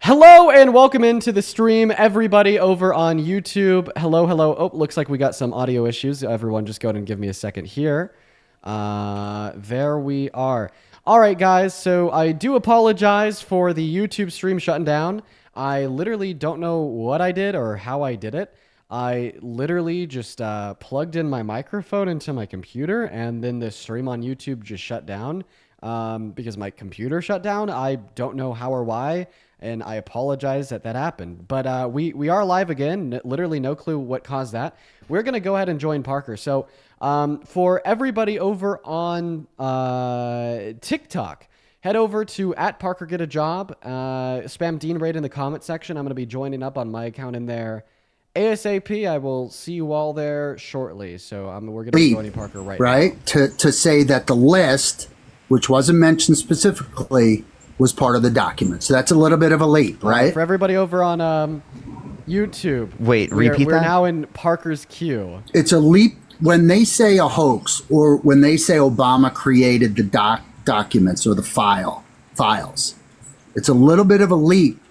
Hello and welcome into the stream, everybody over on YouTube. Hello. Oh, looks like we got some audio issues. Everyone just go ahead and give me a second here. There we are. All right, guys. So I do apologize for the YouTube stream shutting down. I literally don't know what I did or how I did it. I literally just plugged in my microphone into my computer, and then the stream on YouTube just shut down because my computer shut down. I don't know how or why. And I apologize that happened. But we are live again. Literally no clue what caused that. We're going to go ahead and join Parker. So for everybody over on TikTok, head over to @ParkerGetAJob. Spam Dean Raid in the comment section. I'm going to be joining up on my account in there ASAP. I will see you all there shortly. So we're going to be joining Parker right now. To say that the list, which wasn't mentioned specifically, was part of the document. So that's a little bit of a leap, right? For everybody over on YouTube. Wait, repeat that? We're now in Parker's queue. It's a leap when they say a hoax or when they say Obama created the documents or the files. It's a little bit of a leap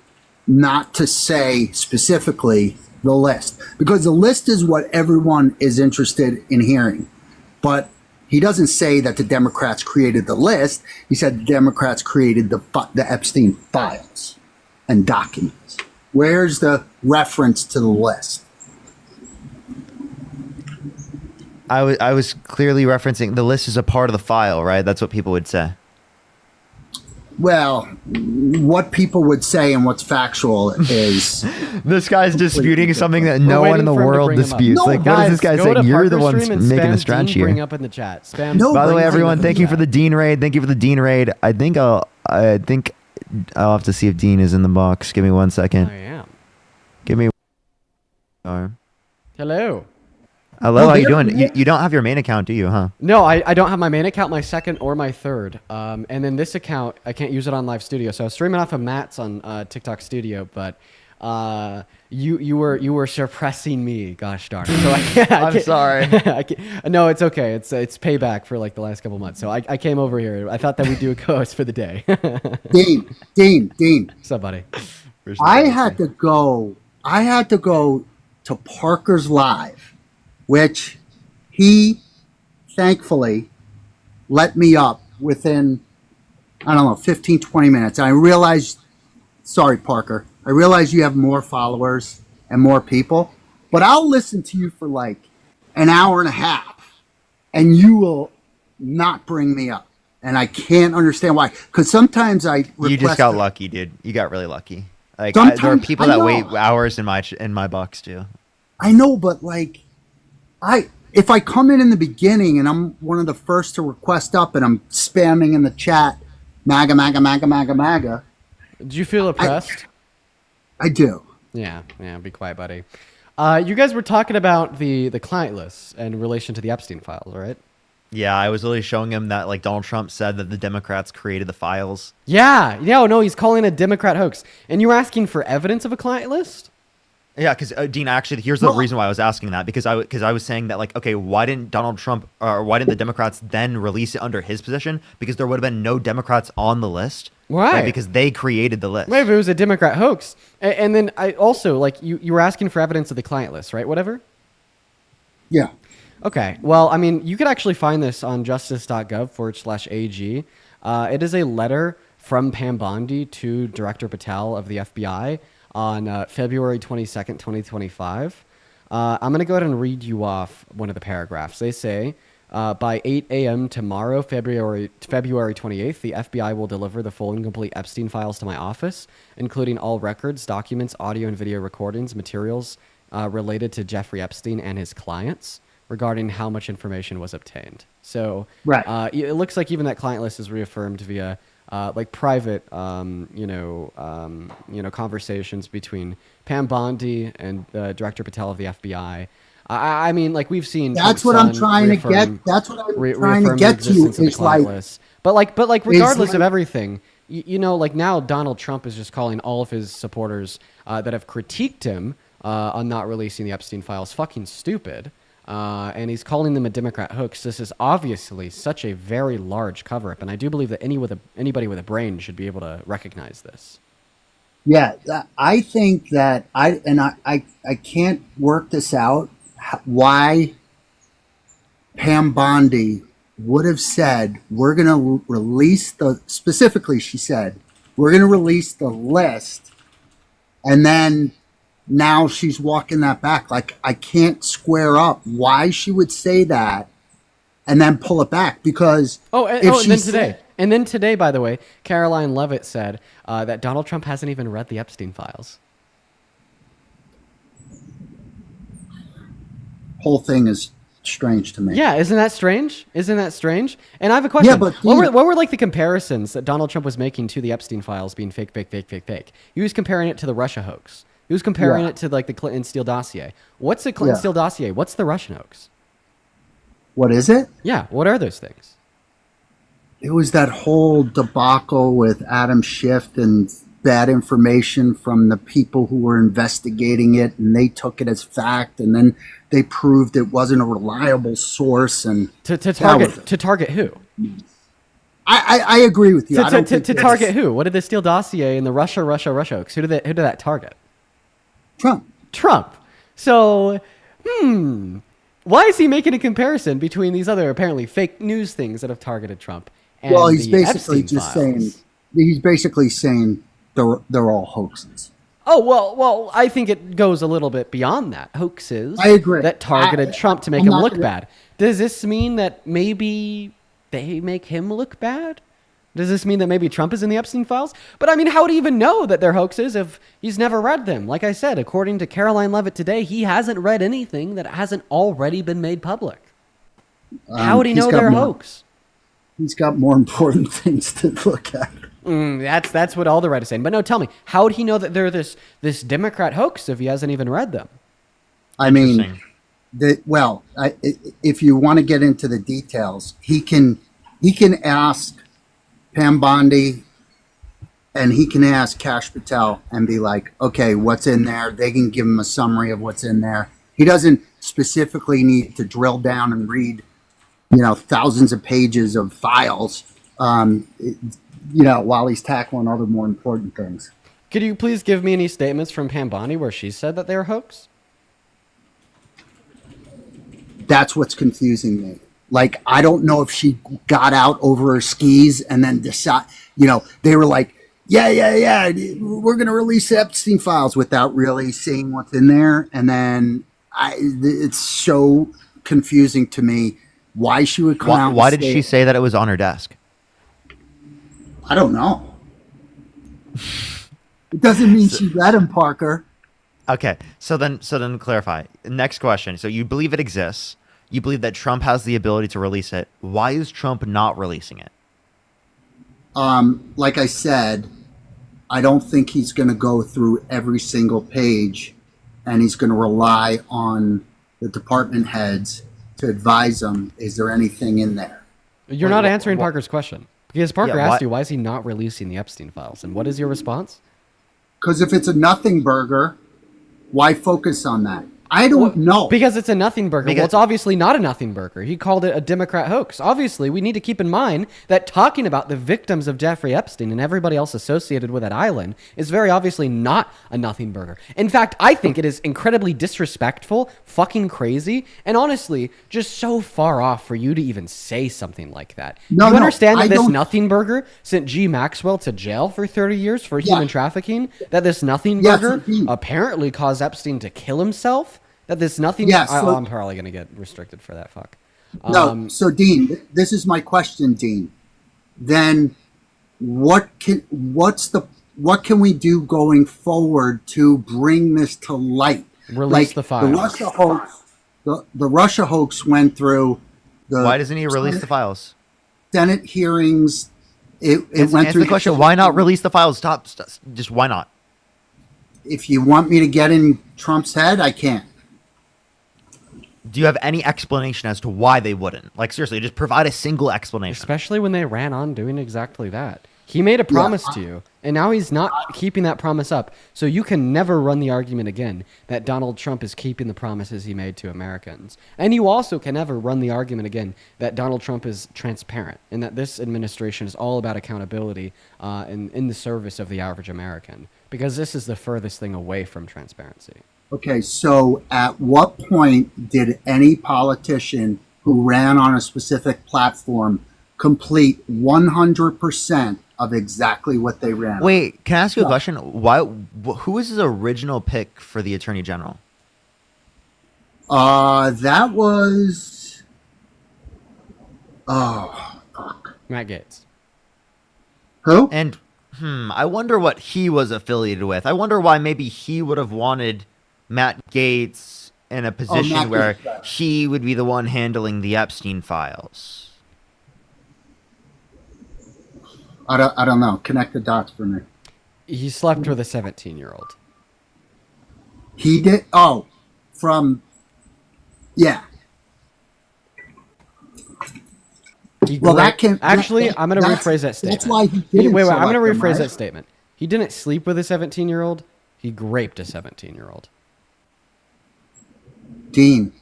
not to say specifically the list, because the list is what everyone is interested in hearing. But he doesn't say that the Democrats created the list. He said the Democrats created the Epstein files and documents. Where's the reference to the list? I was clearly referencing the list is a part of the file, right? That's what people would say. Well, what people would say and what's factual is... This guy's disputing something that no one in the world disputes. No, like, guys, what is this guy saying? You're the one making a stretch here. Bring up in the chat. Spam. No, by the way, everyone, thank you for the Dean raid. Thank you for the Dean raid. I think I'll have to see if Dean is in the box. Give me 1 second. I am. Give me. Hello. Hello, how you doing? You don't have your main account, do you, huh? No, I don't have my main account, my second or my third. And then this account, I can't use it on Live Studio. So I was streaming off of Matt's on TikTok Studio, but you were suppressing me. Gosh darn it. So I can't, I'm sorry. No, it's okay. It's payback for like the last couple months. So I came over here. I thought that we'd do a co-host for the day. Dean. What's up, buddy? I had to go to Parker's Live, which he thankfully let me up within, 15, 20 minutes. I realized, sorry, Parker, I realize you have more followers and more people, but I'll listen to you for like an hour and a half and you will not bring me up. And I can't understand why. Because sometimes you just got lucky, dude. You got really lucky. Like there are people that wait hours in my box too. I know, but like, if I come in the beginning and I'm one of the first to request up and I'm spamming in the chat, MAGA. Did you feel oppressed? I do. Yeah, be quiet, buddy. You guys were talking about the client lists in relation to the Epstein files, right? Yeah, I was really showing him that like Donald Trump said that the Democrats created the files. Yeah, no, he's calling it a Democrat hoax. And you were asking for evidence of a client list? Yeah, because Dean, actually, here's the reason why I was asking that, because I was saying that, like, okay, why didn't Donald Trump, or why didn't the Democrats then release it under his position? Because there would have been no Democrats on the list. Right. Because they created the list. Maybe if it was a Democrat hoax. And then I also, like, you were asking for evidence of the client list, right? Whatever? Yeah. Okay. Well, I mean, you could actually find this on justice.gov/AG. It is a letter from Pam Bondi to Director Patel of the FBI on February 22nd, 2025. I'm going to go ahead and read you off one of the paragraphs. They say, by 8 a.m. tomorrow, February 28th, the FBI will deliver the full and complete Epstein files to my office, including all records, documents, audio and video recordings, materials related to Jeffrey Epstein and his clients regarding how much information was obtained. So right. It looks like even that client list is reaffirmed via like private, conversations between Pam Bondi and Director Patel of the FBI. I mean, like we've seen. That's what I'm trying to get. That's what I'm trying to get to. Is like, but regardless of everything, like now Donald Trump is just calling all of his supporters that have critiqued him on not releasing the Epstein files fucking stupid. And he's calling them a Democrat hoax. This is obviously such a very large cover-up, and I do believe that anybody with a brain should be able to recognize this. Yeah, I think that I can't work this out. Why Pam Bondi would have said we're going to release the specifically she said we're going to release the list, and then now she's walking that back. Like I can't square up why she would say that and then pull it back because And then today. And then today, by the way, Caroline Levitt said that Donald Trump hasn't even read the Epstein files. Whole thing is strange to me. Yeah, isn't that strange? Isn't that strange? And I have a question. Yeah, but what were like the comparisons that Donald Trump was making to the Epstein files being fake, fake, fake, fake, fake? He was comparing it to the Russia hoax. He was comparing it to like the Clinton Steele dossier. What's the Clinton Steele dossier? What's the Russian hoax? What is it? Yeah, what are those things? It was that whole debacle with Adam Schiff and bad information from the people who were investigating it, and they took it as fact, and then they proved it wasn't a reliable source. And to target who? I agree with you. To target who? What did the Steele dossier and the Russia hoax? Who did that target? Trump. So, why is he making a comparison between these other apparently fake news things that have targeted Trump? And well, he's basically Epstein just files? saying they're all hoaxes. Oh, well, I think it goes a little bit beyond that. Hoaxes I agree. that targeted Trump to make him look bad. Does this mean that maybe they make him look bad? Does this mean that maybe Trump is in the Epstein files? But I mean, how would he even know that they're hoaxes if he's never read them? Like I said, according to Caroline Levitt today, he hasn't read anything that hasn't already been made public. How would he know they're a hoax? He's got more important things to look at. That's what all the right is saying. But no, tell me, how would he know that they're this Democrat hoax if he hasn't even read them? I mean, if you want to get into the details, he can ask Pam Bondi and he can ask Kash Patel and be like, okay, what's in there? They can give him a summary of what's in there. He doesn't specifically need to drill down and read, thousands of pages of files, while he's tackling other more important things. Could you please give me any statements from Pam Bondi where she said that they were hoax? That's what's confusing me. Like, I don't know if she got out over her skis and then decide, they were like, yeah, we're going to release the Epstein files without really seeing what's in there. And then it's so confusing to me why she would come out. Why did she say that it was on her desk? I don't know. It doesn't mean she read them, Parker. Okay, so then clarify. Next question. So you believe it exists. You believe that Trump has the ability to release it. Why is Trump not releasing it? Like I said, I don't think he's going to go through every single page, and he's going to rely on the department heads to advise him, is there anything in there? You're not answering Parker's question. Because Parker asked you, why is he not releasing the Epstein files? And what is your response? Because if it's a nothing burger, why focus on that? I don't know. Because it's a nothing burger. Well, it's obviously not a nothing burger. He called it a Democrat hoax. Obviously, we need to keep in mind that talking about the victims of Jeffrey Epstein and everybody else associated with that island is very obviously not a nothing burger. In fact, I think it is incredibly disrespectful, fucking crazy, and honestly, just so far off for you to even say something like that. Do you understand that this nothing burger sent G. Maxwell to jail for 30 years for human trafficking? That this nothing burger apparently caused Epstein to kill himself? That this nothing... I'm probably going to get restricted for that. Fuck. So Dean, this is my question, Dean. Then what can we do going forward to bring this to light? Release the files. The Russia hoax went through the... Why doesn't he release the files? Senate hearings. It went through... the question. Why not release the files? Stop. Just why not? If you want me to get in Trump's head, I can't. Do you have any explanation as to why they wouldn't? Like, seriously, just provide a single explanation. Especially when they ran on doing exactly that. He made a promise to you, and now he's not keeping that promise up. So you can never run the argument again that Donald Trump is keeping the promises he made to Americans. And you also can never run the argument again that Donald Trump is transparent and that this administration is all about accountability in the service of the average American, because this is the furthest thing away from transparency. Okay, so at what point did any politician who ran on a specific platform complete 100% of exactly what they ran? Wait, can I ask you a question? Who was his original pick for the attorney general? That was fuck. Matt Gaetz. Who? And I wonder what he was affiliated with. I wonder why maybe he would have wanted Matt Gaetz in a position where he would be the one handling the Epstein files. I don't know. Connect the dots for me. He slept with a 17-year-old. He did. Oh, yeah. Actually, I'm going to rephrase that statement. That's why he did. Wait, I'm going to rephrase that statement. He didn't sleep with a 17-year-old. He raped a 17-year-old. Dean,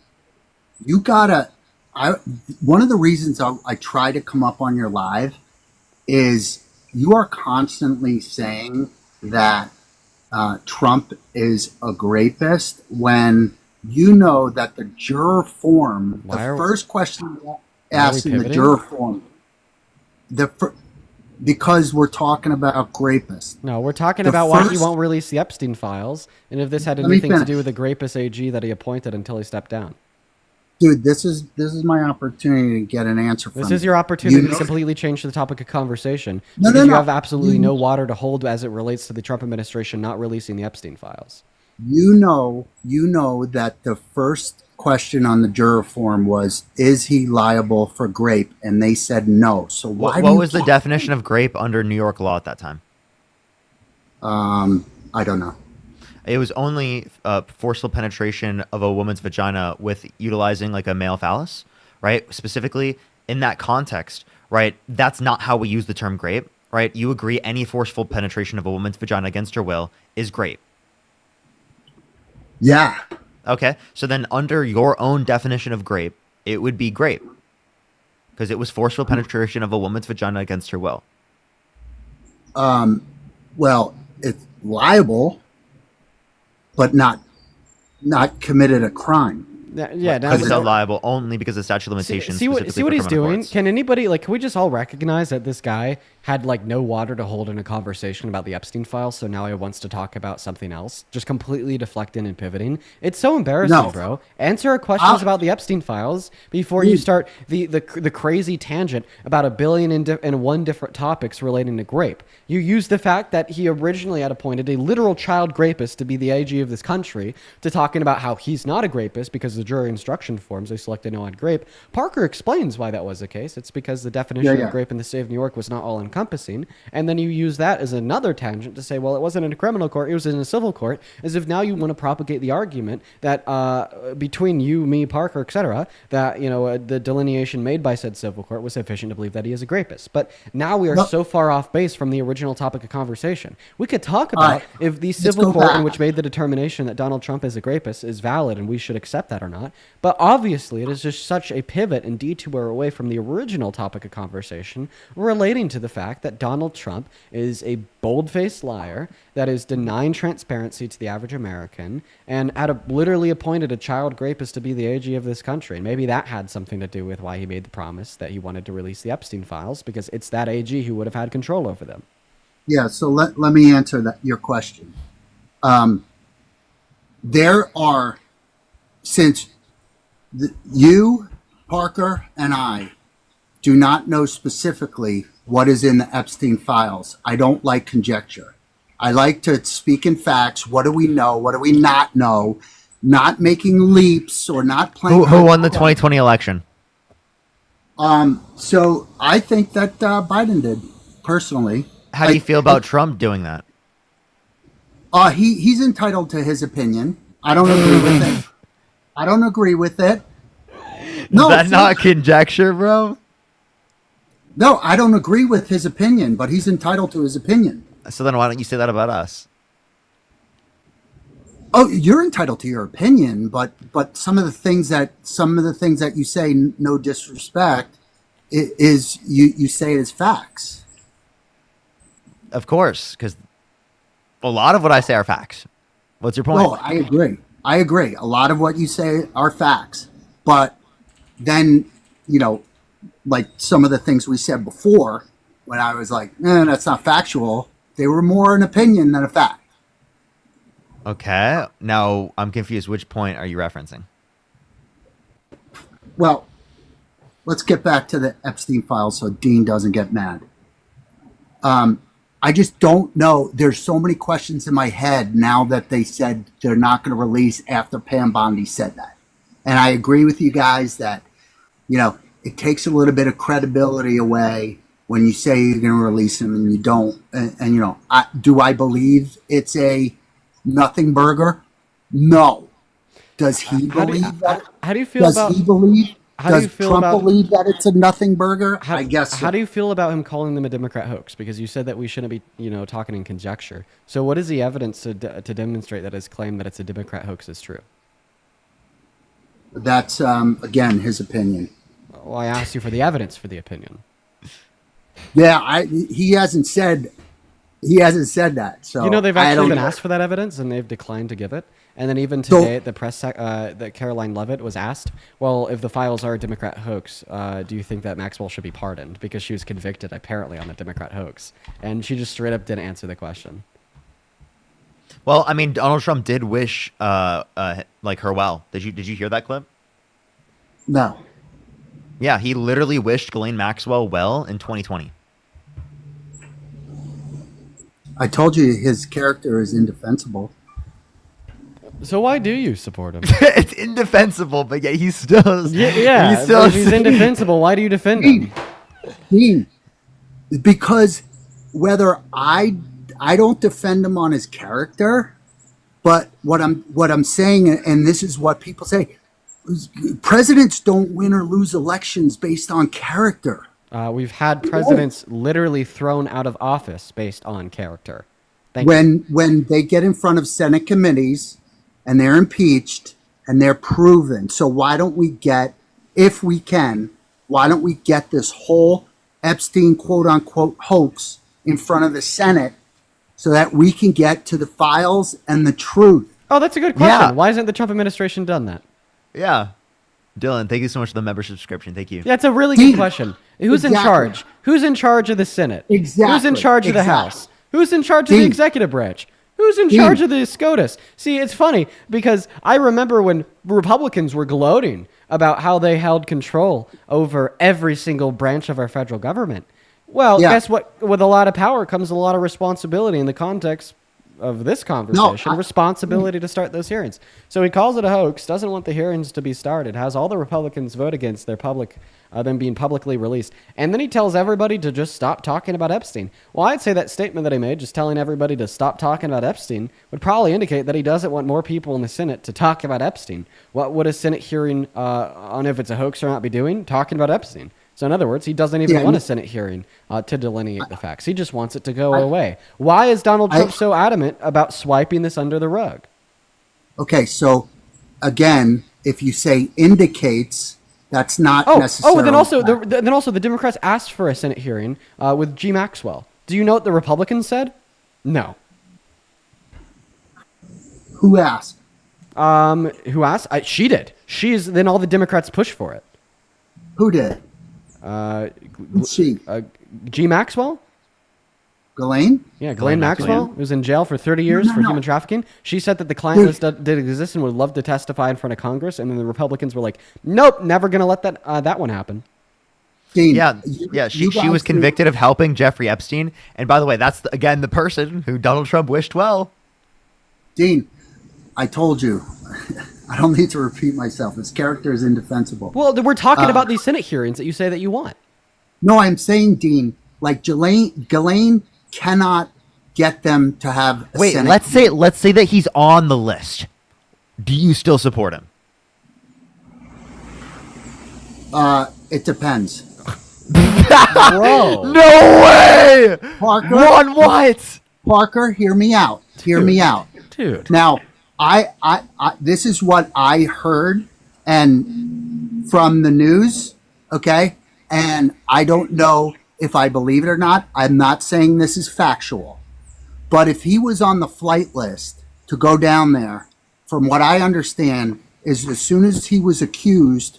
you gotta. One of the reasons I try to come up on your live is you are constantly saying that Trump is a rapist when you know that the juror form, first question asked in the juror form, because we're talking about rapists. No, we're talking about why he won't release the Epstein files, and if this had anything to do with the rapist AG that he appointed until he stepped down. Dude, this is my opportunity to get an answer from you. This is your opportunity to completely change the topic of conversation. You have absolutely no water to hold as it relates to the Trump administration not releasing the Epstein files. You know that the first question on the juror form was, is he liable for grape? And they said no. So what was the definition of grape under New York law at that time? I don't know. It was only forceful penetration of a woman's vagina with utilizing like a male phallus, right? Specifically in that context, right? That's not how we use the term grape, right? You agree any forceful penetration of a woman's vagina against her will is grape. Yeah. Okay. So then under your own definition of grape, it would be grape because it was forceful penetration of a woman's vagina against her will. Well, it's liable, but not committed a crime. Yeah, because it's liable only because of statute of limitations. See what he's doing? Courts. Can anybody can we just all recognize that this guy had no water to hold in a conversation about the Epstein files, so now he wants to talk about something else, just completely deflecting and pivoting? It's so embarrassing, bro. Answer our questions about the Epstein files before you start the crazy tangent about 1 billion and one different topics relating to grape. You use the fact that he originally had appointed a literal child rapist to be the AG of this country to talking about how he's not a rapist because the jury instruction forms they selected no on grape. Parker explains why that was the case. It's because the definition of grape in the state of New York was not all encompassing, and then you use that as another tangent to say, well, it wasn't in a criminal court, it was in a civil court, as if now you want to propagate the argument that between you, me, Parker, etc., that the delineation made by said civil court was sufficient to believe that he is a rapist. But now we are so far off base from the original topic of conversation. We could talk about if the civil court in which made the determination that Donald Trump is a rapist is valid and we should accept that or not. But obviously, it is just such a pivot and detour away from the original topic of conversation relating to the fact that Donald Trump is a bold-faced liar that is denying transparency to the average American and literally appointed a child rapist to be the AG of this country. And maybe that had something to do with why he made the promise that he wanted to release the Epstein files, because it's that AG who would have had control over them. Yeah, so let me answer your question. There are, since you, Parker, and I do not know specifically what is in the Epstein files, I don't like conjecture. I like to speak in facts. What do we know? What do we not know? Not making leaps or not playing. Who won the 2020 election? So I think that Biden did, personally. How do you feel about Trump doing that? He's entitled to his opinion. I don't agree with it. I don't agree with it. No, is that not conjecture, bro? No, I don't agree with his opinion, but he's entitled to his opinion. So then why don't you say that about us? Oh, you're entitled to your opinion, but some of the things that you say, no disrespect, is you say it as facts. Of course, because a lot of what I say are facts. What's your point? No, I agree. I agree. A lot of what you say are facts, but then like some of the things we said before, when I was like, that's not factual. They were more an opinion than a fact. Okay. Now I'm confused. Which point are you referencing? Well, let's get back to the Epstein files so Dean doesn't get mad. I just don't know. There's so many questions in my head now that they said they're not going to release after Pam Bondi said that. And I agree with you guys that, it takes a little bit of credibility away when you say you're going to release him and you don't. And do I believe it's a nothing burger? No. Does he believe that? How do you feel Does about? he believe? How do you Does feel Trump about- believe that it's a nothing burger? How, I guess so. How do you feel about him calling them a Democrat hoax? Because you said that we shouldn't be, talking in conjecture. So what is the evidence to demonstrate that his claim that it's a Democrat hoax is true? That's again his opinion. Well, I asked you for the evidence for the opinion. Yeah, he hasn't said that. So They've I actually don't been know. asked for that evidence and they've declined to give it. And then even today, the press that Caroline Leavitt was asked, well, if the files are a Democrat hoax, do you think that Maxwell should be pardoned? Because she was convicted apparently on the Democrat hoax. And she just straight up didn't answer the question. Well, I mean, Donald Trump did wish her well. Did you hear that clip? No. Yeah, he literally wished Ghislaine Maxwell well in 2020. I told you his character is indefensible. So why do you support him? It's indefensible, but yet he's still If he's indefensible, why do you defend him? Dean, because whether I don't defend him on his character, but what I'm saying, and this is what people say, presidents don't win or lose elections based on character. We've had presidents literally thrown out of office based on character. Thank you. When they get in front of Senate committees and they're impeached and they're proven. So why don't we get, if we can, why don't we get this whole Epstein quote unquote hoax in front of the Senate so that we can get to the files and the truth? Oh, that's a good question. Yeah. Why hasn't the Trump administration done that? Yeah. Dylan, thank you so much for the membership subscription. Thank you. Yeah, it's a really good question. Who's in Exactly. charge? Who's in charge of the Senate? Exactly. Who's in charge of the Exactly. House? Who's in charge of the Dean. executive branch? Who's in charge of the SCOTUS? See, it's funny because I remember when Republicans were gloating about how they held control over every single branch of our federal government. Well, Yeah. guess what? With a lot of power comes a lot of responsibility in the context of this conversation, responsibility to start those hearings. So he calls it a hoax, doesn't want the hearings to be started, has all the Republicans vote against their them being publicly released. And then he tells everybody to just stop talking about Epstein. Well, I'd say that statement that he made, just telling everybody to stop talking about Epstein, would probably indicate that he doesn't want more people in the Senate to talk about Epstein. What would a Senate hearing on if it's a hoax or not be doing? Talking about Epstein. So in other words, he doesn't even want a Senate hearing to delineate the facts. He just wants it to go away. Why is Donald Trump so adamant about swiping this under the rug? Okay, so again, if you say indicates, that's not necessarily. Then also the Democrats asked for a Senate hearing with G. Maxwell. Do you know what the Republicans said? No. Who asked? Who asked? She did. Then all the Democrats pushed for it. Who did? Who's she? G. Maxwell? Ghislaine? Yeah, Ghislaine Maxwell was in jail for 30 years for human trafficking. She said that the client list did exist and would love to testify in front of Congress, and then the Republicans were like, "Nope, never going to let that one happen." Dean, She was convicted of helping Jeffrey Epstein, and by the way, that's again the person who Donald Trump wished well. Dean, I told you. I don't need to repeat myself. His character is indefensible. Well, we're talking about these Senate hearings that you say that you want. No, I'm saying, Dean, like Ghislaine cannot get them to have a Wait, Senate let's say that he's on the list. Do you still support him? It depends. Bro. No way! Parker, Ron, what? Parker, hear me out. Hear me out. Dude. Now, I this is what I heard and from the news, okay? And I don't know if I believe it or not. I'm not saying this is factual. But if he was on the flight list to go down there, from what I understand, is as soon as he was accused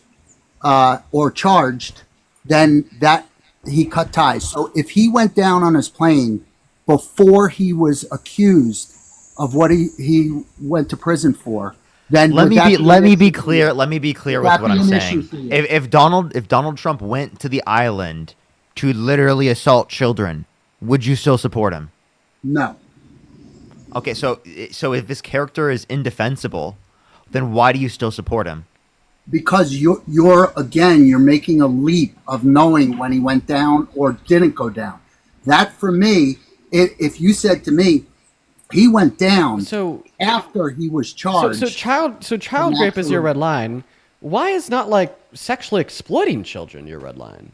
or charged, then that he cut ties. So if he went down on his plane before he was accused of what he went to prison for, then Let me be clear with that what be I'm an saying. issue for you? If Donald Trump went to the island to literally assault children, would you still support him? No. Okay, so if this character is indefensible, then why do you still support him? Because you're making a leap of knowing when he went down or didn't go down. That for me, if you said to me, he went down So after he was charged. so child rape is your red line. Why is not like sexually exploiting children your red line?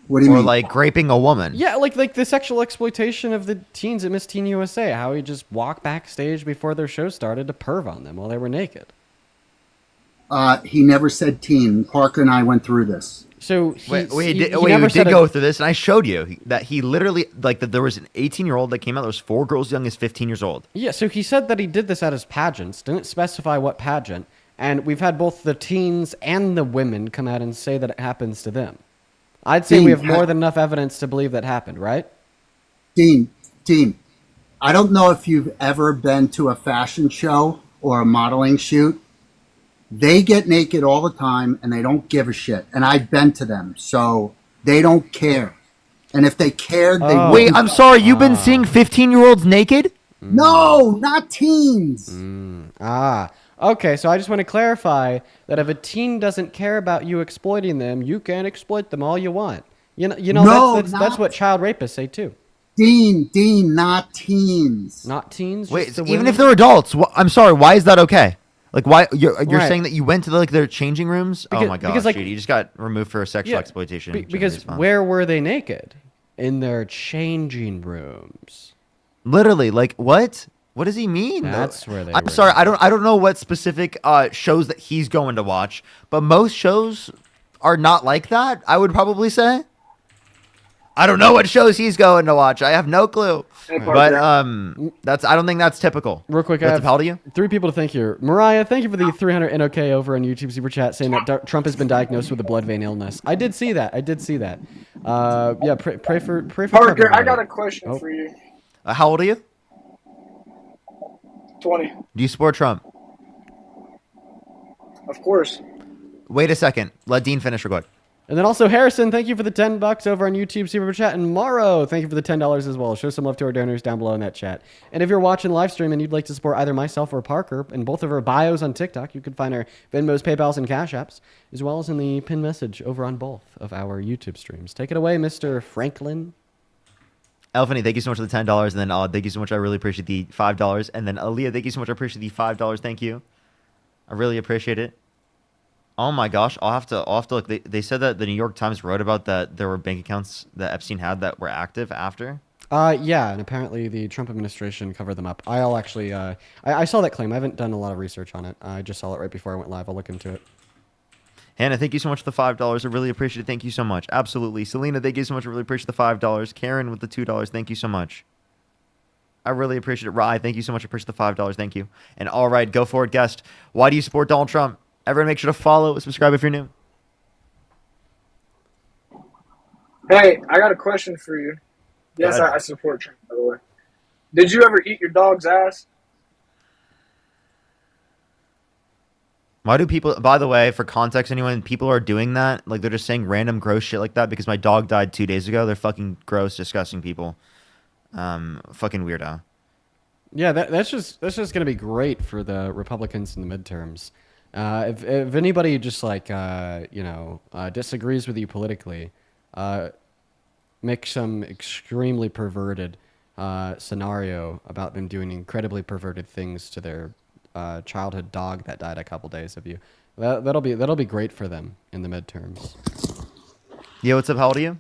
What do you Or mean? like raping a woman? Yeah, like the sexual exploitation of the teens at Miss Teen USA. How he just walked backstage before their show started to perv on them while they were naked. He never said teen. Parker and I went through this. So We did said go through this, and I showed you that he literally that there was an 18-year-old that came out. There was 4 girls young as 15 years old. Yeah, so he said that he did this at his pageants. Didn't specify what pageant, and we've had both the teens and the women come out and say that it happens to them. I'd say we have more than enough evidence to believe that happened, right? Dean, I don't know if you've ever been to a fashion show or a modeling shoot. They get naked all the time and they don't give a shit. And I've been to them, so they don't care. And if they cared, they Oh. Wait, wouldn't. I'm sorry. You've been seeing 15-year-olds naked? No, not teens. Okay, so I just want to clarify that if a teen doesn't care about you exploiting them, you can exploit them all you want. You know No, that's not- what child rapists say too. Dean, not teens. Not teens. Wait, just the even women? if they're adults, I'm sorry. Why is that okay? Like, why you're Right. saying that you went to their changing rooms? Oh Because- my gosh, because, like- Judy, you just got removed for sexual exploitation. Because It's fine. where were they naked? In their changing rooms. Literally, like what? What does he mean? That's where they I'm were. sorry, I don't know what specific shows that he's going to watch, but most shows are not like that. I would probably say. I don't know what shows he's going to watch. I have no clue. But I don't think that's typical. Real quick, I That's have how do you? 3 people to thank here. Mariah, thank you for the 300 NOK over on YouTube Super Chat saying that Trump has been diagnosed with a blood vein illness. I did see that. Yeah, pray for Trump, Parker, I everybody. got a question Oh. for you. How old are you? 20. Do you support Trump? Of course. Wait a second. Let Dean finish real quick. And then also Harrison, thank you for the $10 over on YouTube Super Chat, and Morrow, thank you for the $10 as well. Show some love to our donors down below in that chat. And if you're watching live stream and you'd like to support either myself or Parker in both of our bios on TikTok, you can find our Venmos, PayPals, and Cash Apps, as well as in the pinned message over on both of our YouTube streams. Take it away, Mr. Franklin. Elfany, thank you so much for the $10, and then thank you so much. I really appreciate the $5, and then Aaliyah, thank you so much. I appreciate the $5. Thank you. I really appreciate it. Oh my gosh, I'll have to look. They said that the New York Times wrote about that there were bank accounts that Epstein had that were active after. Yeah, and apparently the Trump administration covered them up. I'll actually, I saw that claim. I haven't done a lot of research on it. I just saw it right before I went live. I'll look into it. Hannah, thank you so much for the $5. I really appreciate it. Thank you so much. Absolutely. Selena, thank you so much. I really appreciate the $5. Karen with the $2. Thank you so much. I really appreciate it. Rye, thank you so much. I appreciate the $5. Thank you. And all right, go forward guest. Why do you support Donald Trump? Everyone make sure to follow, subscribe if you're new. Hey, I got a question for you. Yes, Go ahead. I support Trump, by the way. Did you ever eat your dog's ass? Why do people, by the way, for context, anyone, people are doing that, like they're just saying random gross shit like that because my dog died 2 days ago. They're fucking gross, disgusting people. Fucking weirdo. Yeah, that's just gonna be great for the Republicans in the midterms. If anybody just like disagrees with you politically, make some extremely perverted scenario about them doing incredibly perverted things to their childhood dog that died a couple days of you. That'll be great for them in the midterms. Yo, what's up? How old are you?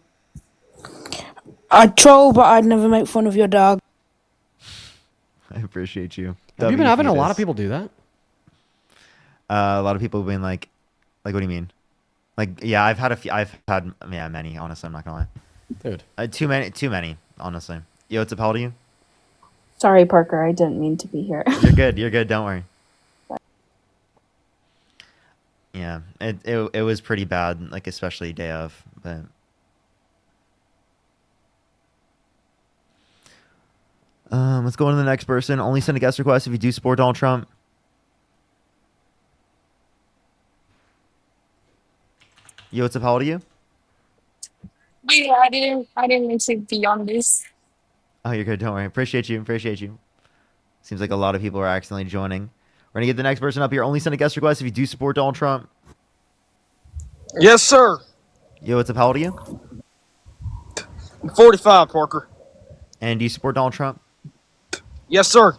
I'd troll, but I'd never make fun of your dog. I appreciate you. Have you been having a lot of people? people do that? A lot of people have been like, what do you mean? Like, yeah, I've had many. Honestly, I'm not gonna Dude. lie. Too many. Honestly. Yo, what's up? How old are you? Sorry, Parker. I didn't mean to be here. You're good. You're good. Don't worry. Yeah, it was pretty bad, like especially day of, but. Let's go on to the next person. Only send a guest request if you do support Donald Trump. Yo, what's up? How old are you? Yeah, I didn't mean to be on this. Oh, you're good. Don't worry. Appreciate you. Seems like a lot of people are accidentally joining. We're gonna get the next person up here. Only send a guest request if you do support Donald Trump. Yes, sir. Yo, what's up? How old are you? 45, Parker. And do you support Donald Trump? Yes, sir.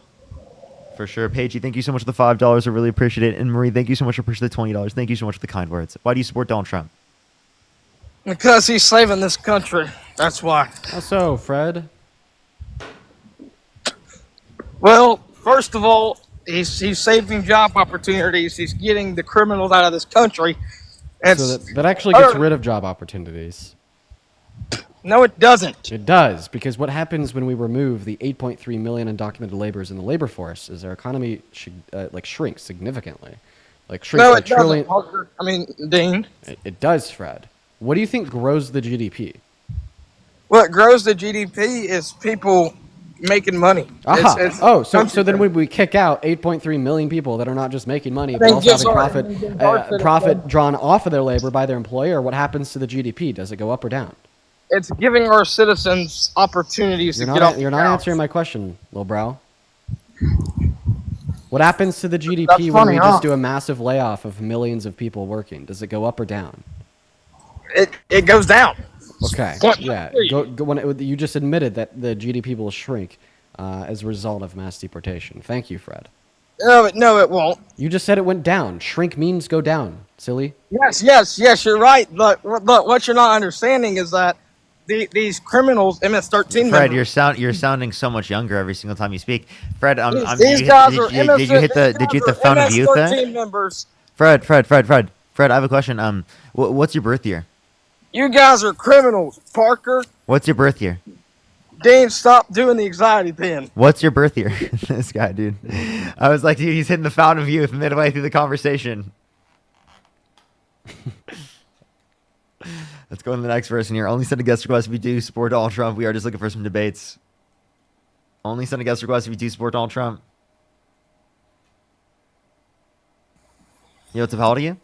For sure. Paige, thank you so much for the $5. I really appreciate it. And Marie, thank you so much for pushing the $20. Thank you so much for the kind words. Why do you support Donald Trump? Because he's saving this country. That's why. How so, Fred? Well, first of all, he's saving job opportunities. He's getting the criminals out of this country. And So that actually gets rid of job opportunities. no, it doesn't. It does, because what happens when we remove the 8.3 million undocumented laborers in the labor force is our economy shrinks significantly. Shrinks No, by it doesn't, Parker. I mean, Dean. It does, Fred. What do you think grows the GDP? What grows the GDP is people making money. Aha. So then country. when we kick out 8.3 million people that are not just making money, but Then also gives having profit drawn off of their labor by their employer, what happens to the GDP? Does it go up or down? It's giving our citizens opportunities to get off. You're not answering my question, little bro. What happens to the GDP That's when funny, we huh? just do a massive layoff of millions of people working? Does it go up or down? It goes down. Okay. Point Yeah. three. You just admitted that the GDP will shrink as a result of mass deportation. Thank you, Fred. No, it won't. You just said it went down. Shrink means go down. Silly. Yes, you're right. Look, what you're not understanding is that these criminals, MS-13 Fred, members, you're sounding so much younger every single time you speak. Fred, these guys are did you hit the Fountain of Youth MS-13 thing? members. Fred, I have a question. What's your birth year? You guys are criminals, Parker. What's your birth year? Dean, stop doing the anxiety pen. What's your birth year? This guy, dude. I was like, dude, he's hitting the Fountain of Youth midway through the conversation. Let's go to the next person here. Only send a guest request if you do support Donald Trump. We are just looking for some debates. Only send a guest request if you do support Donald Trump. Yo, what's up? How old are you?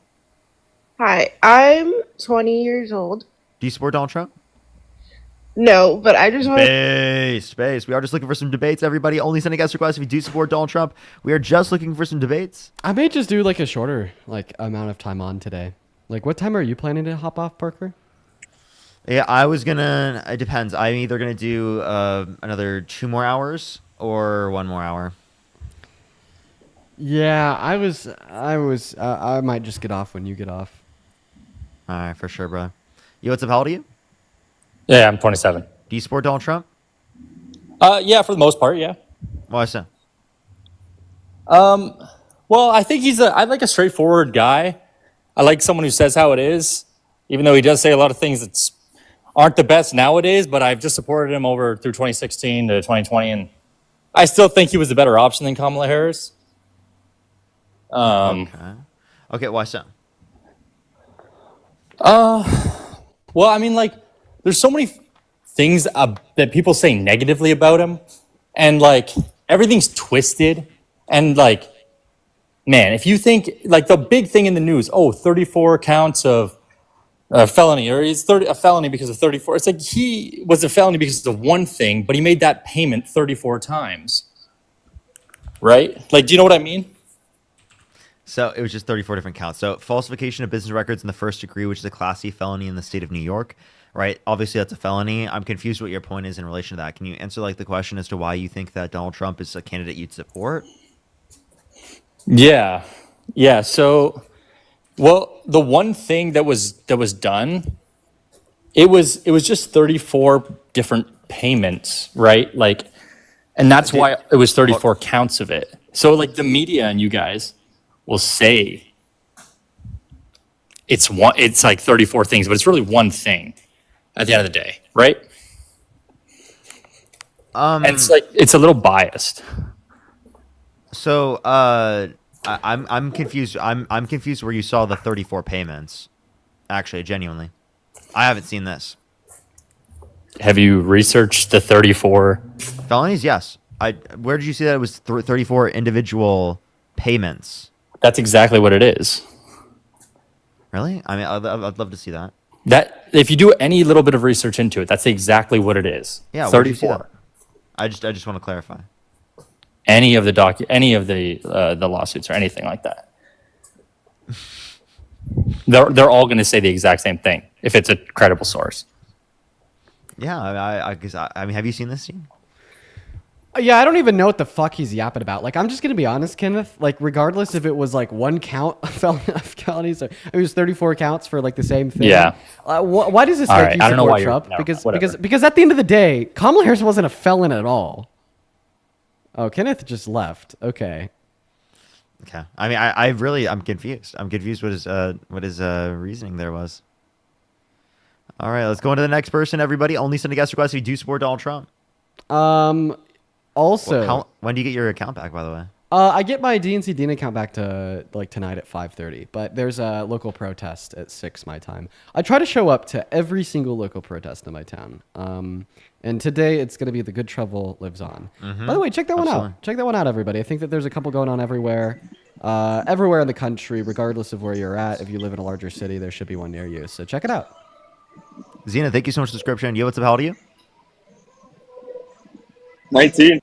Hi, I'm 20 years old. Do you support Donald Trump? No, but I just want to. Space. We are just looking for some debates, everybody. Only send a guest request if you do support Donald Trump. We are just looking for some debates. I may just do a shorter amount of time on today. What time are you planning to hop off, Parker? Yeah, I was gonna. It depends. I'm either gonna do another 2 more hours or 1 more hour. Yeah, I might just get off when you get off. All right, for sure, bro. Yo, what's up? How old are you? Yeah, I'm 27. Do you support Donald Trump? Yeah, for the most part, yeah. Why so? Well, I think I like a straightforward guy. I like someone who says how it is, even though he does say a lot of things that aren't the best nowadays, but I've just supported him through 2016 to 2020, and I still think he was the better option than Kamala Harris. Okay, why so? Well, I mean, there's so many things that people say negatively about him, and everything's twisted, and man, if you think the big thing in the news, 34 counts of felony, or he's a felony because of 34. It's he was a felony because of one thing, but he made that payment 34 times, right? Do you know what I mean? So it was just 34 different counts. So falsification of business records in the first degree, which is a Class C felony in the state of New York, right? Obviously, that's a felony. I'm confused what your point is in relation to that. Can you answer the question as to why you think that Donald Trump is a candidate you'd support? Yeah. So, well, the one thing that was done it was just 34 different payments, right? Like, and that's why it was 34 counts of it. So like the media and you guys will say it's like 34 things, but it's really one thing at the end of the day, right? And it's a little biased. So I'm confused. I'm confused where you saw the 34 payments. Actually, genuinely, I haven't seen this. Have you researched the 34 felonies? Yes. Where did you see that it was 34 individual payments? That's exactly what it is. Really? I mean, I'd love to see that. That if you do any little bit of research into it, that's exactly what it is. Yeah, 34. I just want to clarify. Any of the lawsuits or anything like that. They're all going to say the exact same thing if it's a credible source. Yeah, I mean, have you seen this scene? Yeah, I don't even know what the fuck he's yapping about. Like, I'm just gonna be honest, Kenneth. Like, regardless if it was like one count of felonies, or it was 34 counts for like the same thing. Yeah. Why does this All make right, you I don't know support why Trump? whatever. Because at the end of the day, Kamala Harris wasn't a felon at all. Oh, Kenneth just left. Okay. Okay. I mean, I'm confused. I'm confused what his reasoning there was. All right, let's go on to the next person, everybody. Only send a guest request if you do support Donald Trump. Also, when do you get your account back, by the way? I get my DNC Dean account back to like tonight at 5:30, but there's a local protest at 6 my time. I try to show up to every single local protest in my town. And today it's going to be The Good Trouble Lives On. Mm-hmm. By the way, check that one out. Check that one out, everybody. I think that there's a couple going on everywhere in the country, regardless of where you're at. If you live in a larger city, there should be one near you. So check it out. Zena, thank you so much for the subscription. Yo, what's up? How old are you? 19.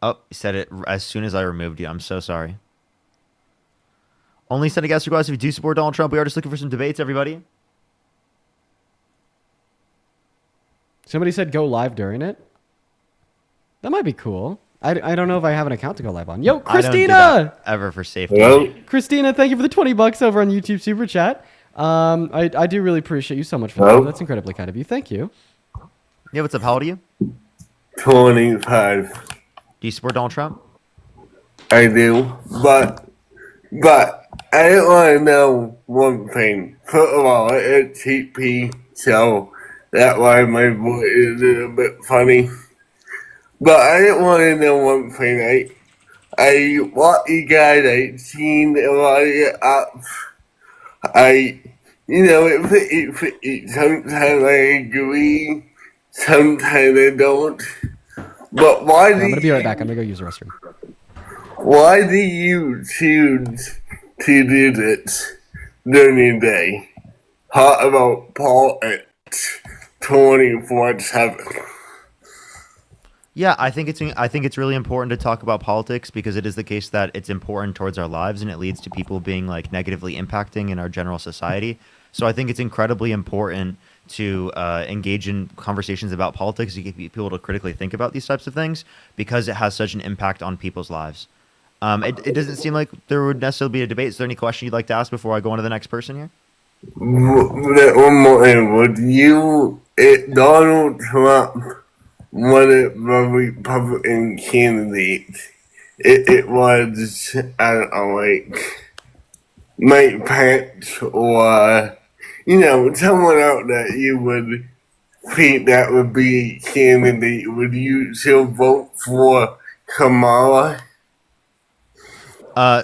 Oh, you said it as soon as I removed you. I'm so sorry. Only send a guest request if you do support Donald Trump. We are just looking for some debates, everybody. Somebody said go live during it. That might be cool. I don't know if I have an account to go live on. Yo, Christina! I don't do that ever for safety. Hello? Christina, thank you for the $20 over on YouTube Super Chat. I do really appreciate you so much for Hello? that. That's incredibly kind of you. Thank you. Yeah, what's up? How old are you? 25. Do you support Donald Trump? I do, but I want to know one thing. First of all, it's TP, so that's why my voice is a little bit funny. But I want to know one thing. I watch you guys. I seen a lot of your apps. Sometimes I agree, sometimes I don't. But why I'm going to be right back. I'm going to go use the restroom. Why do you choose to do this during the day? Talk about politics 24/7. Yeah, I think it's really important to talk about politics because it is the case that it's important towards our lives and it leads to people being like negatively impacting in our general society. So I think it's incredibly important to engage in conversations about politics to get people to critically think about these types of things because it has such an impact on people's lives. It doesn't seem like there would necessarily be a debate. Is there any question you'd like to ask before I go on to the next person here? One more thing. Would you, if Donald Trump wanted a Republican candidate, it was, I don't know, like Mike Pence or, someone out that you would think that would be a candidate, would you still vote for Kamala?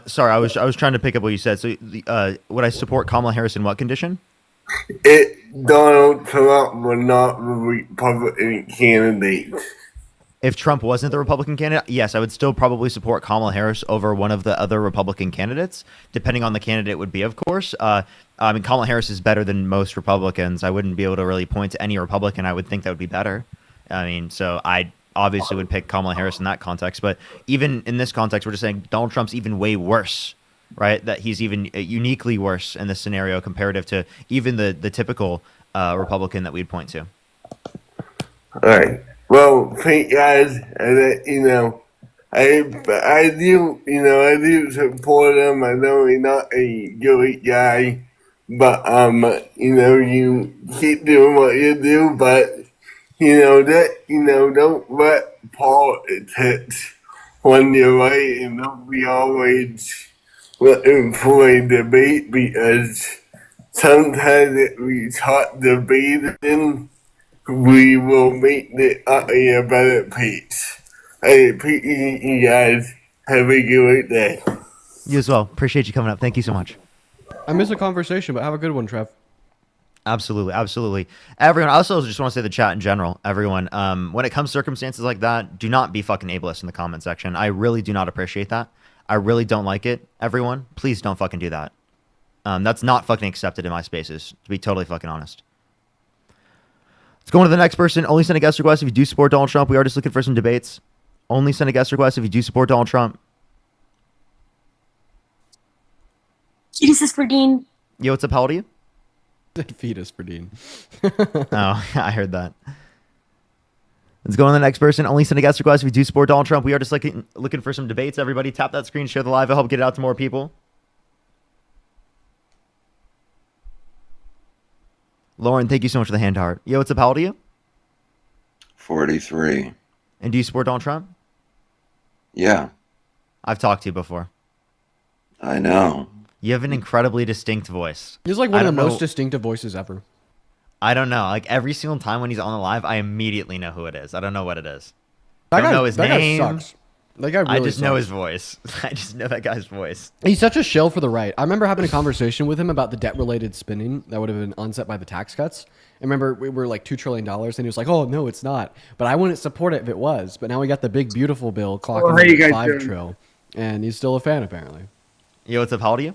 Sorry, I was trying to pick up what you said. So, would I support Kamala Harris in what condition? Donald Trump was not the Republican candidate. If Trump wasn't the Republican candidate, yes, I would still probably support Kamala Harris over one of the other Republican candidates, depending on the candidate would be, of course. I mean, Kamala Harris is better than most Republicans. I wouldn't be able to really point to any Republican I would think that would be better. I mean, so I obviously would pick Kamala Harris in that context. But even in this context, we're just saying Donald Trump's even way worse, right? That he's even uniquely worse in this scenario comparative to even the typical Republican that we'd point to. All right. Well, thank guys, and I do support him. I know he's not a good guy, you keep doing what you do, but don't let politics run your way, and don't be always looking for a debate, because sometimes if we talk debating, we will make the other a better place. I appreciate you guys. Have a great day. You as well. Appreciate you coming up. Thank you so much. I miss a conversation, but have a good one, Trev. Absolutely, absolutely. Everyone, I also just want to say the chat in general. Everyone, when it comes to circumstances like that, do not be fucking ableist in the comment section. I really do not appreciate that. I really don't like it. Everyone, please don't fucking do that. That's not fucking accepted in my spaces, to be totally fucking honest. Let's go on to the next person. Only send a guest request if you do support Donald Trump. We are just looking for some debates. Only send a guest request if you do support Donald Trump. This is for Dean. Yo, what's up? How old are you? Fetus for Dean. Oh, I heard that. Let's go on to the next person. Only send a guest request if you do support Donald Trump. We are just looking for some debates. Everybody tap that screen, share the live. I help get it out to more people. Lauren, thank you so much for the hand heart. Yo, what's up? How old are you? 43. And do you support Donald Trump? Yeah, I've talked to you before. I know. You have an incredibly distinct voice. He's like one of the most distinctive voices ever. I don't know. Like every single time when he's on the live, I immediately know who it is. I don't know what it is. That Don't guy, know his that name. guy sucks. That guy really I just know sucks. his voice. I just know that guy's voice. He's such a shill for the right. I remember having a conversation with him about the debt-related spending that would have been onset by the tax cuts. I remember we were like $2 trillion, and he was like, "Oh no, it's not." But I wouldn't support it if it was. But now we got the big beautiful bill clocking in at $5 trillion, and he's still a fan apparently. Yo, what's up? How old are you?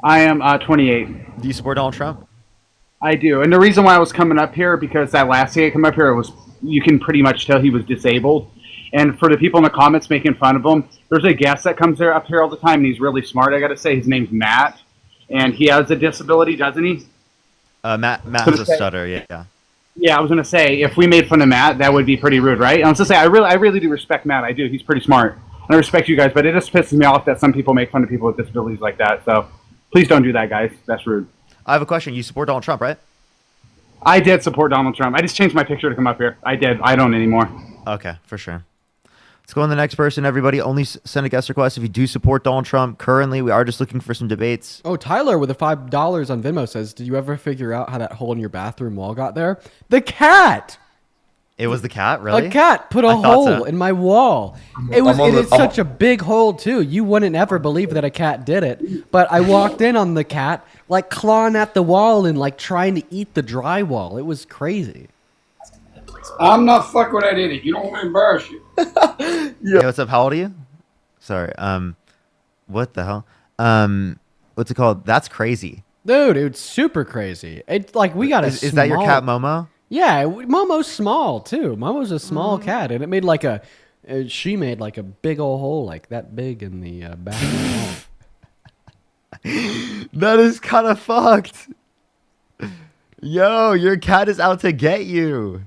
I am 28. Do you support Donald Trump? I do, and the reason why I was coming up here because that last day I came up here, you can pretty much tell he was disabled. And for the people in the comments making fun of him, there's a guest that comes up here all the time, and he's really smart. I got to say, his name's Matt, and he has a disability, doesn't he? Matt has a stutter. Yeah. Yeah, I was gonna say if we made fun of Matt, that would be pretty rude, right? And I was gonna say I really do respect Matt. I do. He's pretty smart, and I respect you guys. But it just pisses me off that some people make fun of people with disabilities like that. So please don't do that, guys. That's rude. I have a question. You support Donald Trump, right? I did support Donald Trump. I just changed my picture to come up here. I did. I don't anymore. Okay, for sure. Let's go on to the next person. Everybody, only send a guest request if you do support Donald Trump. Currently, we are just looking for some debates. Oh, Tyler with a $5 on Venmo says, "Did you ever figure out how that hole in your bathroom wall got there?" The cat. It was the cat, really? A cat put a hole in my wall. It is such a big hole too. You wouldn't ever believe that a cat did it. But I walked in on the cat, like clawing at the wall and like trying to eat the drywall. It was crazy. I'm not fucking with that idiot. You don't want to embarrass you. Yeah. Hey, what's up? How old are you? Sorry. What the hell? What's it called? That's crazy. Dude, it's super crazy. It's like we got a Is that your cat, Momo? Yeah, Momo's small too. Momo's a small cat, and it made like she made like a big old hole, like that big in the bathroom wall. That is kind of fucked. Yo, your cat is out to get you.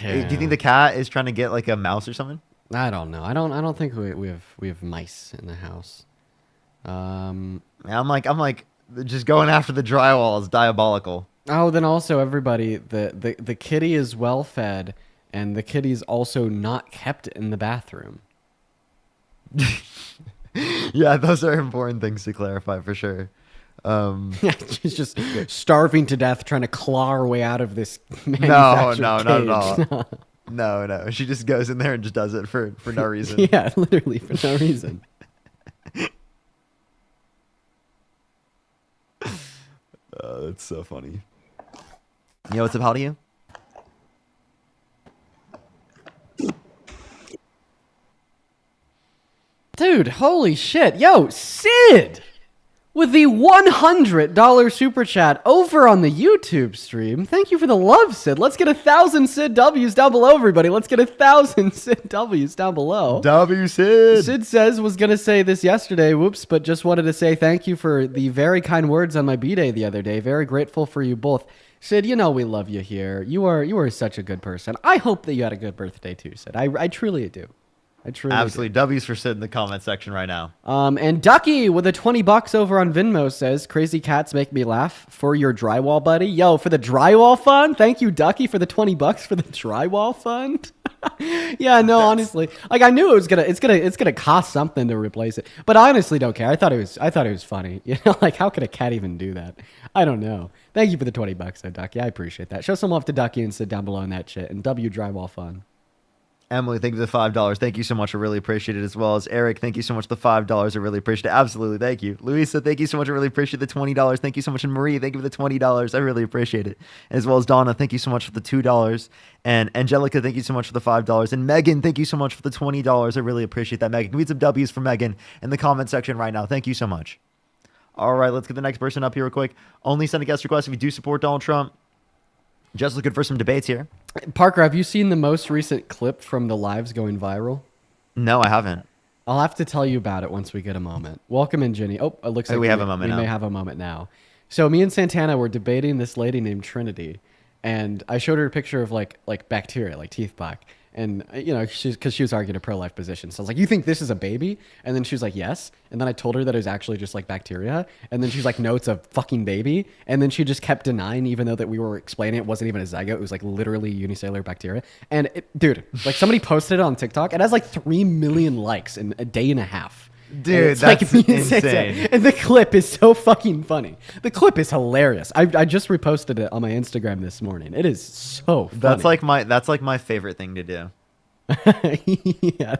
Yeah. Do you think the cat is trying to get like a mouse or something? I don't know. I don't think we have mice in the house. I'm like just going after the drywall is diabolical. Oh, then also everybody, the kitty is well fed, and the kitty's also not kept in the bathroom. Yeah, those are important things to clarify for sure. Yeah, she's just starving to death, trying to claw her way out of this No, manufactured not cage. at all. No. She just goes in there and just does it for no reason. Yeah, literally for no reason. That's so funny. Yo, what's up? How old are you? Dude, holy shit. Yo, Sid! With the $100 super chat over on the YouTube stream. Thank you for the love, Sid. Let's get 1,000 Sid W's down below, everybody. Let's get 1,000 Sid W's down below. W Sid. Sid says, was going to say this yesterday, whoops, but just wanted to say thank you for the very kind words on my B-Day the other day. Very grateful for you both. Sid, you know we love you here. You are such a good person. I hope that you had a good birthday too, Sid. I truly do. I truly Absolutely. W's for Sid in the comment section right now. And Ducky with a $20 over on Venmo says, "Crazy cats make me laugh for your drywall, buddy." Yo, for the drywall fund. Thank you, Ducky, for the $20 for the drywall fund. Yeah, no, honestly, like I knew it's gonna cost something to replace it, but I honestly don't care. I thought it was funny. You know, like how could a cat even do that? I don't know. Thank you for the $20, though, Ducky. I appreciate that. Show some love to Ducky and sit down below in that shit. And W drywall fund. Emily, thank you for the $5. Thank you so much. I really appreciate it. As well as Eric, thank you so much for the $5. I really appreciate it. Absolutely, thank you. Louisa, thank you so much. I really appreciate the $20. Thank you so much. And Marie, thank you for the $20. I really appreciate it. As well as Donna, thank you so much for the $2. And Angelica, thank you so much for the $5. And Megan, thank you so much for the $20. I really appreciate that, Megan. Can we get some W's for Megan in the comment section right now? Thank you so much. All right, let's get the next person up here real quick. Only send a guest request if you do support Donald Trump. Just looking for some debates here. Parker, have you seen the most recent clip from the lives going viral? No, I haven't. I'll have to tell you about it once we get a moment. Welcome in, Jenny. Oh, it looks like we have a moment now. We may have a moment now. So me and Santana were debating this lady named Trinity, and I showed her a picture of like bacteria, like teeth plaque. And, you know, because she was arguing a pro-life position. So I was like, "You think this is a baby?" And then she was like, "Yes." And then I told her that it was actually just like bacteria. And then she's like, "No, it's a fucking baby." And then she just kept denying, even though that we were explaining it wasn't even a zygote. It was like literally unicellular bacteria. And dude, like somebody posted it on TikTok. It has like 3 million likes in a day and a half. Dude, that's insane. And the clip is so fucking funny. The clip is hilarious. I just reposted it on my Instagram this morning. It is so funny. That's like my favorite thing to do. Yeah,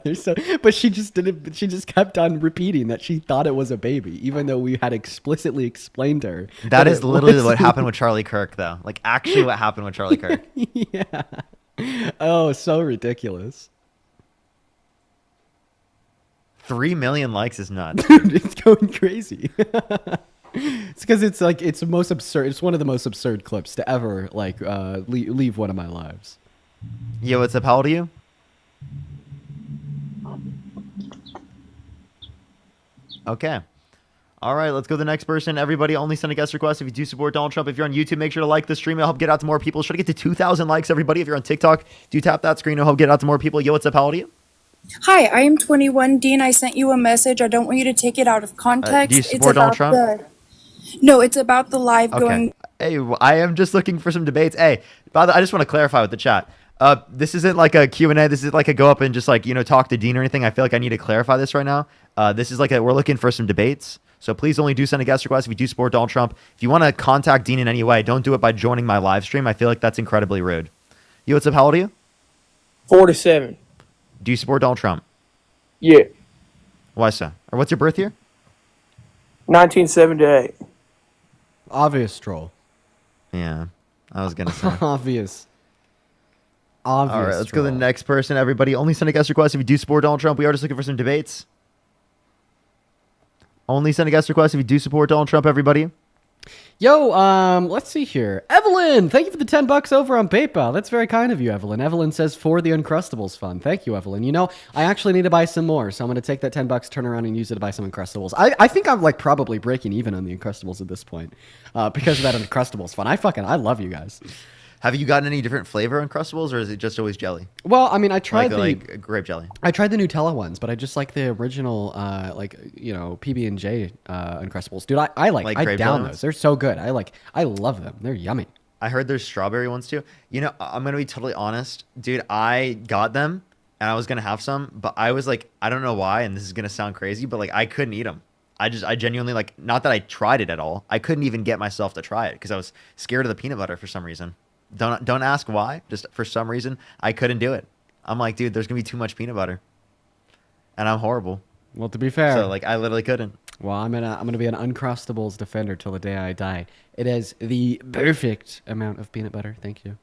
but she just didn't. She just kept on repeating that she thought it was a baby, even though we had explicitly explained to her. That is literally what happened with Charlie Kirk, though. Like actually, what happened with Charlie Kirk. Yeah. Oh, so ridiculous. 3 million likes is nuts. Dude, it's going crazy. It's because it's like it's the most absurd. It's one of the most absurd clips to ever like leave one of my lives. Yo, what's up? How old are you? Okay. All right, let's go to the next person. Everybody, only send a guest request if you do support Donald Trump. If you're on YouTube, make sure to like the stream. It'll help get out to more people. Try to get to 2,000 likes, everybody. If you're on TikTok, do tap that screen. It'll help get out to more people. Yo, what's up? How old are you? Hi, I am 21. Dean, I sent you a message. I don't want you to take it out of context. Do you support Donald Trump? No, it's about the live going. Hey, I am just looking for some debates. Hey, by the way, I just want to clarify with the chat. This isn't like a Q&A. This is like a go up and just like, you know, talk to Dean or anything. I feel like I need to clarify this right now. This is like we're looking for some debates. So please only do send a guest request if you do support Donald Trump. If you want to contact Dean in any way, don't do it by joining my live stream. I feel like that's incredibly rude. Yo, what's up? How old are you? 47. Do you support Donald Trump? Yeah. Why so? Or what's your birth year? 1978. Obvious troll. Yeah, I was gonna say obvious. All right, let's go to the next person. Everybody, only send a guest request if you do support Donald Trump. We are just looking for some debates. Only send a guest request if you do support Donald Trump, everybody. Yo, let's see here. Evelyn, thank you for the $10 over on PayPal. That's very kind of you, Evelyn. Evelyn says for the Uncrustables fund. Thank you, Evelyn. You know, I actually need to buy some more, so I'm going to take that $10, turn around and use it to buy some Uncrustables. I think I'm like probably breaking even on the Uncrustables at this point because of that Uncrustables fund. I love you guys. Have you gotten any different flavor Uncrustables, or is it just always jelly? Well, I mean, I tried like grape jelly. I tried the Nutella ones, but I just like the original, PB&J Uncrustables. Dude, I down those. They're so good. I love them. They're yummy. I heard there's strawberry ones too. You know, I'm gonna be totally honest, dude. I got them and I was gonna have some, but I was like, I don't know why, and this is gonna sound crazy, but like I couldn't eat them. I genuinely like, not that I tried it at all. I couldn't even get myself to try it because I was scared of the peanut butter for some reason. Don't ask why. Just for some reason, I couldn't do it. I'm like, dude, there's gonna be too much peanut butter, and I'm horrible. Well, to be fair, so like I literally couldn't. Well, I'm gonna be an Uncrustables defender till the day I die. It has the perfect amount of peanut butter. Thank you.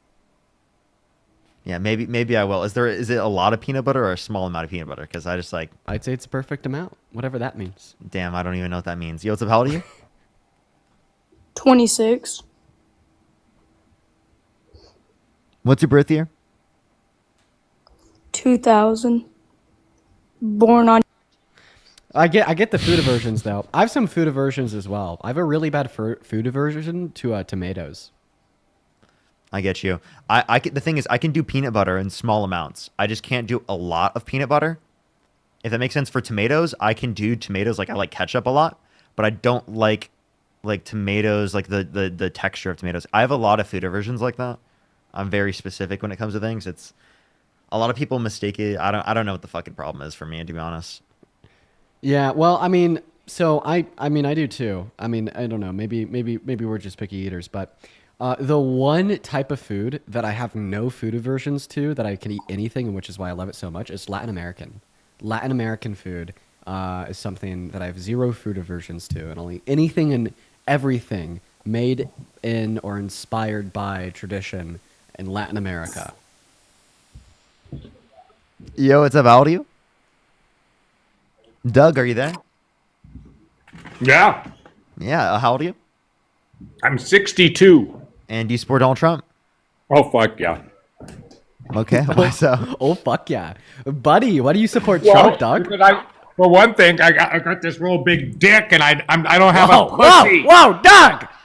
Yeah, maybe I will. Is it a lot of peanut butter or a small amount of peanut butter? Because I just like. I'd say it's a perfect amount, whatever that means. Damn, I don't even know what that means. Yo, what's up? How old are you? 26. What's your birth year? 2000. Born on. I get the food aversions though. I have some food aversions as well. I have a really bad food aversion to tomatoes. I get you. The thing is, I can do peanut butter in small amounts. I just can't do a lot of peanut butter. If that makes sense. For tomatoes, I can do tomatoes. Like I like ketchup a lot, but I don't like tomatoes, like the texture of tomatoes. I have a lot of food aversions like that. I'm very specific when it comes to things. It's a lot of people mistake it. I don't know what the fucking problem is for me, to be honest. Yeah, well, I mean, so I do too. I mean, I don't know. Maybe we're just picky eaters, but the one type of food that I have no food aversions to, that I can eat anything, and which is why I love it so much, is Latin American. Latin American food is something that I have zero food aversions to, and I'll eat anything and everything made in or inspired by tradition in Latin America. Yo, what's up? How old are you? Doug, are you there? Yeah. Yeah, how old are you? I'm 62. And do you support Donald Trump? Oh, fuck yeah. Okay, why so? Oh, fuck yeah. Buddy, why do you support Trump, Doug? For one thing, I got this real big dick, and I don't have a Whoa, pussy. whoa,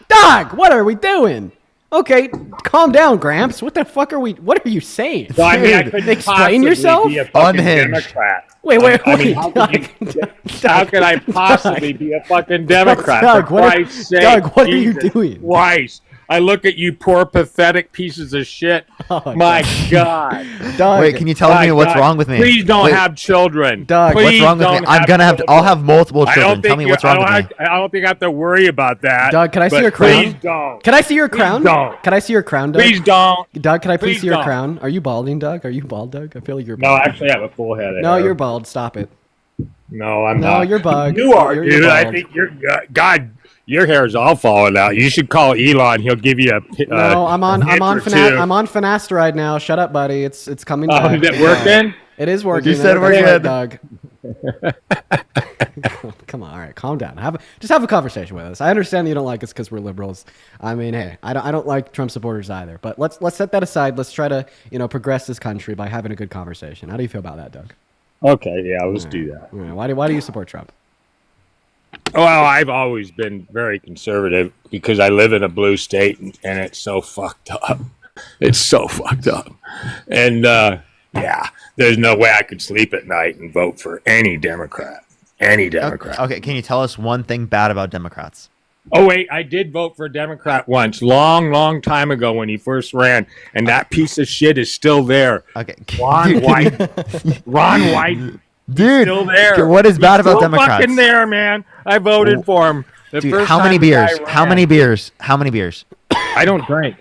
Doug, what are we doing? Okay, calm down, Gramps. What the fuck are what are you saying? Well, I mean, I couldn't explain possibly yourself. be a fucking Unhinged. Democrat. Wait, I mean, how could I possibly be a fucking Democrat? Doug, For what are- Christ's sake, Doug, what are you Jesus doing? Christ. I look at you poor, pathetic pieces of shit. Oh, My God. Doug, Wait, can you tell me what's wrong with me? Please don't Wait, have children. Doug, what's Please wrong with me? don't I'm gonna have to. I'll have multiple I children. don't Tell think me what's wrong with me. I don't think I have to worry about that. Doug, can I see but your crown? Please don't. Can I see your crown? don't. Can I see your crown, Doug? Please don't. Doug, can I please Please see your don't. crown? Are you balding, Doug? Are you bald, Doug? I feel like you're No, bald. actually, I have a full head of No, hair. you're bald. Stop it. No, I'm No, not. you're bug. You are, You're dude. I bald. think you're. God, your hair's all falling out. You should call Elon. He'll give you a. No, I'm on or two. I'm on finasteride now. Shut up, buddy. It's coming Oh, back. is it working? It is working. You said That's we're right, good. Doug. Come on, all right, calm down. Just have a conversation with us. I understand you don't like us because we're liberals. I mean, hey, I don't like Trump supporters either. But let's set that aside. Let's try to progress this country by having a good conversation. How do you feel about that, Doug? Okay, yeah, let's do that. All right, why do you support Trump? Well, I've always been very conservative because I live in a blue state and it's so fucked up. It's so fucked up. And yeah, there's no way I could sleep at night and vote for any Democrat. Any Democrat. Okay, can you tell us one thing bad about Democrats? Oh, wait, I did vote for a Democrat once, long time ago when he first ran, and that piece of shit is still there. Okay. Ron White. Ron White. Dude, Still there. what is bad He's about still Democrats? fucking there, man. I voted for him. The Dude, first how many time the guy beers? ran. How many beers? How many beers? I don't drink.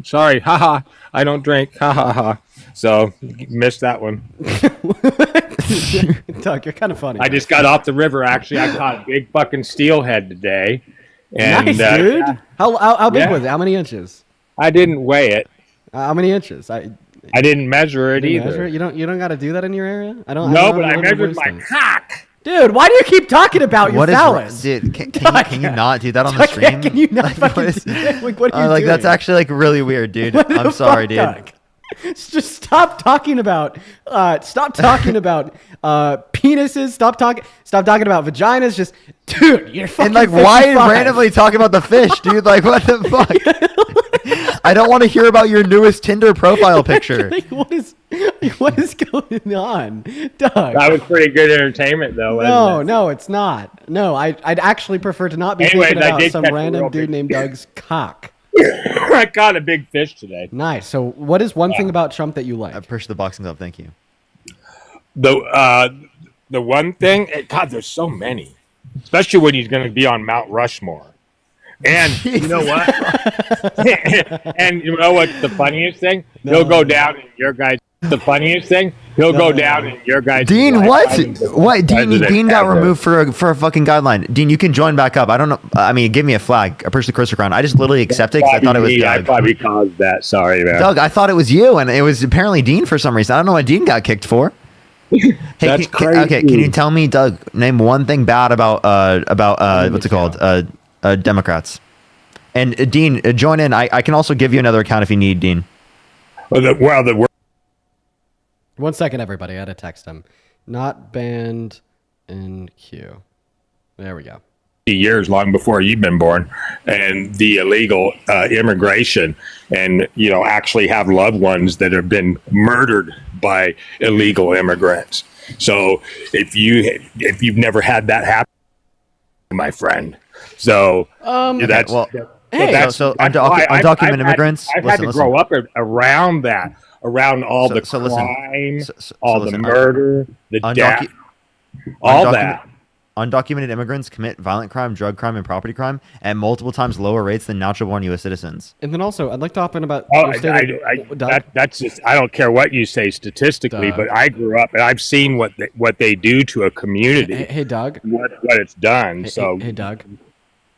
Sorry, haha. I don't drink, ha ha ha. So missed that one. Doug, you're kind of funny. I just got off the river. Actually, I caught a big fucking steelhead today. And, nice, dude. yeah. How big Yeah. was it? How many inches? I didn't weigh it. How many inches? I didn't measure it either. Measure it? You don't got to do that in your area. I don't. No, I don't but I know measured what my cock. Dude, why do you keep talking about your What is phallus? dude? Can you not do that on the stream? Can you not fucking what is, do that? Like, what are you like doing? that's actually like really weird, dude. What the I'm sorry, fuck, dude. Doug? Just stop talking about penises. Stop talking about vaginas. Just, dude, you're fucking And like, why 55. randomly talking about the fish, dude? Like, what the fuck? I don't want to hear about your newest Tinder profile picture. Like, what is going on, Doug? That was pretty good entertainment, though. Wasn't No, it's not. No, I'd actually prefer to not be Anyways, thinking I about did some catch a random real dude big- named Doug's cock. it? I caught a big fish today. Nice. So, what is one thing about Trump that you like? I pushed the boxing glove. Thank you. The one thing, God, there's so many, especially when he's going to be on Mount Rushmore. And you know what? And you know what's the funniest thing? He'll go down in your guys. The funniest thing, he'll go down in your guys. Dean, what? What? Dean got removed for a fucking guideline. Dean, you can join back up. I don't know. I mean, give me a flag. I pushed the cursor crown. I just literally accepted because I thought it was I Doug. probably caused that. Sorry, man. Doug, I thought it was you, and it was apparently Dean for some reason. I don't know what Dean got kicked for. Hey, That's crazy. Okay, can you tell me, Doug, name one thing bad about what's it called? Democrats. And Dean, join in. I can also give you another account if you need, Dean. Well, 1 second, everybody. I had to text him. Not banned in queue. There we go. years long before you've been born, and the illegal immigration, and actually have loved ones that have been murdered by illegal immigrants. So if you've never had that happen, my friend, so that's well, hey, so that's undocumented why I've immigrants. I've had to grow up around that, around all the So crime, listen, all the murder, the death, all that. Undocumented immigrants commit violent crime, drug crime, and property crime at multiple times lower rates than natural-born U.S. citizens. And then also, I'd like to hop in about. That's just. I don't care what you say statistically, Doug. but I grew up and I've seen what they do to a community. Hey, Doug. What it's done. Hey, Doug.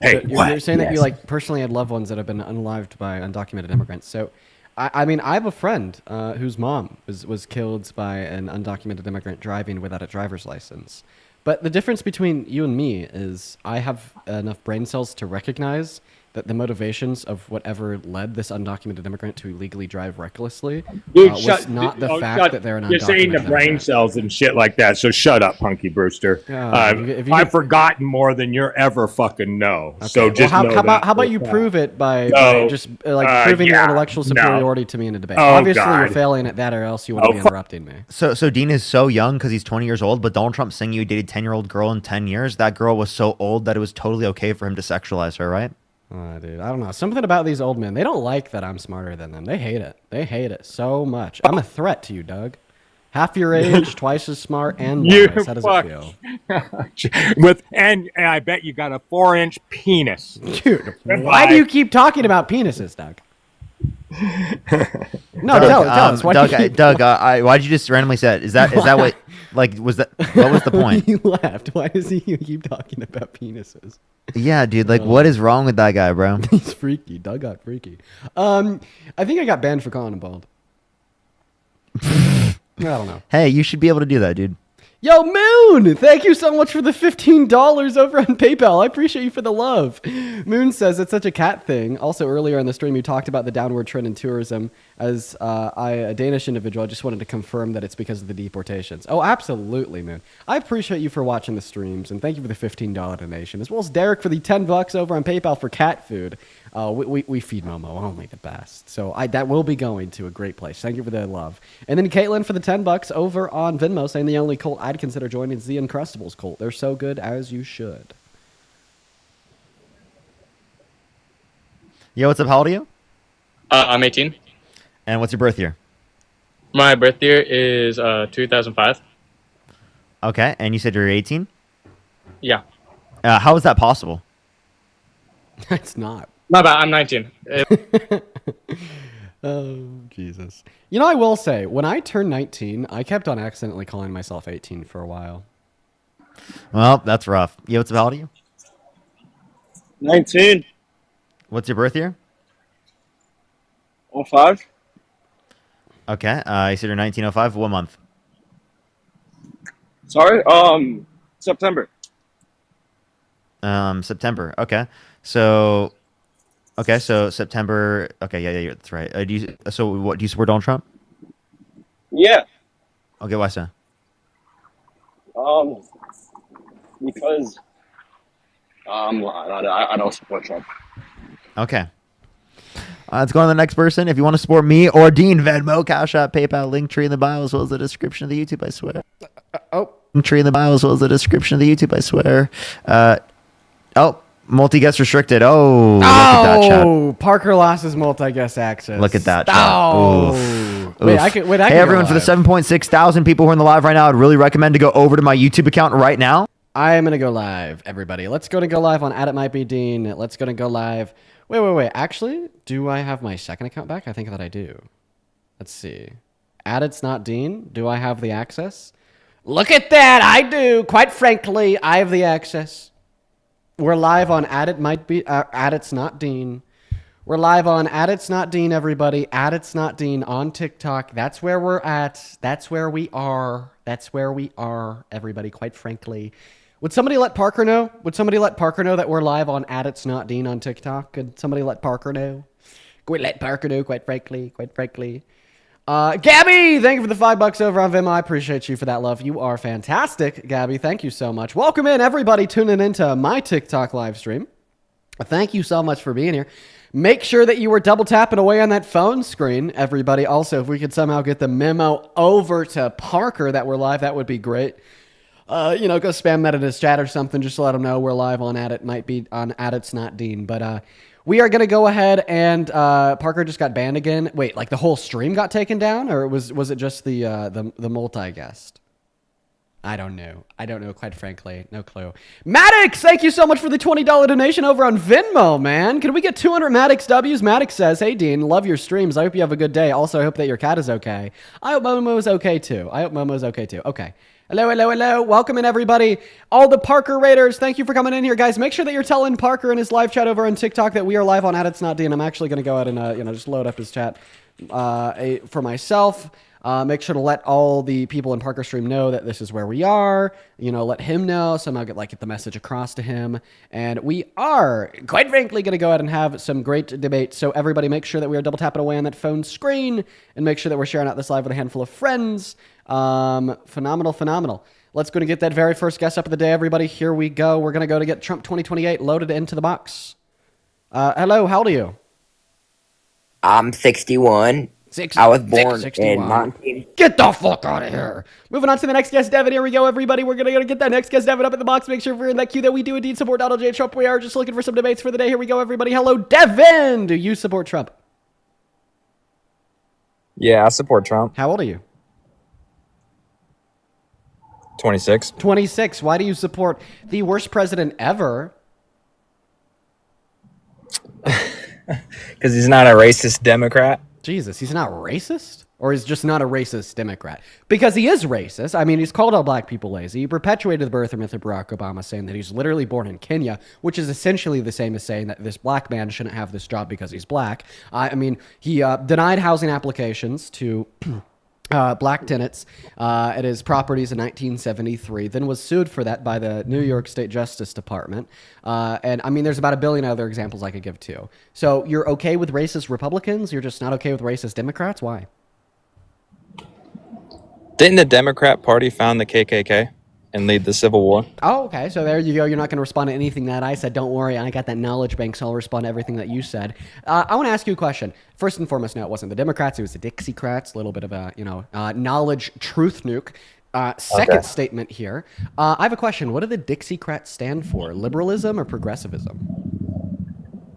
Hey, so you're saying that you like personally had loved ones that have been unalived by undocumented immigrants. So, I mean, I have a friend whose mom was killed by an undocumented immigrant driving without a driver's license. But the difference between you and me is I have enough brain cells to recognize that the motivations of whatever led this undocumented immigrant to illegally drive recklessly was not the fact that they're an undocumented You're saying the brain immigrant. cells and shit like that, so shut up, Punky Brewster. I've forgotten more than you're ever fucking know. Okay. So just how know that about for you a fact. prove it by just proving your yeah, intellectual superiority to me in a debate? Oh, Obviously, you're God. failing at that, or else you wouldn't be interrupting me. So Dean is so young because he's 20 years old, but Donald Trump saying you dated 10-year-old girl in 10 years, that girl was so old that it was totally okay for him to sexualize her, right? Oh, dude, I don't know. Something about these old men. They don't like that I'm smarter than them. They hate it. They hate it so much. I'm a threat to you, Doug. Half your age, twice as smart, and wise. How does it feel? And I bet you got a 4-inch penis. Dude, why do you keep talking about penises, Doug? No, tell us. Doug, why did you just randomly say it? Is that what? Like, what was the point? He laughed. Why does he keep talking about penises? Yeah, dude. Like, what is wrong with that guy, bro? He's freaky. Doug got freaky. I think I got banned for calling him bald. I don't know. Hey, you should be able to do that, dude. Yo, Moon! Thank you so much for the $15 over on PayPal. I appreciate you for the love. Moon says it's such a cat thing. Also, earlier in the stream, you talked about the downward trend in tourism. As a Danish individual, I just wanted to confirm that it's because of the deportations. Oh, absolutely, Moon. I appreciate you for watching the streams, and thank you for the $15 donation, as well as Derek for the $10 over on PayPal for cat food. We feed Momo only the best. So that will be going to a great place. Thank you for the love. And then Caitlin for the $10 over on Venmo, saying the only cult I'd consider joining is the Uncrustables cult. They're so good, as you should. Yo, what's up? How old are you? I'm 18. And what's your birth year? My birth year is 2005. Okay, and you said you're 18? Yeah. How is that possible? It's not. My bad, I'm 19. Oh, Jesus. You know, I will say, when I turned 19, I kept on accidentally calling myself 18 for a while. Well, that's rough. Yo, what's up? How old are you? 19. What's your birth year? 05. Okay, you said you're 1905. What month? Sorry? September. September. Okay. So September. Okay, yeah, that's right. Do you support Donald Trump? Yeah. Okay, why so? Because I don't support Trump. Okay. Let's go on to the next person. If you want to support me or Dean, Venmo, Cash App, PayPal, link tree in the bio, as well as the description of the YouTube, I swear. Link tree in the bio, as well as the description of the YouTube, I swear. Multi-guest restricted. Oh, look at that chat. Parker lost his multi-guest access. Look at that chat. Oh. Oof. Wait, Oof. I can Hey, everyone, for the 7.6 thousand people who are in the live right now, I'd really recommend to go over to my YouTube account right now. I am going to go live, everybody. Let's go live on At It Might Be Dean. Let's go live. Wait. Actually, do I have my second account back? I think that I do. Let's see. At It's Not Dean. Do I have the access? Look at that. I do. Quite frankly, I have the access. We're live on At It Might Be, At It's Not Dean. We're live on At It's Not Dean, everybody. At It's Not Dean on TikTok. That's where we're at. That's where we are. That's where we are, everybody, quite frankly. Would somebody let Parker know? Would somebody let Parker know that we're live on At It's Not Dean on TikTok? Could somebody let Parker know? Could we let Parker know, quite frankly? Gabby, thank you for the $5 over on Venmo. I appreciate you for that love. You are fantastic, Gabby. Thank you so much. Welcome in, everybody tuning into my TikTok live stream. Thank you so much for being here. Make sure that you were double tapping away on that phone screen, everybody. Also, if we could somehow get the memo over to Parker that we're live, that would be great. Go spam that in his chat or something just to let him know we're live on At It. Might be on At It's Not Dean. But we are going to go ahead and Parker just got banned again. Wait, like the whole stream got taken down? Or was it just the multi-guest? I don't know. Quite frankly. No clue. Maddox, thank you so much for the $20 donation over on Venmo, man. Can we get 200 Maddox W's? Maddox says, hey, Dean, love your streams. I hope you have a good day. Also, I hope that your cat is okay. I hope Momo's okay, too. Okay. Hello. Welcome in, everybody. All the Parker Raiders, thank you for coming in here, guys. Make sure that you're telling Parker in his live chat over on TikTok that we are live on At It's Not Dean. I'm actually going to go ahead and just load up his chat for myself. Make sure to let all the people in Parker Stream know that this is where we are. Let him know. Somehow get the message across to him. And we are, quite frankly, going to go ahead and have some great debate. So everybody make sure that we are double tapping away on that phone screen and make sure that we're sharing out this live with a handful of friends. Phenomenal. Let's go to get that very first guest up of the day, everybody. Here we go. We're going to go to get Trump 2028 loaded into the box. Hello, how old are you? I'm 61. I was born in Montana. Get the fuck out of here. Moving on to the next guest, Devin. Here we go, everybody. We're going to get that next guest, Devin, up in the box. Make sure if we're in that queue that we do indeed support Donald J. Trump. We are just looking for some debates for the day. Here we go, everybody. Hello, Devin. Do you support Trump? Yeah, I support Trump. How old are you? 26. 26. Why do you support the worst president ever? Because he's not a racist Democrat. Jesus, he's not racist? Or he's just not a racist Democrat? Because he is racist. I mean, he's called all black people lazy. He perpetuated the birth myth of Barack Obama, saying that he's literally born in Kenya, which is essentially the same as saying that this black man shouldn't have this job because he's black. He denied housing applications to black tenants at his properties in 1973, then was sued for that by the New York State Justice Department. There's about a billion other examples I could give too. So you're okay with racist Republicans? You're just not okay with racist Democrats? Why? Didn't the Democrat Party found the KKK and lead the Civil War? Oh, okay. So there you go. You're not going to respond to anything that I said. Don't worry. I got that knowledge bank, so I'll respond to everything that you said. I want to ask you a question. First and foremost, no, it wasn't the Democrats. It was the Dixiecrats. A little bit of a, knowledge truth nuke. Second statement here. I have a question. What do the Dixiecrats stand for? Liberalism or progressivism?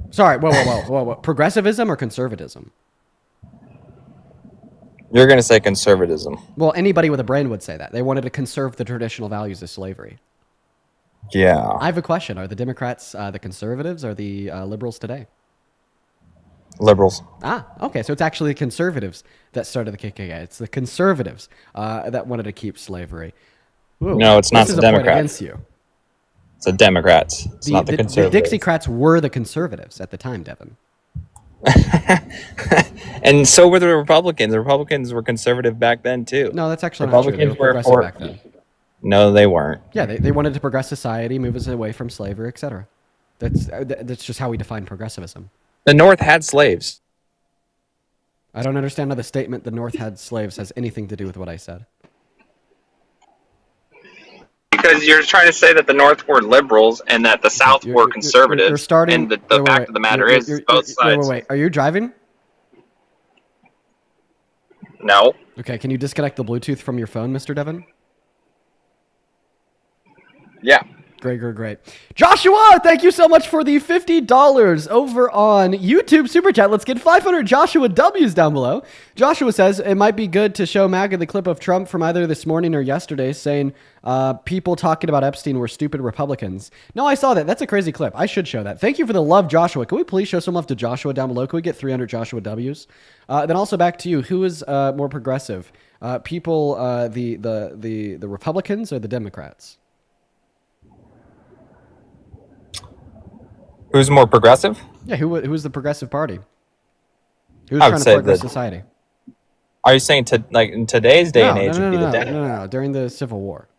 Sorry. Whoa. Progressivism or conservatism? You're going to say conservatism. Well, anybody with a brain would say that. They wanted to conserve the traditional values of slavery. Yeah. I have a question. Are the Democrats the conservatives or the liberals today? Liberals. Okay. So it's actually the conservatives that started the KKK. It's the conservatives that wanted to keep slavery. Ooh, no, it's not the Democrats. Against you. It's the Democrats. It's not the conservatives. The Dixiecrats were the conservatives at the time, Devin. And so were the Republicans. The Republicans were conservative back then too. No, that's actually not true. They were progressive back then. No, they weren't. Yeah, they wanted to progress society, move us away from slavery, etc. That's just how we define progressivism. The North had slaves. I don't understand how the statement "the North had slaves" has anything to do with what I said. Because you're trying to say that the North were liberals and that the South were conservatives. You're starting, and the fact of the matter is both sides. Wait. Are you driving? No. Okay, can you disconnect the Bluetooth from your phone, Mr. Devin? Yeah. Great. Joshua, thank you so much for the $50 over on YouTube Super Chat. Let's get 500 Joshua W's down below. Joshua says, it might be good to show MAGA the clip of Trump from either this morning or yesterday saying people talking about Epstein were stupid Republicans. No, I saw that. That's a crazy clip. I should show that. Thank you for the love, Joshua. Can we please show some love to Joshua down below? Can we get 300 Joshua W's? Then also back to you. Who is more progressive? The Republicans or the Democrats? Who's more progressive? Yeah, who's the progressive party? Who's trying to progress society? Are you saying in today's day and age would be the Democrats? No. During the Civil War.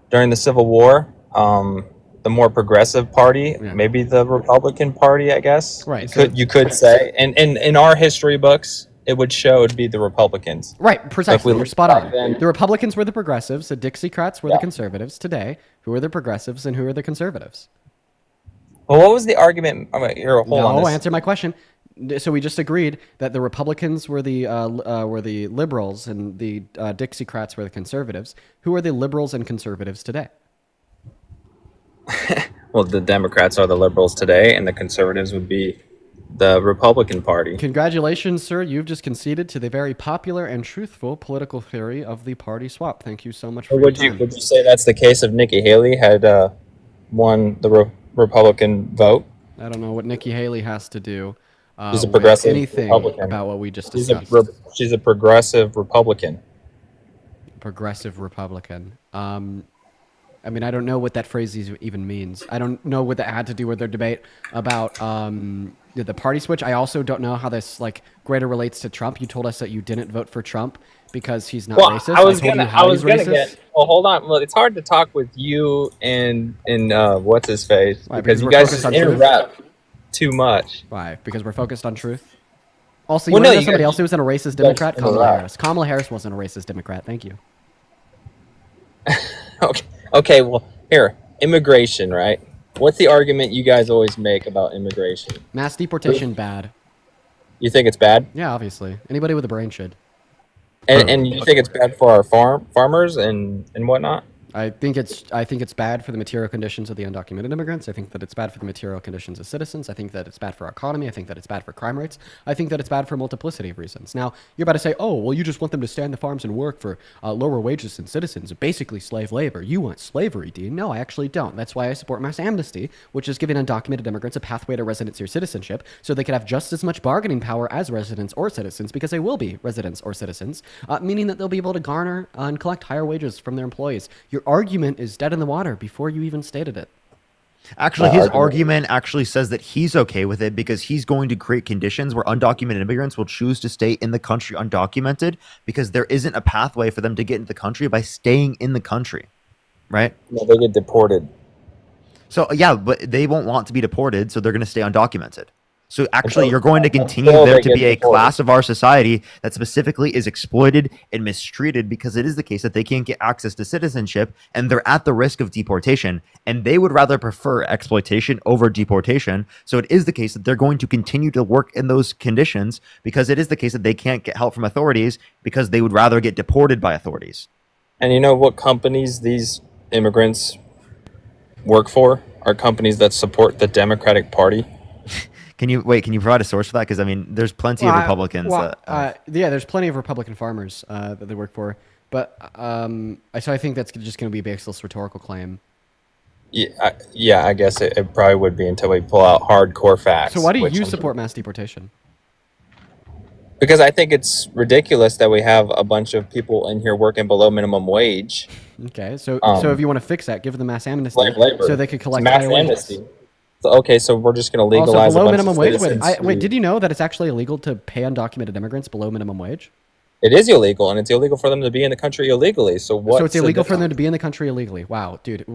During the Civil War, the more progressive party, maybe the Republican Party, I guess. Right. You could say, and in our history books, it would show it'd be the Republicans. Right, precisely. You're spot on. The Republicans were the progressives. The Dixiecrats were the conservatives. Today, who are the progressives and who are the conservatives? Well, what was the argument? Here, hold on. No, answer my question. So we just agreed that the Republicans were the liberals and the Dixiecrats were the conservatives. Who are the liberals and conservatives today? Well, the Democrats are the liberals today, and the conservatives would be the Republican Party. Congratulations, sir. You've just conceded to the very popular and truthful political theory of the party swap. Thank you so much for Would your you time. say that's the case if Nikki Haley had won the Republican vote? I don't know what Nikki Haley has to do. She's a progressive anything Republican. about what we just She's discussed. She's a progressive Republican. Progressive Republican. I mean, I don't know what that phrase even means. I don't know what that had to do with their debate about the party switch. I also don't know how this greater relates to Trump. You told us that you didn't vote for Trump because he's not racist. I was gonna get. Well, hold on. Well, it's hard to talk with you and what's his face Why? because you we're guys focused just on truth? interrupt too much. Why? Because we're focused on truth. Also, you Well, want to no, know you somebody guys- else who wasn't a racist you guys Democrat? Kamala interrupt. Harris. Kamala Harris wasn't a racist Democrat. Thank you. Okay. Well, here, immigration, right? What's the argument you guys always make about immigration? Mass deportation bad. You think it's bad, Yeah, obviously. Anybody with a brain should. and you think it's bad for our farmers and whatnot? I think it's bad for the material conditions of the undocumented immigrants. I think that it's bad for the material conditions of citizens. I think that it's bad for our economy. I think that it's bad for crime rates. I think that it's bad for a multiplicity of reasons. Now, you're about to say, oh, well, you just want them to stay on the farms and work for lower wages than citizens, basically slave labor. You want slavery, Dean. No, I actually don't. That's why I support mass amnesty, which is giving undocumented immigrants a pathway to residency or citizenship so they could have just as much bargaining power as residents or citizens, because they will be residents or citizens, meaning that they'll be able to garner and collect higher wages from their employees. Your argument is dead in the water before you even stated it. Actually, his argument actually says that he's okay with it because he's going to create conditions where undocumented immigrants will choose to stay in the country undocumented because there isn't a pathway for them to get into the country by staying in the country, right? No, they get deported. So, yeah, but they won't want to be deported, so they're going to stay undocumented. So actually, Until- you're going to continue until there they to get be a deported. class of our society that specifically is exploited and mistreated because it is the case that they can't get access to citizenship and they're at the risk of deportation. And they would rather prefer exploitation over deportation. So it is the case that they're going to continue to work in those conditions because it is the case that they can't get help from authorities because they would rather get deported by authorities. And you know what companies these immigrants work for? Are companies that support the Democratic Party. Can you provide a source for that? Because I mean, there's plenty of Republicans. Yeah, there's plenty of Republican farmers that they work for, but so I think that's just going to be a baseless rhetorical claim. Yeah, I guess it probably would be until we pull out hardcore facts. So why do you support mass deportation? Because I think it's ridiculous that we have a bunch of people in here working below minimum wage. Okay, so if you want to fix that, give them mass amnesty Slave labor. so they could collect Mass higher wages. amnesty. So, okay, so we're just going to legalize also, below a bunch minimum of wage. citizens Wait, who- did you know that it's actually illegal to pay undocumented immigrants below minimum wage? It is illegal, and it's illegal for them to be in the country illegally. So what? So it's illegal for them to be in the country illegally. Wow, dude,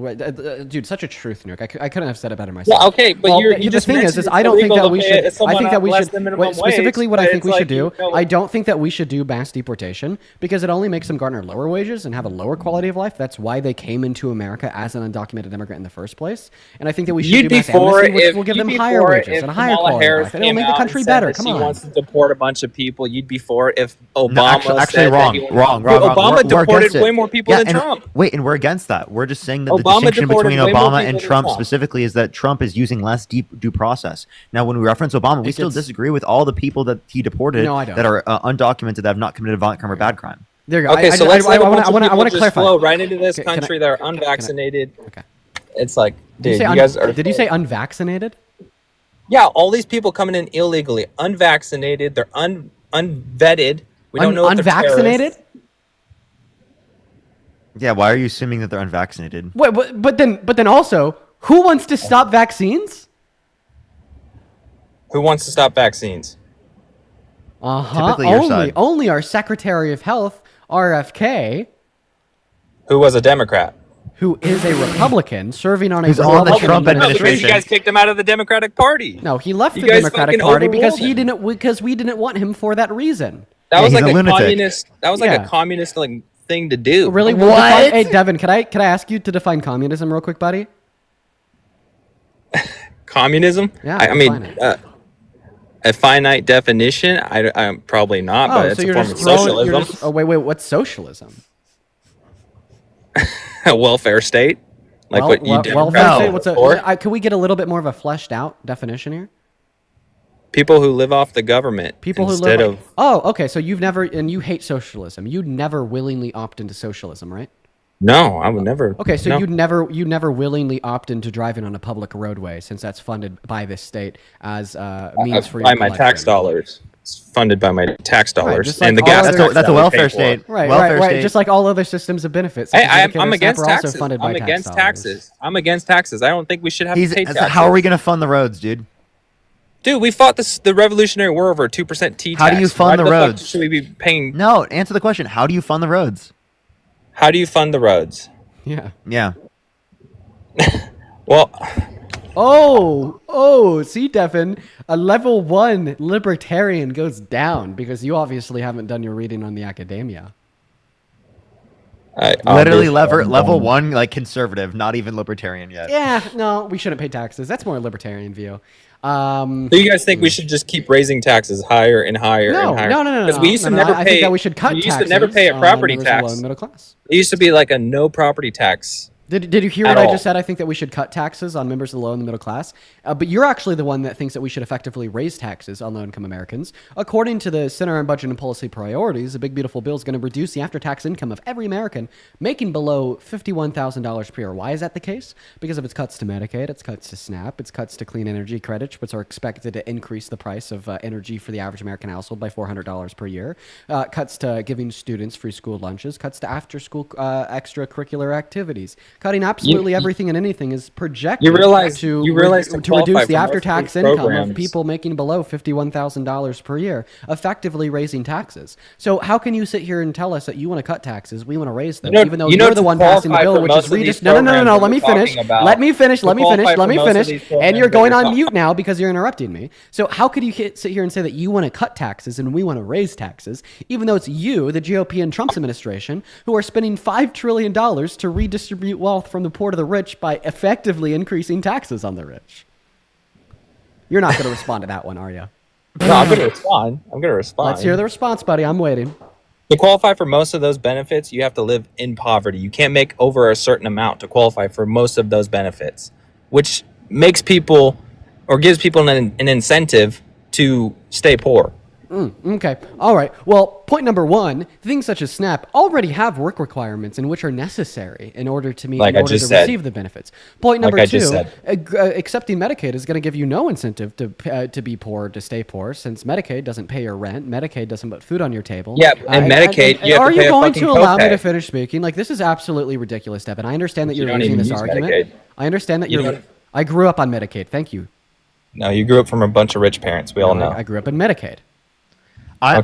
dude, such a truth nuke. I couldn't have said it better myself. Well, okay, but you the just thing is mentioned I don't think illegal that to we pay should. I someone think that on we less should. than minimum Specifically, wage, what I but think it's we like, should do. you know- I don't think that we should do mass deportation because it only makes them garner lower wages and have a lower quality of life. That's why they came into America as an undocumented immigrant in the first place. And I think that we should You'd do be mass for amnesty, it which will give them higher for it wages if and a higher Kamala quality of Harris life. And it'll came make the out country and said better. that Come she on. wants to deport a bunch of people. You'd be for it if Obama. No, actually said wrong. that he would- Wrong. Obama We're deported against it. way more people than and Trump. Wait, and we're against that. We're just saying that the Obama distinction deported between way more Obama people and than Trump Trump. specifically is that Trump is using less due process. Now, when we reference Obama, we It still gets- disagree with all the people that he deported No, I don't. that are undocumented that have not committed a violent crime or bad crime. There you go. Okay, so let's let a bunch of I people want to just clarify. flow right into this Can I- country that are unvaccinated. Okay. It's like, Did you dude, say you guys are. Did you say unvaccinated? Yeah, all these people coming in illegally, unvaccinated. They're unvetted. We don't know if they're unvaccinated. terrorists. Yeah, why are you assuming that they're unvaccinated? Wait, but then also, who wants to stop vaccines? Who wants to stop vaccines? Typically your side. Only our Secretary of Health, RFK, Who was a Democrat? who is a Republican serving on a Who's on the Republican Trump No, because administration. you guys kicked him out of the Democratic Party. No, he left You the guys Democratic fucking Party because overruled we didn't want him for that reason. That was he's like a a lunatic. communist. That was like Yeah. a communist like thing to do. Really? Well, hey, Devin, can I ask you to define communism real quick, buddy? Communism? Yeah, I mean, define it. a finite definition? I'm probably not, but it's a form of socialism. Oh, wait, what's socialism? A welfare state? Like what you did. Welfare state? Can we get a little bit more of a fleshed out definition here? People who live off the government. People who instead live. of. Oh, okay. So you've never, and you hate socialism. You'd never willingly opt into socialism, right? No, I would never. Okay, so no. you'd never willingly opt into driving on a public roadway, since that's funded by this state as means for by my tax dollars. It's funded by my tax dollars, right, like and the gas. That's a welfare state. Right, welfare right. state. Just like all other systems of benefits. I'm against taxes. I'm against taxes. I'm against taxes. I don't think we should have to pay taxes. How are we going to fund the roads, dude? Dude, we fought the Revolutionary War over a 2% T tax. How do you fund the roads? Should we be paying? No, answer the question. How do you fund the roads? How do you fund the roads? Yeah. Yeah. Well. See, Devin, a level 1 libertarian goes down because you obviously haven't done your reading on the academia. Literally level 1, like conservative, not even libertarian yet. Yeah, no, we shouldn't pay taxes. That's more a libertarian view. So you guys think we should just keep raising taxes higher and higher and higher? No. Because we used to never pay. I think that we should cut we taxes. used to never pay a property tax. Low and middle class. It used to be like a no property tax. Did you hear what I just said? I think that we should cut taxes on members of the low and the middle class. But you're actually the one that thinks that we should effectively raise taxes on low-income Americans. According to the Center on Budget and Policy Priorities, the Big Beautiful Bill is going to reduce the after-tax income of every American making below $51,000 per year. Why is that the case? Because of its cuts to Medicaid, its cuts to SNAP, its cuts to clean energy credits, which are expected to increase the price of energy for the average American household by $400 per year, cuts to giving students free school lunches, cuts to after-school extracurricular activities, cutting absolutely everything and anything is projected to reduce the after-tax income of people making below $51,000 per year, effectively raising taxes. So how can you sit here and tell us that you want to cut taxes, we want to raise them, even though you're the one passing the bill, which is no. Let me finish. Let me finish. And you're going on mute now because you're interrupting me. So how could you sit here and say that you want to cut taxes and we want to raise taxes, even though it's you, the GOP and Trump's administration, who are spending $5 trillion to redistribute wealth from the poor to the rich by effectively increasing taxes on the rich? You're not going to respond to that one, are you? No, I'm going to respond. Let's hear the response, buddy. I'm waiting. To qualify for most of those benefits, you have to live in poverty. You can't make over a certain amount to qualify for most of those benefits, which makes people or gives people an incentive to stay poor. Okay. All right. Well, point number one, things such as SNAP already have work requirements in which are necessary in order to receive the benefits. Point number two, accepting Medicaid is going to give you no incentive to be poor, to stay poor, since Medicaid doesn't pay your rent. Medicaid doesn't put food on your table. Yeah, and Medicaid, you have to pay a fucking copay. Are you going to allow me to finish speaking? Like, this is absolutely ridiculous, Devin. I understand that you're using this argument. Medicaid. I understand that I grew up on Medicaid. Thank you. No, you grew up from a bunch of rich parents. We all know. I grew up in Medicaid. I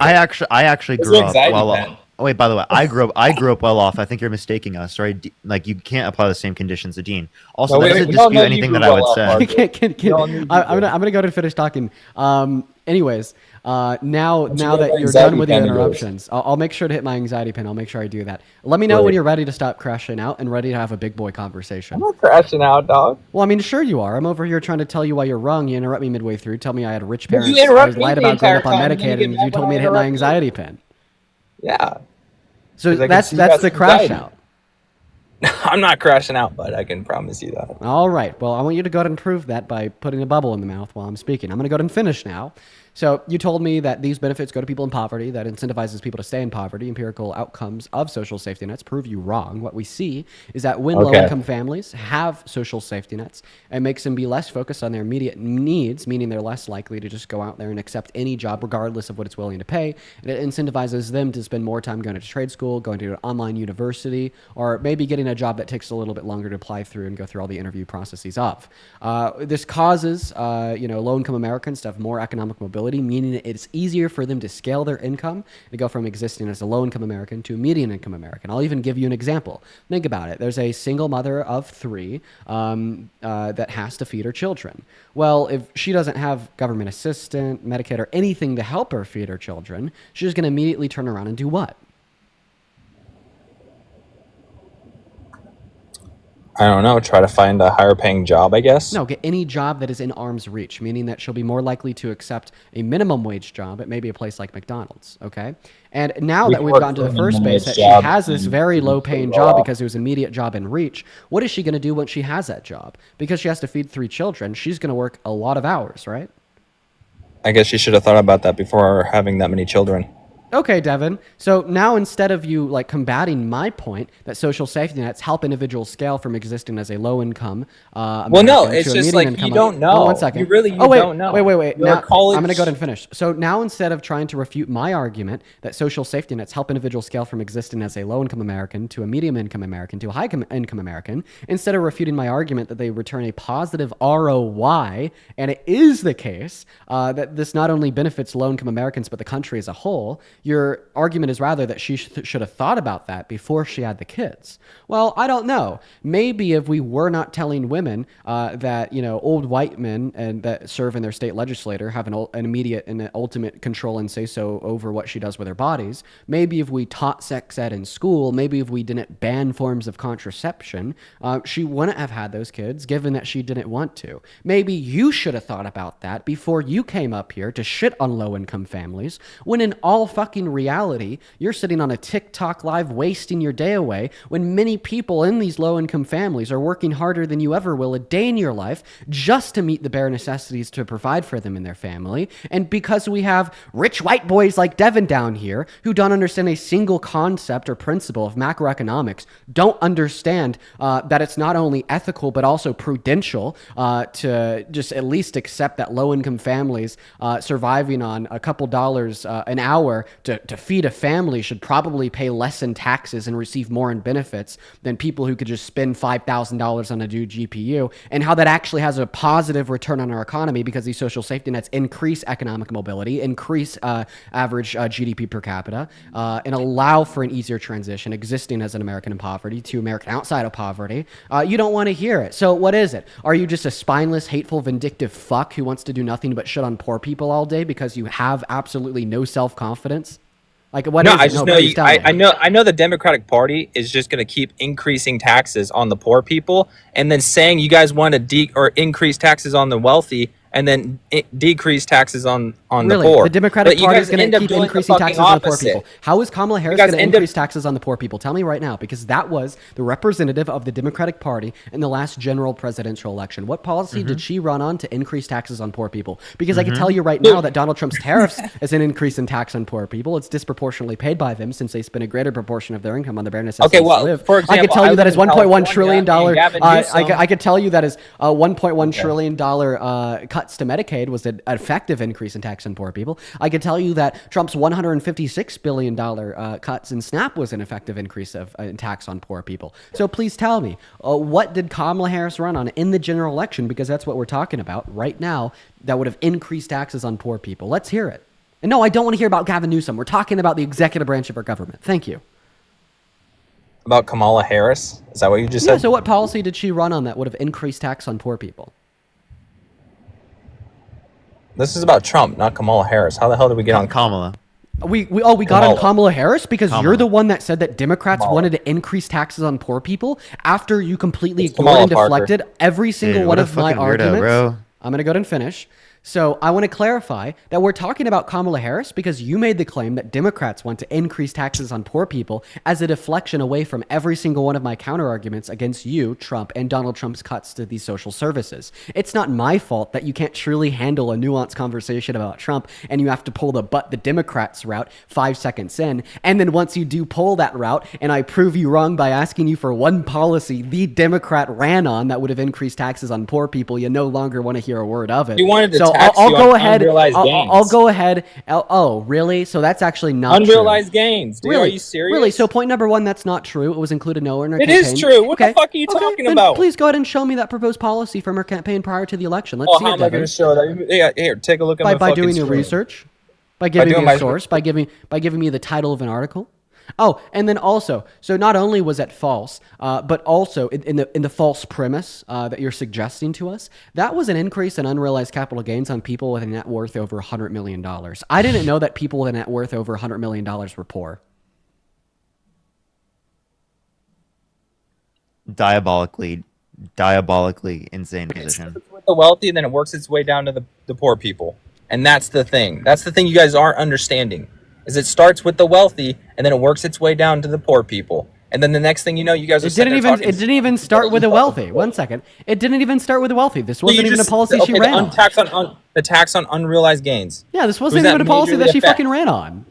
actually grew up well off. Oh wait, by the way, I grew up well off. I think you're mistaking us, right? Like, you can't apply the same conditions to Dean. Also, that doesn't dispute anything that I would say. I'm gonna go ahead and finish talking. Anyways, now that you're done with the interruptions, I'll make sure to hit my anxiety pin. I'll make sure I do that. Let me know when you're ready to stop crashing out and ready to have a big boy conversation. I'm not crashing out, dog. Well, I mean, sure you are. I'm over here trying to tell you why you're wrong. You interrupt me midway through. Tell me I had rich parents. You interrupt me lied about growing up on Medicaid, and you told me to hit my anxiety pin. Yeah. So that's the crash out. I'm not crashing out, but I can promise you that. All right. Well, I want you to go ahead and prove that by putting a bubble in the mouth while I'm speaking. I'm going to go ahead and finish now. So you told me that these benefits go to people in poverty, that incentivizes people to stay in poverty. Empirical outcomes of social safety nets prove you wrong. What we see is that when low-income families have social safety nets, it makes them be less focused on their immediate needs, meaning they're less likely to just go out there and accept any job regardless of what it's willing to pay. And it incentivizes them to spend more time going to trade school, going to an online university, or maybe getting a job that takes a little bit longer to apply through and go through all the interview processes of. This causes low-income Americans to have more economic mobility, meaning it's easier for them to scale their income, to go from existing as a low-income American to a median-income American. I'll even give you an example. Think about it. There's a single mother of three that has to feed her children. Well, if she doesn't have government assistance, Medicaid, or anything to help her feed her children, she's going to immediately turn around and do what? I don't know, try to find a higher paying job, I guess. No, get any job that is in arm's reach, meaning that she'll be more likely to accept a minimum wage job at maybe a place like McDonald's, okay? And now that we've gotten to the first base that she has this very low paying job because it was an immediate job in reach, what is she going to do when she has that job? Because she has to feed 3 children, she's going to work a lot of hours, right? I guess she should have thought about that before having that many children. Okay, Devin. So now instead of you like combating my point that social safety nets help individuals scale from existing as a low income, well, no, it's just like you don't know. 1 second. You really don't know. Wait. You're Now, a college... I'm going to go ahead and finish. So now instead of trying to refute my argument that social safety nets help individuals scale from existing as a low income American to a medium income American to a high income American, instead of refuting my argument that they return a positive ROI, and it is the case that this not only benefits low income Americans but the country as a whole, your argument is rather that she should have thought about that before she had the kids. Well, I don't know. Maybe if we were not telling women that, you know, old white men and that serve in their state legislature have an immediate and ultimate control and say so over what she does with her bodies. Maybe if we taught sex ed in school, maybe if we didn't ban forms of contraception, she wouldn't have had those kids given that she didn't want to. Maybe you should have thought about that before you came up here to shit on low income families when in all fucking reality, you're sitting on a TikTok live wasting your day away when many people in these low-income families are working harder than you ever will a day in your life just to meet the bare necessities to provide for them and their family. And because we have rich white boys like Devin down here who don't understand a single concept or principle of macroeconomics, don't understand that it's not only ethical but also prudential to just at least accept that low-income families surviving on a couple dollars an hour to feed a family should probably pay less in taxes and receive more in benefits than people who could just spend $5,000 on a new GPU, and how that actually has a positive return on our economy because these social safety nets increase economic mobility, increase average GDP per capita, and allow for an easier transition existing as an American in poverty to American outside of poverty. You don't want to hear it. So what is it? Are you just a spineless, hateful, vindictive fuck who wants to do nothing but shit on poor people all day because you have absolutely no self-confidence? Like what? No, is I it? just No, know. please tell me. I know the Democratic Party is just going to keep increasing taxes on the poor people, and then saying you guys want to increase taxes on the wealthy, and then decrease taxes on the poor. The Democratic Party is going to keep increasing taxes on the poor people. How is Kamala Harris going to increase taxes on the poor people? Tell me right now, because that was the representative of the Democratic Party in the last general presidential election. What policy did she run on to increase taxes on poor people? Because I can tell you right now that Donald Trump's tariffs is an increase in tax on poor people. It's disproportionately paid by them since they spend a greter proportion of their income on the bare necessities to live. For example, I could tell you that is $1.1 trillion. I could tell you that is $1.1 trillion cuts to Medicaid was an effective increase in tax on poor people. I could tell you that Trump's $156 billion cuts in SNAP was an effective increase of tax on poor people. So please tell me, what did Kamala Harris run on in the general election? Because that's what we're talking about right now that would have increased taxes on poor people. Let's hear it. And no, I don't want to hear about Gavin Newsom. We're talking about the executive branch of our government. Thank you. About Kamala Harris? Is that what you just said? Yeah, so what policy did she run on that would have increased tax on poor people? This is about Trump, not Kamala Harris. How the hell did we get on Kamala? We got on Kamala Harris because you're the one that said that Democrats wanted to increase taxes on poor people after you completely ignored and deflected every single one of my arguments. Bro. I'm going to go ahead and finish. So I want to clarify that we're talking about Kamala Harris because you made the claim that Democrats want to increase taxes on poor people as a deflection away from every single one of my counter-arguments against you, Trump, and Donald Trump's cuts to these social services. It's not my fault that you can't truly handle a nuanced conversation about Trump and you have to pull the Democrats route 5 seconds in. And then once you do pull that route and I prove you wrong by asking you for one policy the Democrat ran on that would have increased taxes on poor people, you no longer want to hear a word of it. You wanted to so I'll go ahead. I'll go ahead. Oh, really? So that's actually not unrealized gains. Dude, really? Are you serious? Really? So point number one, that's not true. It was included nowhere in our campaign. It is true. What the fuck are you talking then about? Please go ahead and show me that proposed policy from our campaign prior to the election. Let's see how it, am I going to show that? Yeah, here, take a look at my by doing your screen. research, by giving me a source, by giving me the title of an article. Oh, and then also, so not only was that false, but also in the false premise that you're suggesting to us, that was an increase in unrealized capital gains on people with a net worth over $100 million. I didn't know that people with a net worth over $100 million were poor. Diabolically diabolically insane position. With the wealthy, and then it works its way down to the poor people. And that's the thing. That's the thing you guys aren't understanding. Is it starts with the wealthy, and then it works its way down to the poor people. And then the next thing you know, you guys are It didn't even start with the wealthy. 1 second. It didn't even start with the wealthy. This wasn't even a policy she ran on. The tax on unrealized gains. Yeah, this wasn't even a policy that she fucking ran on.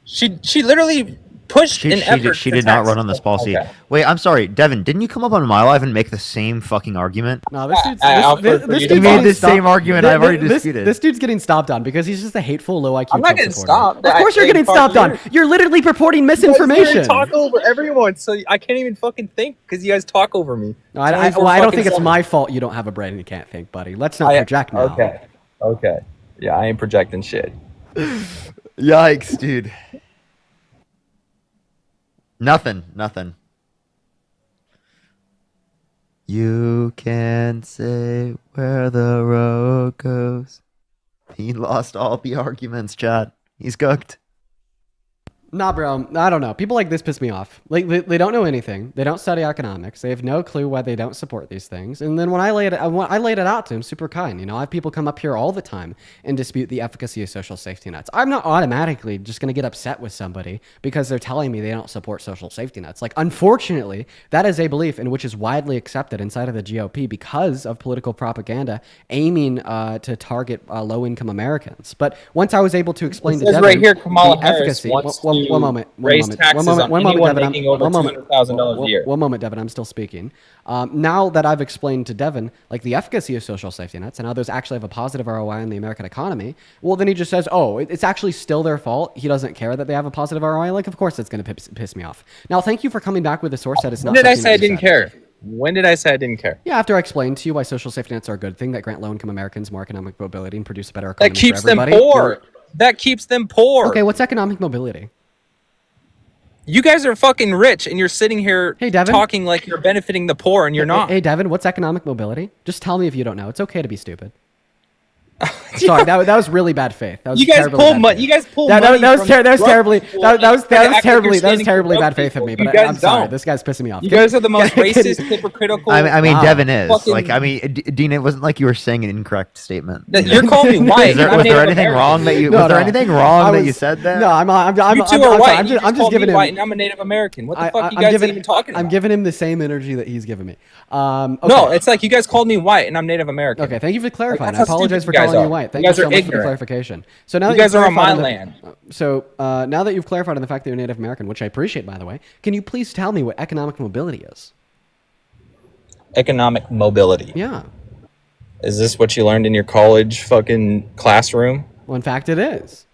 She literally pushed an effort. She did not run on this policy. Okay. Wait, I'm sorry, Devin. Didn't you come up on my live and make the same fucking argument? No, this dude's he made the same argument I've already disputed. This dude's getting stopped on because he's just a hateful, low IQ. I'm not getting stopped. Of course you're getting stopped on. You're literally purporting misinformation. You talk over everyone, so I can't even fucking think because you guys talk over me. No, I don't think it's my fault you don't have a brain and you can't think, buddy. Let's not project now. Okay. Yeah, I ain't projecting shit. Yikes, dude. Nothing. You can say where the road goes. He lost all the arguments, chat. He's cooked. Nah, bro. I don't know. People like this piss me off. Like they don't know anything. They don't study economics. They have no clue why they don't support these things. And then when I laid it out to him, super kind. You know, I have people come up here all the time and dispute the efficacy of social safety nets. I'm not automatically just going to get upset with somebody because they're telling me they don't support social safety nets. Like, unfortunately, that is a belief in which is widely accepted inside of the GOP because of political propaganda aiming to target low-income Americans. But once I was able to explain to Devin right here, Kamala the Harris efficacy, wants one moment, raise taxes on anyone making over $200,000 a year. One moment, Devin. I'm still speaking. Now that I've explained to Devin like the efficacy of social safety nets and how those actually have a positive ROI in the American economy, well, then he just says, "Oh, it's actually still their fault." He doesn't care that they have a positive ROI. Like, of course, it's going to piss me off. Now, thank you for coming back with a source that is not. When did I say I didn't care? When did I say I didn't care? Yeah, after I explained to you why social safety nets are a good thing that grant low-income Americans more economic mobility and produce a better economy that keeps for everybody. them poor. That keeps them poor. Okay, what's economic mobility? You guys are fucking rich, and you're sitting here talking like you're benefiting the poor, and you're not. Hey, Devin, what's economic mobility? Just tell me if you don't know. It's okay to be stupid. Sorry, that was really bad faith. That was you guys pull money. You guys pull money. That was terribly bad faith of me. But I'm sorry, this guy's pissing me off. You guys are the most racist, hypocritical. I mean, Devin is like. I mean, Dean, it wasn't like you were saying an incorrect statement. You're calling me white. Was there anything wrong that you? Was there anything wrong that you said there? No, you two are white. I'm just giving him. White, and I'm a Native American. What the fuck you guys even talking about? I'm giving him the same energy that he's giving me. No, it's like you guys called me white, and I'm Native American. Okay, thank you for clarifying. I apologize for calling you white. Thank you so much for the clarification. So now you guys are on my land. So now that you've clarified on the fact that you're Native American, which I appreciate, by the way, can you please tell me what economic mobility is? Economic mobility. Yeah. Is this what you learned in your college fucking classroom? Well, in fact, it is.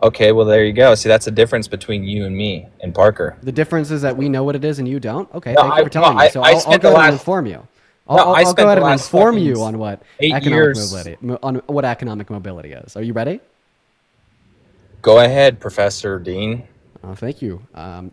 Okay, well, there you go. See, that's the difference between you and me and Parker. The difference is that we know what it is and you don't? Okay, thank you for telling me. So I'll go ahead and inform you. I'll go ahead and inform you on what economic mobility is. Are you ready? Go ahead, Professor Dean. Thank you.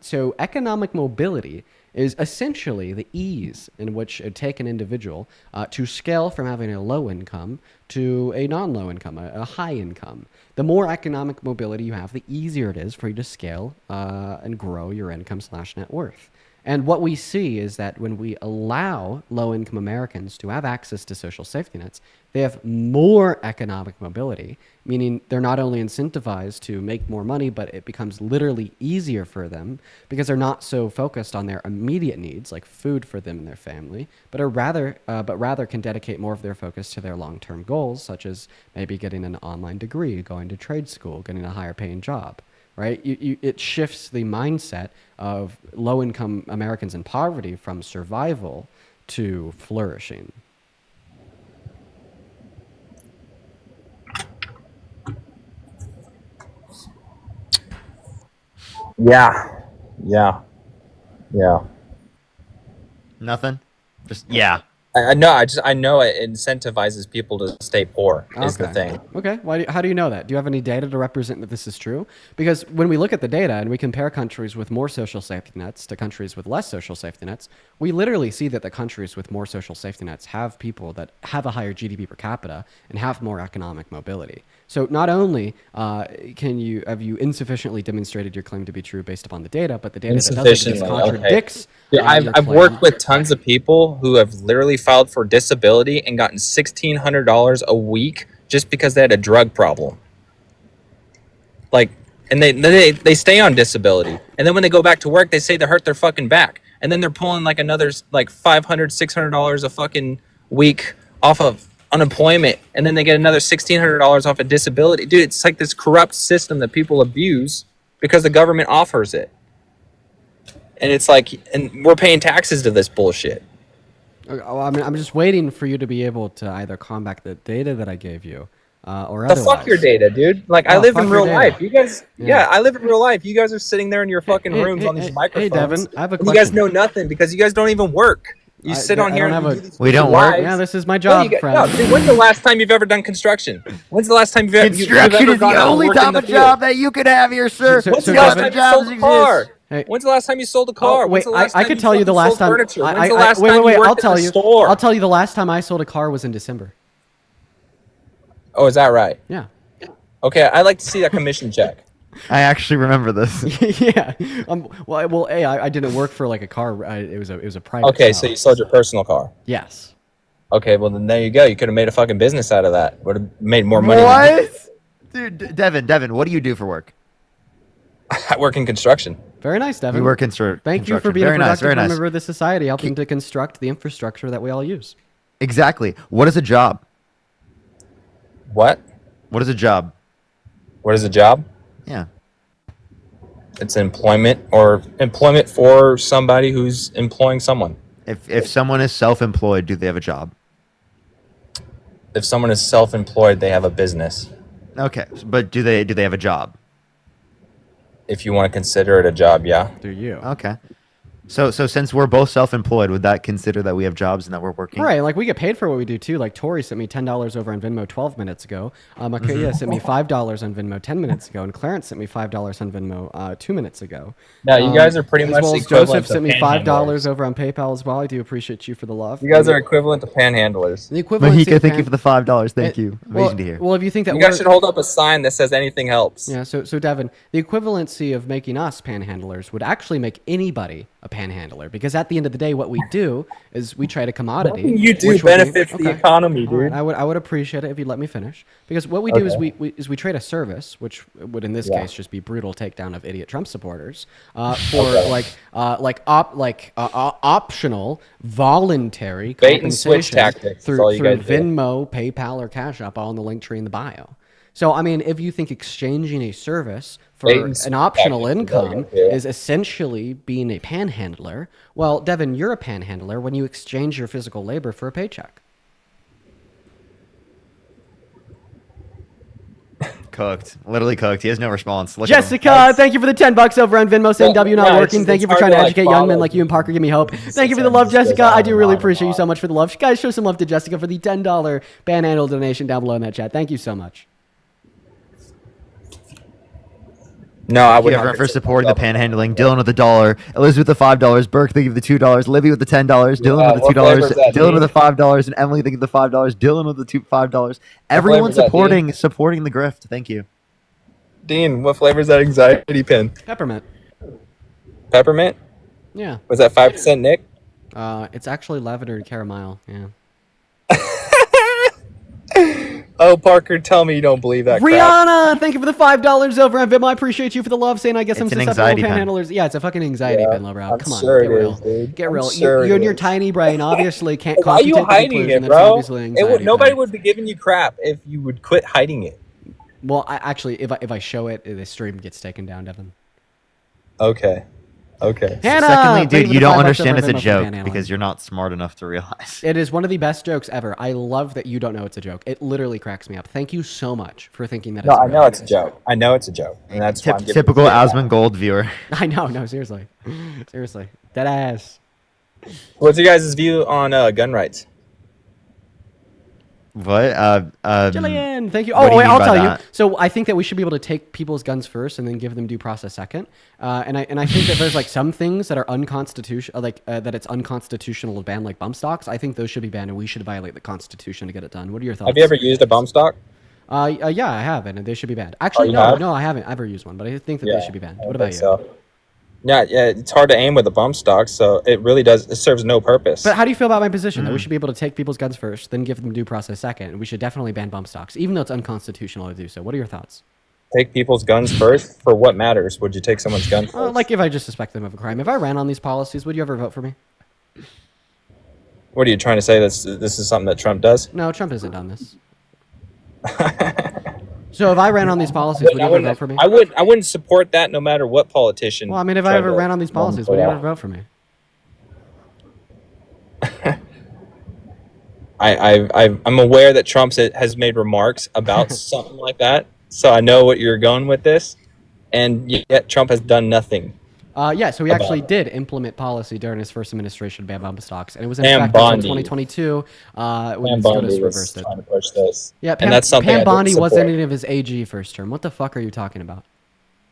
So economic mobility is essentially the ease in which it take an individual to scale from having a low income to a non-low income, a high income. The more economic mobility you have, the easier it is for you to scale and grow your income/net worth. And what we see is that when we allow low-income Americans to have access to social safety nets, they have more economic mobility, meaning they're not only incentivized to make more money, but it becomes literally easier for them because they're not so focused on their immediate needs, like food for them and their family, but rather can dedicate more of their focus to their long-term goals, such as maybe getting an online degree, going to trade school, getting a higher-paying job. Right? It shifts the mindset of low-income Americans in poverty from survival to flourishing. Yeah. Nothing. Just yeah. I know it incentivizes people to stay poor is the thing. Okay. How do you know that? Do you have any data to represent that this is true? Because when we look at the data and we compare countries with more social safety nets to countries with less social safety nets, we literally see that the countries with more social safety nets have people that have a higher GDP per capita and have more economic mobility. So not only have you insufficiently demonstrated your claim to be true based upon the data, but the data that doesn't exist contradicts. Yeah, I've worked with tons of people who have literally filed for disability and gotten $1,600 a week just because they had a drug problem. Like, and they stay on disability, and then when they go back to work, they say they hurt their fucking back, and then they're pulling like another like $500, $600 a fucking week off of unemployment, and then they get another $1,600 off of disability. Dude, it's like this corrupt system that people abuse because the government offers it. And it's like, and we're paying taxes to this bullshit. Oh, I mean, I'm just waiting for you to be able to either combat the data that I gave you, or The otherwise. fuck your data, dude. Like, I Oh, live fuck in your real data. life. You guys, Yeah. I live in real life. You guys are sitting there in your fucking Hey, rooms hey, on these hey, microphones. Devin, I have a and you guys question. know nothing because you guys don't even work. You sit on here and you do these We don't lives. work? Yeah, this is my No, job, you friend. no, dude, when's the last time you've ever done construction? When's the last time you've ever Construction is gone the out and only worked in type the of field? job that you could have here, sir. When's the so last Devin- time you sold a car? Hey. When's the last time you sold a car? When's the last I time could you tell you the fucking last sold time. furniture? When's the last wait, time wait, you wait. worked I'll in tell a you. store? I'll tell you the last time I sold a car was in December. Oh, is that right? Yeah. Okay, I'd like to see that commission check. I actually remember this. Yeah. Well, hey, I didn't work for like a car. It was a private. Okay, sale. so you sold your personal car. Yes. Okay, well then there you go. You could have made a fucking business out of that. Would have made more money. What? Dude, Devin, what do you do for work? I work in construction. Very nice, Devin. You work in Thank you for construction. being Very a nice, productive very nice. member of the society, helping to construct the infrastructure that we all use. Exactly. What is a job? What? What is a job? What is a job? Yeah. It's employment or employment for somebody who's employing someone. If someone is self-employed, do they have a job? If someone is self-employed, they have a business. Okay, but do they have a job? If you want to consider it a job, yeah. Do you? Okay. So since we're both self-employed, would that consider that we have jobs and that we're working? Right, like we get paid for what we do too. Like Tori sent me $10 over on Venmo 12 minutes ago. Akaya sent me $5 on Venmo 10 minutes ago, and Clarence sent me $5 on Venmo 2 minutes ago. No, you guys are pretty as much well the as equivalent Joseph to sent me panhandlers. $5 over on PayPal as well. I do appreciate you for the love. You guys are equivalent to panhandlers. The equivalent. Mahika, thank you for the $5. Thank you. Amazing to hear. Well, if you think that You guys should hold up a sign that says anything helps. Yeah, so Devin, the equivalency of making us panhandlers would actually make anybody a panhandler, because at the end of the day, what we do is we trade a commodity. Nothing you do which would be- benefits the economy, All right, dude. I would appreciate it if you'd let me finish, because what we do is Okay. we trade a service, which would in this Yeah. case just be brutal takedown of idiot Trump supporters, for optional voluntary Bait and switch compensation tactics is through all you guys do. Venmo, PayPal, or Cash App, all in the link tree in the bio. So, I mean, if you think exchanging a service for Bait and switch an optional tactics is all you income guys do. is essentially being a panhandler, well, Devin, you're a panhandler when you exchange your physical labor for a paycheck. Cooked. Literally cooked. He has no response. Look at him. Jessica, thank you for the $10 over on Venmo saying Yeah, W not yeah, working. it's Thank you for hard trying to, to like, educate young men follow. like you and Parker. Give me hope. Thank you for the love, Jessica. I do really appreciate you so much for the love. Guys, show some love to Jessica for the $10 panhandle donation down below in that chat. Thank you so much. No, I would Thank you everyone for supporting the panhandling. Dylan with the $1, Elizabeth with the $5, Burke thank you for the $2, Libby with the $10, Dylan with the what flavor is $2, that, Dylan with Dean? the $5, and Emily thank you for the $5, Dylan with the $5. Everyone flavor is that, supporting the grift. Thank you. Dean, what flavor is that anxiety pin? Peppermint. Peppermint? Yeah. Was that 5% Nick? It's actually lavender and caramel. Yeah. Oh, Parker, tell me you don't believe that crap. Rihanna, thank you for the $5 over on Venmo. I appreciate you for the love, saying I guess I'm It's an susceptible anxiety to pen. panhandlers. Yeah, it's a fucking anxiety pen, bro. I'm Come on, sure get it real. is, dude. Get I'm real. sure You it and your is. tiny brain obviously can't Why are you contemplate the hiding conclusion it, that's bro? obviously an anxiety Nobody pen. would be giving you crap if you would quit hiding it. Well, if I show it, the stream gets taken down, Devin. Okay. Okay. Hannah, Secondly, thank you dude, for you the don't $5 understand over it's a Venmo for joke panhandling. because you're not smart enough to realize. It is one of the best jokes ever. I love that you don't know it's a joke. It literally cracks me up. Thank you so much for thinking that No, it's a I know real it's a joke. I know it's a joke. And that's why I'm giving Typical you crap. Asmund Gold viewer. I know, no, seriously. Seriously. Dead ass. What's your guys' view on gun rights? What? Jillian, thank you. what do Oh, wait, mean I'll by tell that? you. So I think that we should be able to take people's guns first and then give them due process second. And I think that there's like some things that are unconstitutional, that it's unconstitutional to ban, like bump stocks. I think those should be banned, and we should violate the Constitution to get it done. What are your thoughts? Have you ever used a bump stock? Yeah, I have, and they should be banned. Actually, you no, have? no, I haven't ever used one, but I think that they should be banned. I What don't about think you? so. Yeah, it's hard to aim with a bump stock, so it serves no purpose. But how do you feel about my position that we should be able to take people's guns first, then give them due process second, and we should definitely ban bump stocks, even though it's unconstitutional to do so? What are your thoughts? Take people's guns first? For what matters? Would you take someone's gun first? Like if I just suspect them of a crime. If I ran on these policies, would you ever vote for me? What are you trying to say? This is something that Trump does? No, Trump hasn't done this. So if I ran on these policies, would you ever vote for me? I wouldn't support that no matter what politician. Well, I mean, if I ever ran on these policies, would you ever vote for me? I'm aware that Trump has made remarks about something like that, so I know what you're going with this, and yet Trump has done nothing. Yeah, so he actually did implement policy during his first administration to ban bump stocks, and it was in effect until 2022 when SCOTUS reversed it. Trying to push this. Yeah, and that's something Pam Bondi support. wasn't any of his AG first term. What the fuck are you talking about?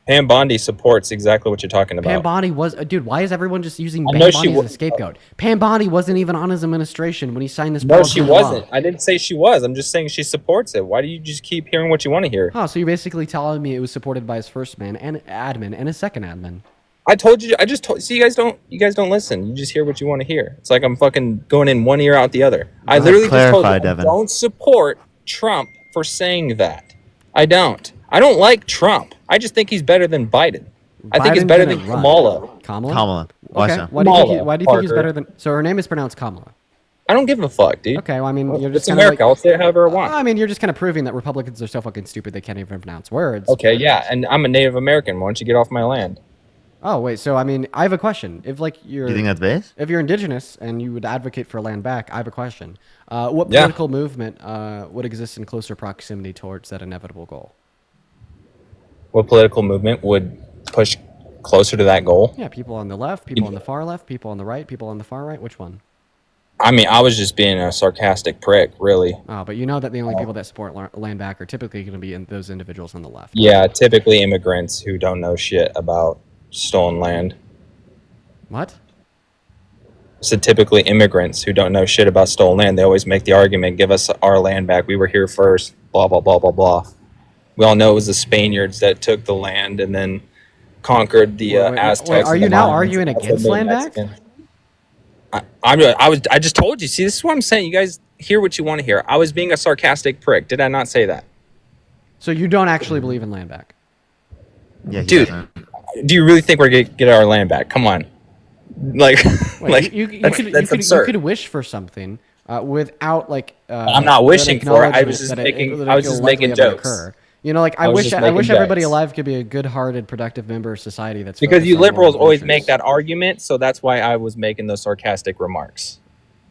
Pam Bondi supports exactly what you're talking about. Pam Bondi was... dude, why is everyone just using Pam know Bondi she as a scapegoat? Pam Bondi wasn't even on his administration when he signed this No, policy she into law. wasn't. I didn't say she was. I'm just saying she supports it. Why do you just keep hearing what you want to hear? Oh, so you're basically telling me it was supported by his first man and admin and his second admin. I told you. I just told. See, you guys don't listen. You just hear what you want to hear. It's like I'm fucking going in one ear out the other. I literally just told you I don't support Trump for saying that. I don't like Trump. I just think he's better than Biden. I think he's better than Kamala. Kamala? Why Okay. so? Why do you think he's better than... So her name is pronounced Kamala. I don't give a fuck, dude. Okay, well, I mean, you're just it's kind of America. I'll say it however I want. I mean, you're just kind of proving that Republicans are so fucking stupid they can't even pronounce words. Okay, yeah, and I'm a Native American. Why don't you get off my land? Oh, wait, so, I mean, I have a question. If, like, you're... You think that's base? If you're indigenous and you would advocate for land back, I have a question. What political movement would exist in closer proximity towards that inevitable goal? What political movement would push closer to that goal? Yeah, people on the left, people on the far left, people on the right, people on the far right. Which one? I mean, I was just being a sarcastic prick, really. Oh, but you know that the only people that support land back are typically going to be those individuals on the left. Yeah, typically immigrants who don't know shit about stolen land. What? So typically immigrants who don't know shit about stolen land, they always make the argument, give us our land back. We were here first, blah, blah, blah, blah, blah. We all know it was the Spaniards that took the land and then conquered the Aztecs. Wait, are you now arguing against land back? I just told you. See, this is what I'm saying. You guys hear what you want to hear. I was being a sarcastic prick. Did I not say that? So you don't actually believe in land back? Yeah, dude. Do you really think we're gonna get our land back? Come on, like, Wait, that's absurd. You could wish for something without like. I'm not wishing for it. I was just making jokes. Occur. You know, like I wish everybody alive could be a good-hearted, productive member of society. That's because you liberals always make that argument, so that's why I was making those sarcastic remarks.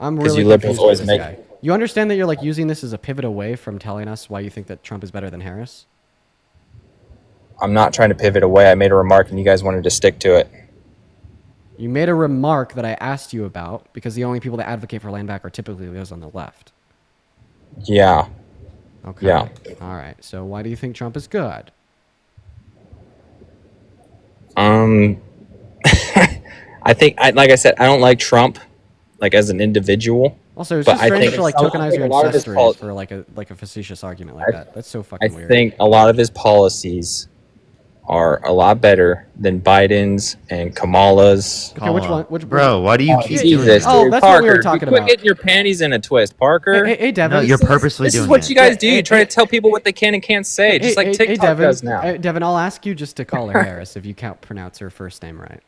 I'm really you liberals always make. You understand that you're like using this as a pivot away from telling us why you think that Trump is better than Harris? I'm not trying to pivot away. I made a remark, and you guys wanted to stick to it. You made a remark that I asked you about because the only people that advocate for land back are typically those on the left. Yeah. Okay. Yeah. All right. So why do you think Trump is good? I think, like I said, I don't like Trump, like as an individual. Also, it's just strange to like tokenize your ancestry for like a facetious argument like that. That's so fucking weird. I think a lot of his policies are a lot better than Biden's and Kamala's. Okay, which one? Bro, why do you keep doing this? Oh, that's Parker, what we were talking about. Quit getting your panties in a twist, Parker. Hey, Devin. No, you're purposely this doing is what it. you guys do. You try to tell people what they can and can't say, just like TikTok Devin, does now. Devin, I'll ask you just to call her Harris if you can't pronounce her first name right.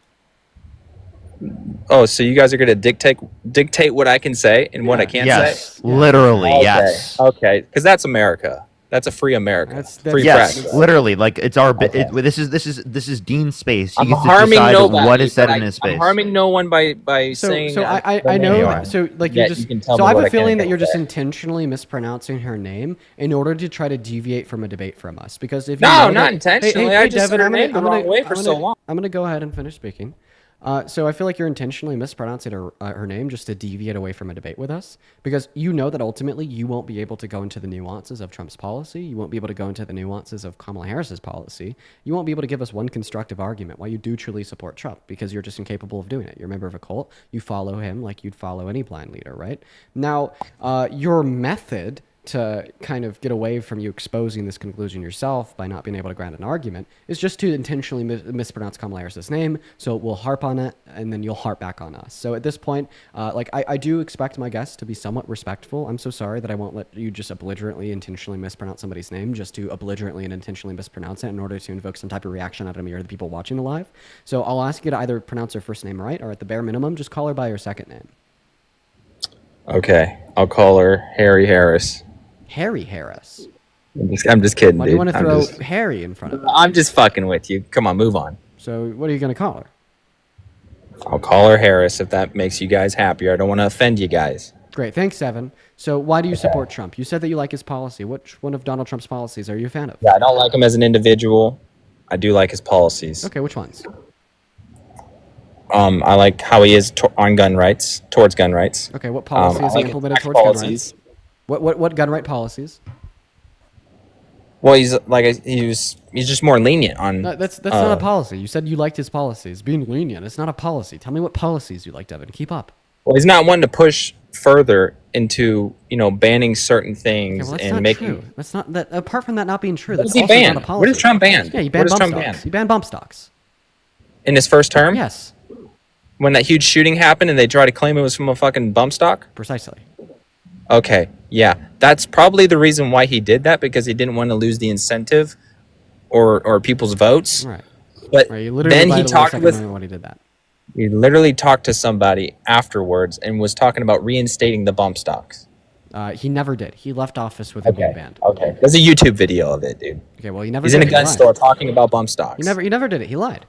Oh, so you guys are going to dictate what I can say and what I can't say? Yes, literally, yes. Okay, because that's America. That's a free America. That's free yes, press. literally. Like it's our. This is Dean's space. He I'm gets to harming decide nobody. what is said in his space. I'm harming no one by saying. So I know. So like you're just. You So I have a feeling that you're just intentionally mispronouncing her name in order to try to deviate from a debate from us. Because if you no, know not that, intentionally. I just said her name the wrong way for so long. I'm gonna go ahead and finish speaking. So I feel like you're intentionally mispronouncing her name just to deviate away from a debate with us, because you know that ultimately you won't be able to go into the nuances of Trump's policy. You won't be able to go into the nuances of Kamala Harris's policy. You won't be able to give us one constructive argument why you do truly support Trump, because you're just incapable of doing it. You're a member of a cult. You follow him like you'd follow any blind leader, right? Now, your method to kind of get away from you exposing this conclusion yourself by not being able to grant an argument is just to intentionally mispronounce Kamala Harris's name. So we'll harp on it, and then you'll harp back on us. So at this point, I do expect my guests to be somewhat respectful. I'm so sorry that I won't let you just belligerently intentionally mispronounce somebody's name just to belligerently and intentionally mispronounce it in order to invoke some type of reaction out of me or the people watching the live. So I'll ask you to either pronounce her first name right, or at the bare minimum, just call her by her second name. Okay, I'll call her Harry Harris. Harry Harris. I'm just kidding, Why dude. do you want to throw Harry in front of it? I'm just fucking with you. Come on, move on. So what are you going to call her? I'll call her Harris if that makes you guys happier. I don't want to offend you guys. Great. Thanks, Evan. So why do you support Trump? You said that you like his policy. Which one of Donald Trump's policies are you a fan of? Yeah, I don't like him as an individual. I do like his policies. Okay, which ones? I like how he is on gun rights, towards gun rights. Okay, what policies he implemented towards gun rights? What gun right policies? Well, he's just more lenient on. No, that's not a policy. You said you liked his policies. Being lenient, it's not a policy. Tell me what policies you liked, Evan. Keep up. Well, he's not one to push further into banning certain things Okay, well, that's and not making. true. That's not that. Apart from that not being true, What that's does he also ban? not a policy. What does Trump ban? Yeah, he banned What does bump Trump stocks. ban? He banned bump stocks. In his first term? Yes. When that huge shooting happened and they tried to claim it was from a fucking bump stock? Precisely. Okay, yeah. That's probably the reason why he did that, because he didn't want to lose the incentive or people's votes. Right. But Right, you literally then lied he to the talked Second with Amendment when he did that. he literally talked to somebody afterwards and was talking about reinstating the bump stocks. He never did. He left office with it being banned. Okay. There's a YouTube video of it, dude. Okay, well, he never He's did in a it. gun He lied. store talking about bump stocks. He never did it. He lied.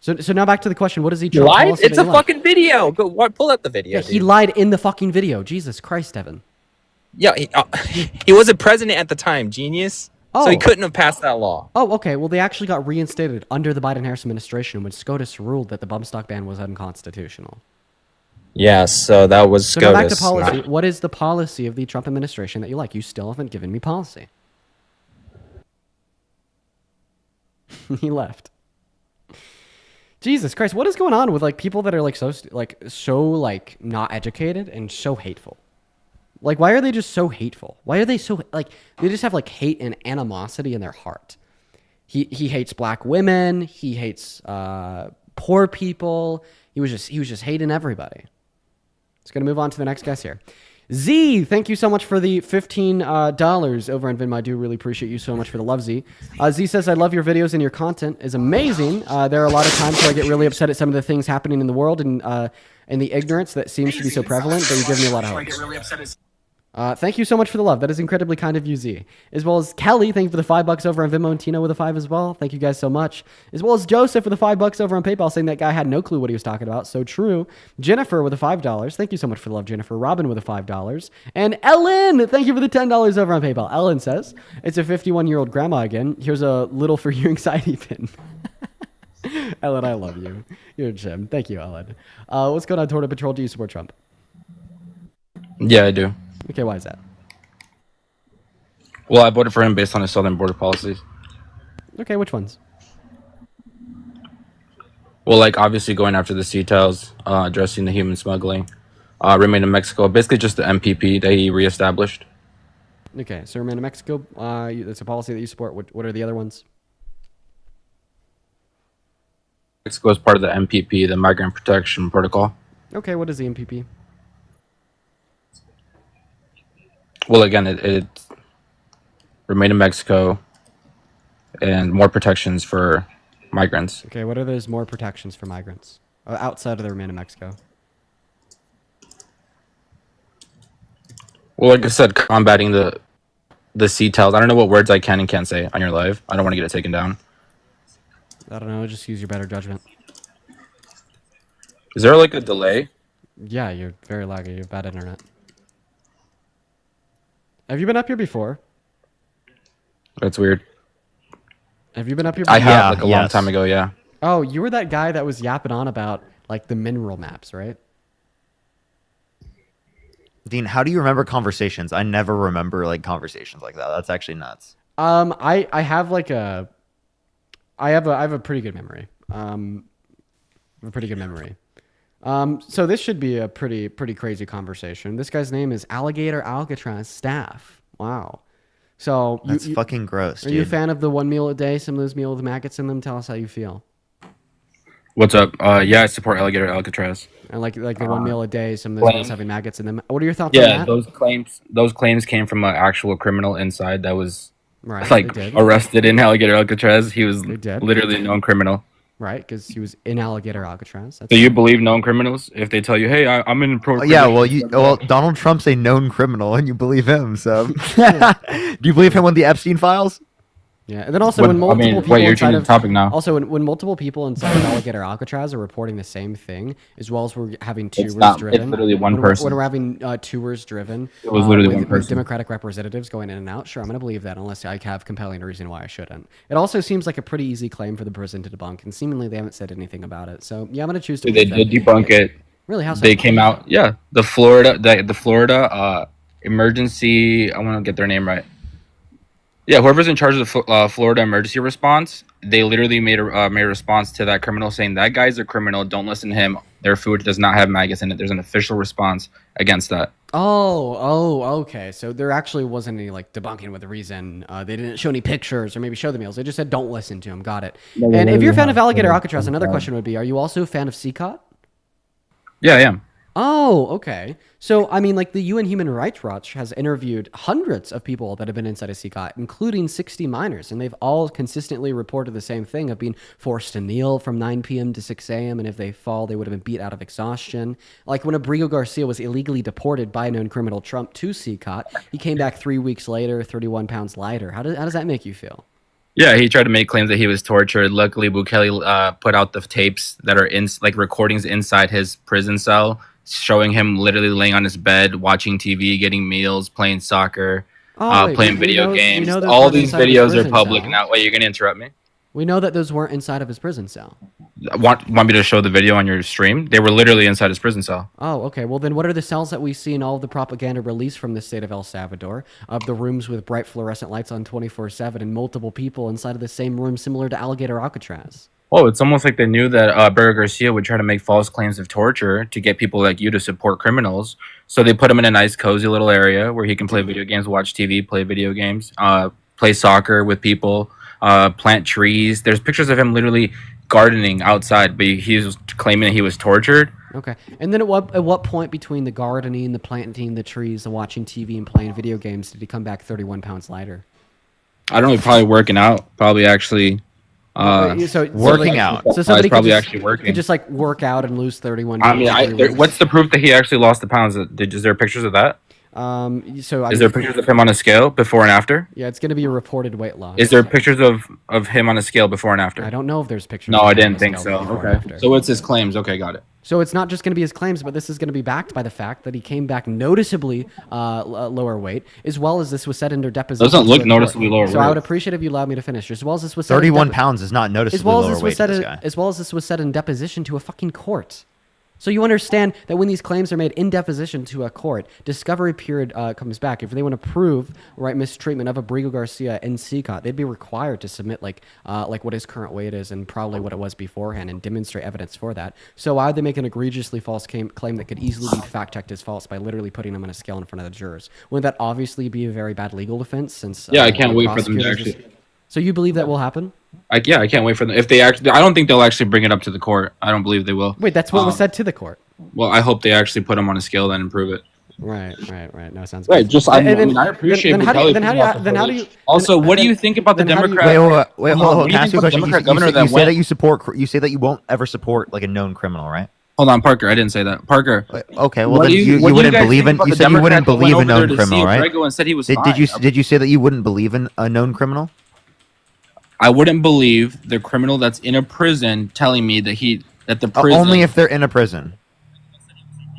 So now back to the question: what is he? He Trump lied? policy It's that a he lied? fucking video. Go pull up the video. Yeah, he dude. lied in the fucking video. Jesus Christ, Evan. Yeah, he wasn't president at the time, genius. So he Oh. couldn't have passed that law. Oh, okay. Well, they actually got reinstated under the Biden-Harris administration when SCOTUS ruled that the bump stock ban was unconstitutional. Yeah, so that was So now back to SCOTUS. policy. What is the policy of the Trump administration that you like? You still haven't given me policy. He left. Jesus Christ, what is going on with people that are so not educated and so hateful? Like, why are they just so hateful? Why are they so they just have hate and animosity in their heart? He hates black women. He hates poor people. He was just hating everybody. Let's gonna move on to the next guest here. Z, thank you so much for the $15 over on Venmo. I do really appreciate you so much for the love, Z. Z says, I love your videos and your content is amazing. There are a lot of times where I get really upset at some of the things happening in the world and the ignorance that seems to be so prevalent, but you give me a lot of hope. Thank you so much for the love. That is incredibly kind of you, Z. As well as Kelly, thank you for the $5 over on Venmo, and Tino with a 5 as well. Thank you guys so much. As well as Joseph for the $5 over on PayPal, saying that guy had no clue what he was talking about. So true. Jennifer with a $5. Thank you so much for the love, Jennifer. Robin with a $5. And Ellen, thank you for the $10 over on PayPal. Ellen says, it's a 51-year-old grandma again. Here's a little for your anxiety pin. Ellen, I love you. You're a gem. Thank you, Ellen. What's going on, Tornado Patrol? Do you support Trump? Yeah, I do. Okay, why is that? Well, I voted for him based on his southern border policies. Okay, which ones? Well, obviously going after the CTELs, addressing the human smuggling, remain in Mexico, basically just the MPP that he reestablished. Okay, so remain in Mexico. That's a policy that you support. What are the other ones? Mexico is part of the MPP, the Migrant Protection Protocol. Okay, what is the MPP? Well, again, it remain in Mexico and more protections for migrants. Okay, what are those more protections for migrants outside of the remain in Mexico? Well, like I said, combating the CTELs. I don't know what words I can and can't say on your live. I don't want to get it taken down. I don't know. Just use your better judgment. Is there a delay? Yeah, you're very laggy. You have bad internet. Have you been up here before? That's weird. Have you been up here before? I have, a long time ago, yeah. Oh, you were that guy that was yapping on about, the mineral maps, right? Dean, how do you remember conversations? I never remember, conversations like that. That's actually nuts. I have, I have a pretty good memory. So this should be a pretty crazy conversation. This guy's name is Alligator Alcatraz Staff. Wow. So That's fucking gross, Are you a dude. fan of the 1 meal a day? Some of those meals with maggots in them. Tell us how you feel. What's up? Yeah, I support alligator Alcatraz. And like the 1 meal a day, some of those meals having maggots in them. What are your thoughts on Yeah, that? those claims came from an actual criminal inside that was Right, like they did. arrested in alligator Alcatraz. He was did. literally a known criminal. Right, because he was in alligator Alcatraz. Do you believe known criminals if they tell you, "Hey, I'm in pro"? Yeah, well, Donald Trump's a known criminal, and you believe him. So, do you believe him on the Epstein files? Yeah, and then also when multiple people you're inside changing of the topic now. Also, when multiple people inside of alligator Alcatraz are reporting the same thing, as well as we're having tours not- driven. it's literally one when person. When we're having tours driven, It was literally one with person. Democratic representatives going in and out. Sure, I'm going to believe that unless I have compelling reason why I shouldn't. It also seems like a pretty easy claim for the prison to debunk, and seemingly they haven't said anything about it. So yeah, I'm going to choose to. They believe did that. debunk it. Really? How so? They came out. Yeah, the Florida emergency. I want to get their name right. Yeah, whoever's in charge of the Florida emergency response, they literally made a response to that criminal saying that guy's a criminal. Don't listen to him. Their food does not have maggots in it. There's an official response against that. Okay. So there actually wasn't any like debunking with a reason. They didn't show any pictures or maybe show the meals. They just said don't listen to him. Got it. No, And if you're a fan of have- alligator Alcatraz, another question would be: are you also a fan of CCOT? Yeah, I am. Oh, okay. So, I mean, like the UN Human Rights Watch has interviewed hundreds of people that have been inside of CCOT, including 60 minors, and they've all consistently reported the same thing of being forced to kneel from 9 p.m. to 6 a.m., and if they fall, they would have been beat out of exhaustion. Like when Abrigo Garcia was illegally deported by known criminal Trump to CCOT, he came back 3 weeks later, 31 pounds lighter. How does that make you feel? Yeah, he tried to make claims that he was tortured. Luckily, Bukele put out the tapes that are in like recordings inside his prison cell, showing him literally laying on his bed, watching TV, getting meals, playing soccer, playing video games. All these videos are public now. Wait, you're gonna interrupt me? We know that those weren't inside of his prison cell. Want me to show the video on your stream? They were literally inside his prison cell. Oh, okay. Well, then what are the cells that we see in all of the propaganda released from the state of El Salvador, of the rooms with bright fluorescent lights on 24/7 and multiple people inside of the same room similar to alligator Alcatraz? Oh, it's almost like they knew that Abrigo Garcia would try to make false claims of torture to get people like you to support criminals. So they put him in a nice, cozy little area where he can play video games, watch TV, play video games, play soccer with people, plant trees. There's pictures of him literally gardening outside, but he was claiming that he was tortured. Okay. And then at what point between the gardening, the planting, the trees, the watching TV, and playing video games did he come back 31 pounds lighter? I don't know, probably working out, probably actually working out. So somebody probably could actually working. could just like work out and lose 31 I pounds. mean, in 3 weeks. what's the proof that he actually lost the pounds? Is there pictures of that? Is there pictures of him on a scale before and after? Yeah, it's going to be a reported weight loss. Is there pictures of him on a scale before and after? I don't know if there's pictures. No, of I him on didn't a think scale so. before and Okay. after. So it's his claims. Okay, got it. So it's not just going to be his claims, but this is going to be backed by the fact that he came back noticeably lower weight, as well as this was said under deposition. Doesn't look to a court. noticeably lower So I weight. would appreciate if you allowed me to finish. As well as this was said 31 pounds is not noticeably lower weight to this guy. as well as this was said in deposition to a fucking court. So you understand that when these claims are made in deposition to a court, discovery period comes back. If they want to prove mistreatment of Abrigo Garcia in CCOT, they'd be required to submit like what his current weight is and probably what it was beforehand and demonstrate evidence for that. So why would they make an egregiously false claim that could easily be fact checked as false by literally putting them on a scale in front of the jurors? Wouldn't that obviously be a very bad legal defense? Since Yeah, I can't wait for them to actually. So you believe that will happen? I can't wait for them. If they actually, I don't think they'll actually bring it up to the court. I don't believe they will. Wait, that's what was said to the court. Well, I hope they actually put him on a scale then and prove it. Right. No, sounds Right. good. Just I appreciate. Then how do you? Also, what do you think about the Democrat? Wait, hold on. Can I ask you a question? Democrat You governor say that that went. you support. You say that you won't ever support like a known criminal, right? Hold on, Parker. I didn't say that. Parker. Okay, well What then do you what do wouldn't guys believe think in. about You the said you wouldn't Democrat that believe a went over known there to see criminal, right? Abrigo and said he was Did you say that you wouldn't believe in a known criminal? I wouldn't believe the criminal that's in a prison telling me that the prison Only if they're in a prison.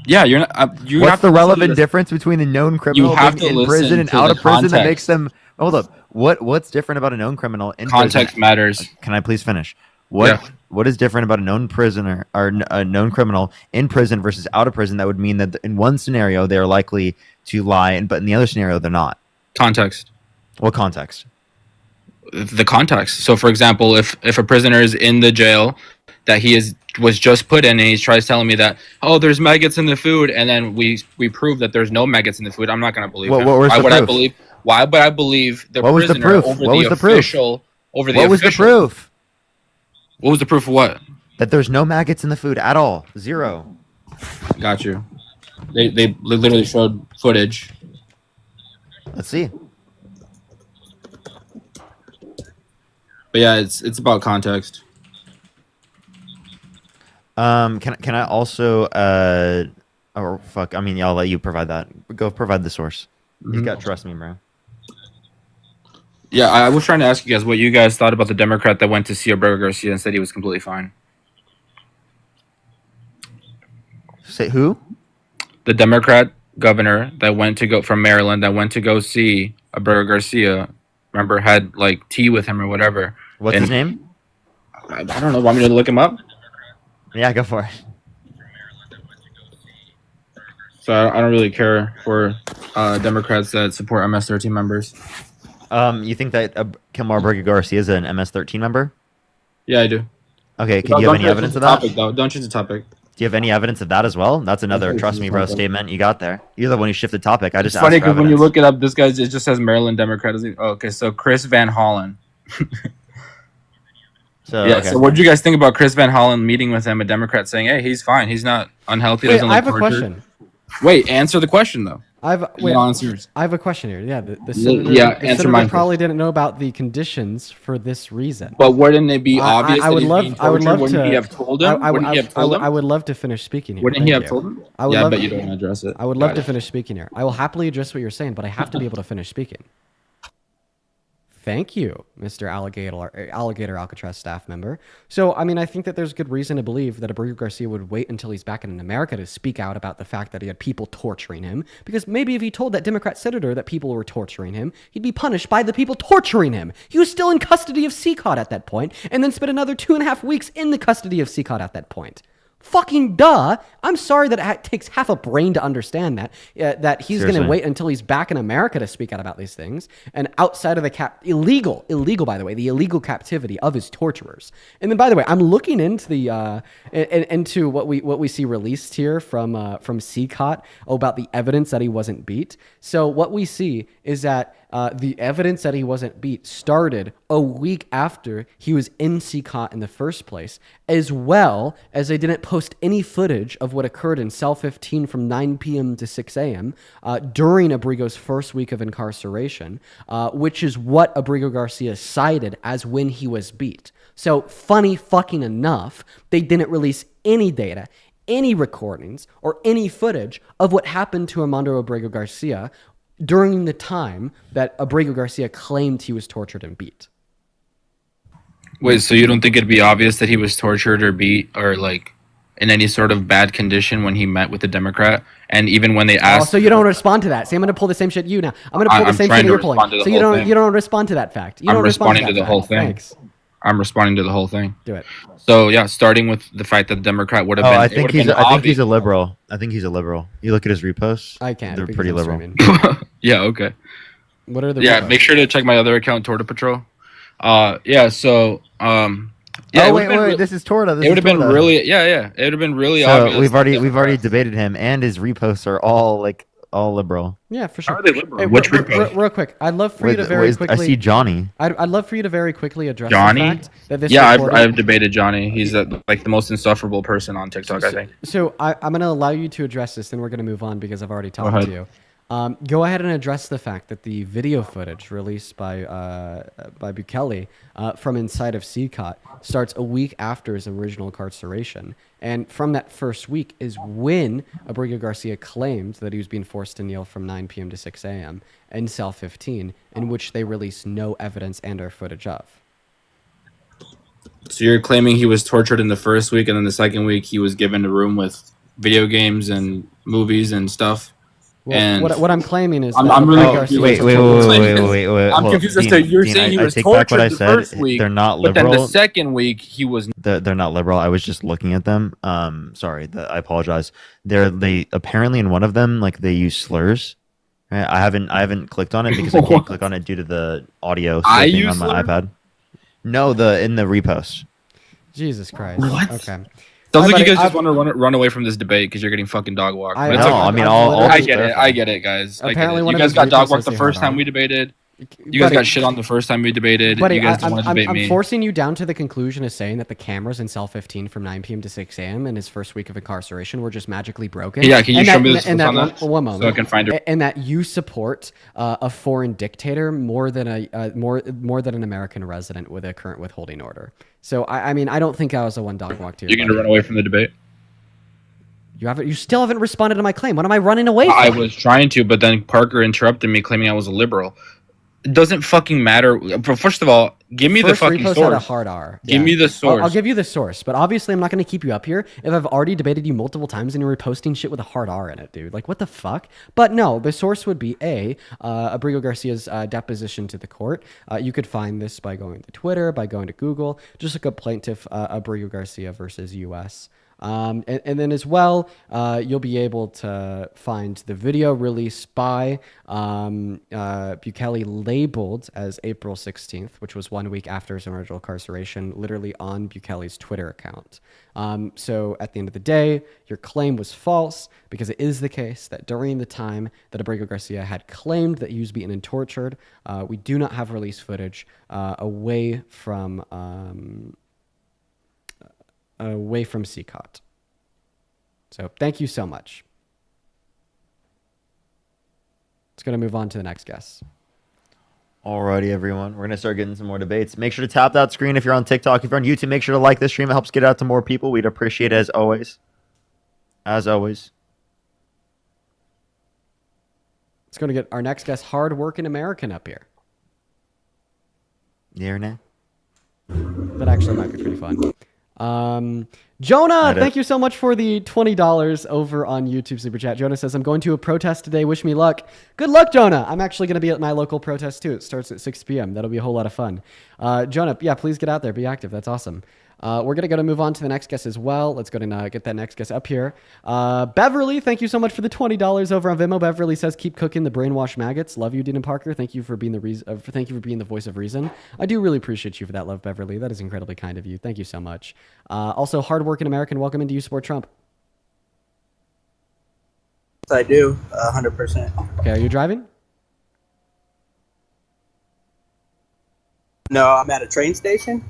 Yeah, you're not. You What's have the to relevant listen to difference between a known criminal have being to in prison listen and to out the of prison that context. makes them? Hold up. What's different about a known criminal in Context prison? matters. Can I please finish? What is different about a known prisoner or a known criminal in prison versus out of prison that would mean that in one scenario they are likely to lie, but in the other scenario they're not? Context. What context? The context. So, for example, if a prisoner is in the jail that was just put in, and he tries telling me that, oh, there's maggots in the food, and then we prove that there's no maggots in the food, I'm not gonna believe him. Where's Why the would I proof? believe? Why would I believe the What was the prisoner proof? over What the was the proof? official? Over the What was the official? proof? What was the proof of what? That there's no maggots in the food at all. Zero. Got you. They literally showed footage. Let's see. But yeah, it's about context. Can I also oh fuck, I mean, I'll let you provide that. Go provide the source. You got trust me, bro. Yeah, I was trying to ask you guys what you guys thought about the Democrat that went to see Roberto Garcia and said he was completely fine. Say who? The Democrat governor that went to go from Maryland that went to go see Roberto Garcia. Remember, had like tea with him or whatever. What's his name? I don't know. Want me to look him up? Yeah, go for it. So I don't really care for Democrats that support MS-13 members. You think that Kilmar Burger Garcia is an MS-13 member? Yeah, I do. Okay, do you have any evidence of that? Topic, though. Don't change the topic. Do you have any evidence of that as well? That's another trust me, bro statement you got there. You're the one who shifted topic. I just It's funny asked for because when you evidence. look it up, this guy it just says Maryland Democrat. Oh, okay, so Chris Van Hollen. So, yeah. okay. So what did you guys think about Chris Van Hollen meeting with him, a Democrat, saying, "Hey, he's fine. He's not unhealthy. Wait, Doesn't I look have a tortured." question. Wait, answer the question though. I have a question here. Yeah, the senator, yeah, the answer senator mine probably didn't know about the conditions for this reason. But wouldn't it be obvious? I would that he's love. being I would tortured? love Wouldn't to. he have told him? Wouldn't he have told him? I would love to finish speaking here. Wouldn't he Thank have you. told him? I would Yeah, I love, bet you don't want to address it. I would Got love to it. finish speaking here. I will happily address what you're saying, but I have to be able to finish speaking. Thank you, Mr. Alligator Alcatraz staff member. So, I mean, I think that there's good reason to believe that Abreu Garcia would wait until he's back in America to speak out about the fact that he had people torturing him. Because maybe if he told that Democrat senator that people were torturing him, he'd be punished by the people torturing him. He was still in custody of CCOT at that point, and then spent another 2.5 weeks in the custody of CCOT at that point. Fucking duh. I'm sorry that it takes half a brain to understand that, that he's going to wait until he's back in America to speak out about these things. And outside of the illegal, by the way, the illegal captivity of his torturers. And then, by the way, I'm looking into the, into what we see released here from CCOT about the evidence that he wasn't beat. So what we see is that the evidence that he wasn't beat started a week after he was in CCOT in the first place, as well as they didn't post any footage of what occurred in cell 15 from 9 p.m. to 6 a.m. During Abrigo's first week of incarceration, which is what Abrigo Garcia cited as when he was beat. So funny fucking enough, they didn't release any data, any recordings, or any footage of what happened to Armando Abrego Garcia during the time that Abrego Garcia claimed he was tortured and beat. Wait, so you don't think it'd be obvious that he was tortured or beat or like in any sort of bad condition when he met with the Democrat? And even when they asked, so you don't respond to that. See, I'm going to pull the same shit you now. I'm going to pull the same shit you're pulling. So you don't respond to that fact. You I'm don't respond responding to the that whole fact. thing. Thanks. I'm responding to the whole thing. Do it. So yeah, starting with the fact that the Democrat would have been. I think he's a liberal. I think he's a liberal. You look at his reposts. I can't. They're pretty liberal. Yeah. Okay. What are the? Yeah. reposts? Make sure to check my other account, Torta Patrol. Yeah. So. Yeah. Oh wait. This is Torta. It would have been really. Yeah. It would have been really obvious. So we've already debated him, and his reposts are all liberal. Yeah, for sure. How are they liberal? Hey, Which real quick, I'd love for you to very quickly. I see Johnny. I'd love for you to very quickly address Johnny. the fact that this. Yeah, recording- I've debated Johnny. He's like the most insufferable person on TikTok. I think. So I'm going to allow you to address this, then we're going to move on because I've already talked ahead. to you. Go ahead and address the fact that the video footage released by Bukele from inside of CCOT starts a week after his original incarceration. And from that first week is when Abrego Garcia claimed that he was being forced to kneel from 9 p.m. to 6 a.m. in cell 15, in which they released no evidence and or footage of. So you're claiming he was tortured in the first week, and then the second week he was given a room with video games and movies and stuff. Well, and what I'm claiming is I'm really Garcia confused. Wait. I'm confused as to you're saying he was tortured the first week, They're not but liberal. then the second week he was. They're not liberal. I was just looking at them. Sorry, I apologize. They apparently in one of them they use slurs. Right? I haven't clicked on it because I can't click on it due to the audio thing on my iPad. No, in the repost. Jesus Christ. What? Okay. Sounds like buddy, you guys just want to run away from this debate because you're getting fucking dog walked. I But it's know, okay. I mean, I'll I just get it. clarify. I get it, guys. I get Apparently it. one You of guys his got dog reposts walked the says first time hard we R. debated. You guys Buddy, got shit on the first time we debated. Buddy, You guys didn't want to debate I'm me. forcing you down to the conclusion of saying that the cameras in cell 15 from 9 p.m. to 6 a.m. in his first week of incarceration were just magically broken. Yeah, can you and show that, me this and that on that one moment, so I can find it? And that you support a foreign dictator more than more than an American resident with a current withholding order. So I mean, I don't think I was a one dog walk to your. You're gonna run away from the debate. You still haven't responded to my claim. What am I running away from? I was trying to, but then Parker interrupted me, claiming I was a liberal. It doesn't fucking matter. But first of all, give me the fucking repost source. had a hard R. Give me the source. I'll give you the source, but obviously I'm not going to keep you up here if I've already debated you multiple times and you're reposting shit with a hard R in it, dude. Like, what the fuck? But no, the source would be Abrigo Garcia's deposition to the court. You could find this by going to Twitter, by going to Google. Just look up plaintiff Abrigo Garcia versus U.S. And then as well, you'll be able to find the video released by Bukele labeled as April 16th, which was 1 week after his original incarceration, literally on Bukele's Twitter account. So at the end of the day, your claim was false because it is the case that during the time that Abrigo Garcia had claimed that he was beaten and tortured, we do not have release footage away from CCOT. So thank you so much. Let's go to move on to the next guest. Alrighty, everyone. We're going to start getting some more debates. Make sure to tap that screen if you're on TikTok. If you're on YouTube, make sure to like this stream. It helps get out to more people. We'd appreciate it as always. As always. Let's go to get our next guest, Hardworking American, up here. Yeah, nah. That actually might be pretty fun. Jonah, thank you so much for the $20 over on YouTube Super Chat. Jonah says, I'm going to a protest today. Wish me luck. Good luck, Jonah. I'm actually going to be at my local protest too. It starts at 6 p.m. That'll be a whole lot of fun. Jonah, yeah, please get out there. Be active. That's awesome. We're going to move on to the next guest as well. Let's go and get that next guest up here. Beverly, thank you so much for the $20 over on Venmo. Beverly says, keep cooking the brainwashed maggots. Love you, Dean and Parker. Thank you for being thank you for being the voice of reason. I do really appreciate you for that love, Beverly. That is incredibly kind of you. Thank you so much. Also, Hardworking American, welcome into You Support Trump. I do, 100%. Okay, are you driving? No, I'm at a train station.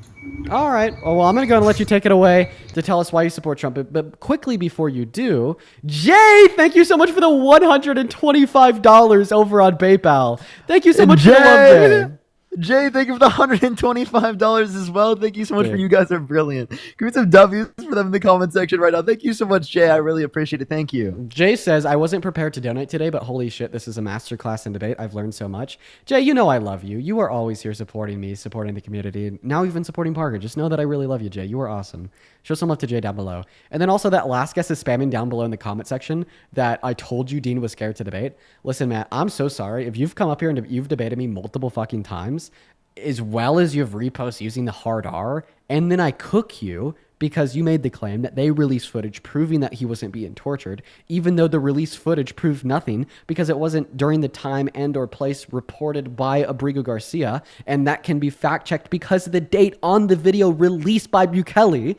All right. Well, I'm going to go and let you take it away to tell us why you support Trump. But quickly before you do, Jay, thank you so much for the $125 over on PayPal. Thank you so much for the love, Jay. Jay, thank you for the $125 as well. Thank you so much for you guys are brilliant. Give me some W's for them in the comment section right now. Thank you so much, Jay. I really appreciate it. Thank you. Jay says, I wasn't prepared to donate today, but holy shit, this is a masterclass in debate. I've learned so much. Jay, you know I love you. You are always here supporting me, supporting the community, now even supporting Parker. Just know that I really love you, Jay. You are awesome. Show some love to Jay down below. And then also that last guest is spamming down below in the comment section that I told you Dean was scared to debate. Listen, Matt, I'm so sorry. If you've come up here and you've debated me multiple fucking times, as well as you have reposts using the hard R, and then I cook you because you made the claim that they released footage proving that he wasn't being tortured, even though the released footage proved nothing because it wasn't during the time and or place reported by Abrigo Garcia, and that can be fact-checked because of the date on the video released by Bukele.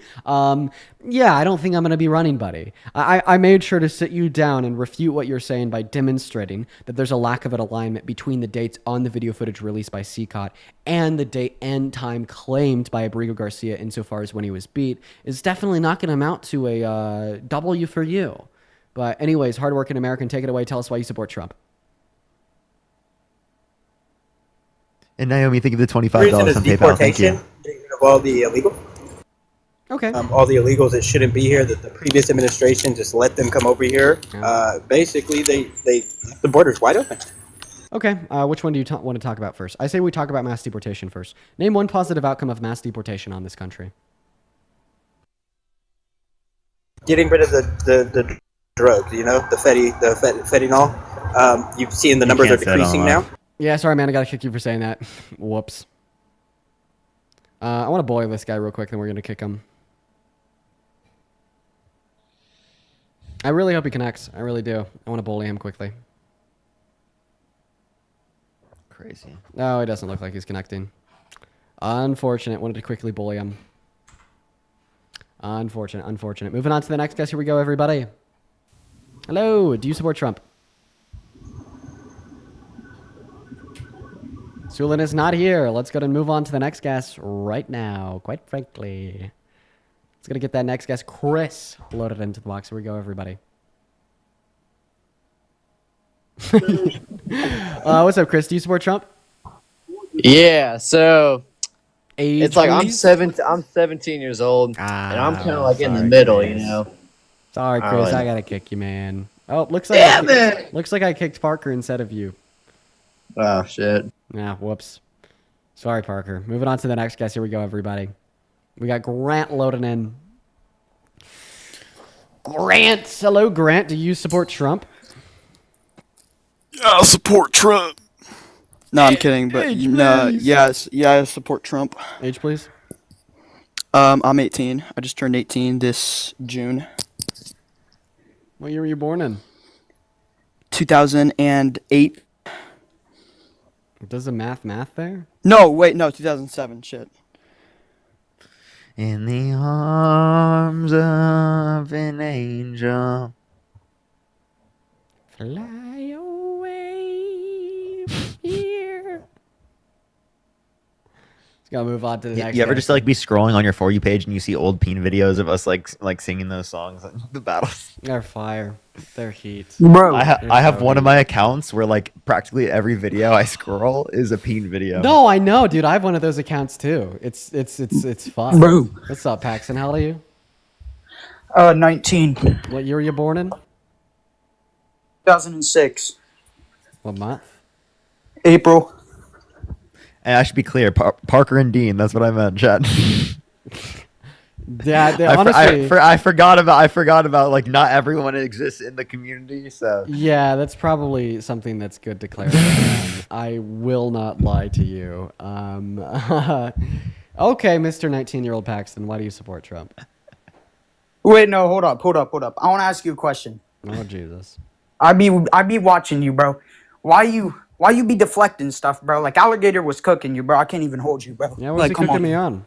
Yeah, I don't think I'm going to be running, buddy. I made sure to sit you down and refute what you're saying by demonstrating that there's a lack of an alignment between the dates on the video footage released by CCOT and the date and time claimed by Abrigo Garcia insofar as when he was beat is definitely not going to amount to a W for you. But anyways, Hardworking American, take it away. Tell us why you support Trump. And Naomi, thank you for the $25 on PayPal. Thank you. Of all the illegal. Okay. All the illegals that shouldn't be here, that the previous administration just let them come over here. Basically, they left the borders wide open. Okay, which one do you want to talk about first? I say we talk about mass deportation first. Name one positive outcome of mass deportation on this country. Getting rid of the drugs, you know, the fentanyl. You've seen the numbers are decreasing now. Yeah, sorry, man. I got to kick you for saying that. Whoops. I want to boil this guy real quick, then we're going to kick him. I really hope he connects. I really do. I want to bully him quickly. Crazy. No, it doesn't look like he's connecting. Unfortunate. Wanted to quickly bully him. Unfortunate. Moving on to the next guest. Here we go, everybody. Hello. Do you support Trump? Sulin is not here. Let's go and move on to the next guest right now, quite frankly. Let's go to get that next guest, Chris, loaded into the box. Here we go, everybody. What's up, Chris? Do you support Trump? Yeah, so Age, it's like please? I'm 17 years old, and I'm kind of like in the middle, you know. Sorry, Chris. really I gotta kick you, man. Oh, looks like looks like I kicked Parker instead of you. Oh shit. Yeah, whoops. Sorry, Parker. Moving on to the next guest. Here we go, everybody. We got Grant loading in. Grant. Hello, Grant. Do you support Trump? I support Trump. No, I'm kidding, but Age, no, please. yes, yeah, I support Trump. Age, please. I'm 18. I just turned 18 this June. What year were you born in? 2008. Does the math there? No, wait, no, 2007. Shit. In the arms of an angel. Fly away from here. Let's go move on to the next. You ever guest. just like be scrolling on your For You page and you see old peen videos of us like singing those songs at the battles? They're fire. They're heat. Bro, I have one of my accounts where like practically every video I scroll is a peen video. No, I know, dude. I have one of those accounts too. It's fun. Bro. What's up, Paxton? How old are you? 19. What year were you born in? 2006. What month? April. And I should be clear, Parker and Dean. That's what I meant, chat. Yeah, honestly. I forgot about like not everyone exists in the community. So Yeah, that's probably something that's good to clarify. I will not lie to you. Okay, Mr. 19-year-old Paxton, why do you support Trump? Wait, no, hold up. I want to ask you a question. Oh Jesus. I be watching you, bro. Why you be deflecting stuff, bro? Like Alligator was cooking you, bro. I can't even hold you, bro. Yeah, what's like, he come cooking on, me on?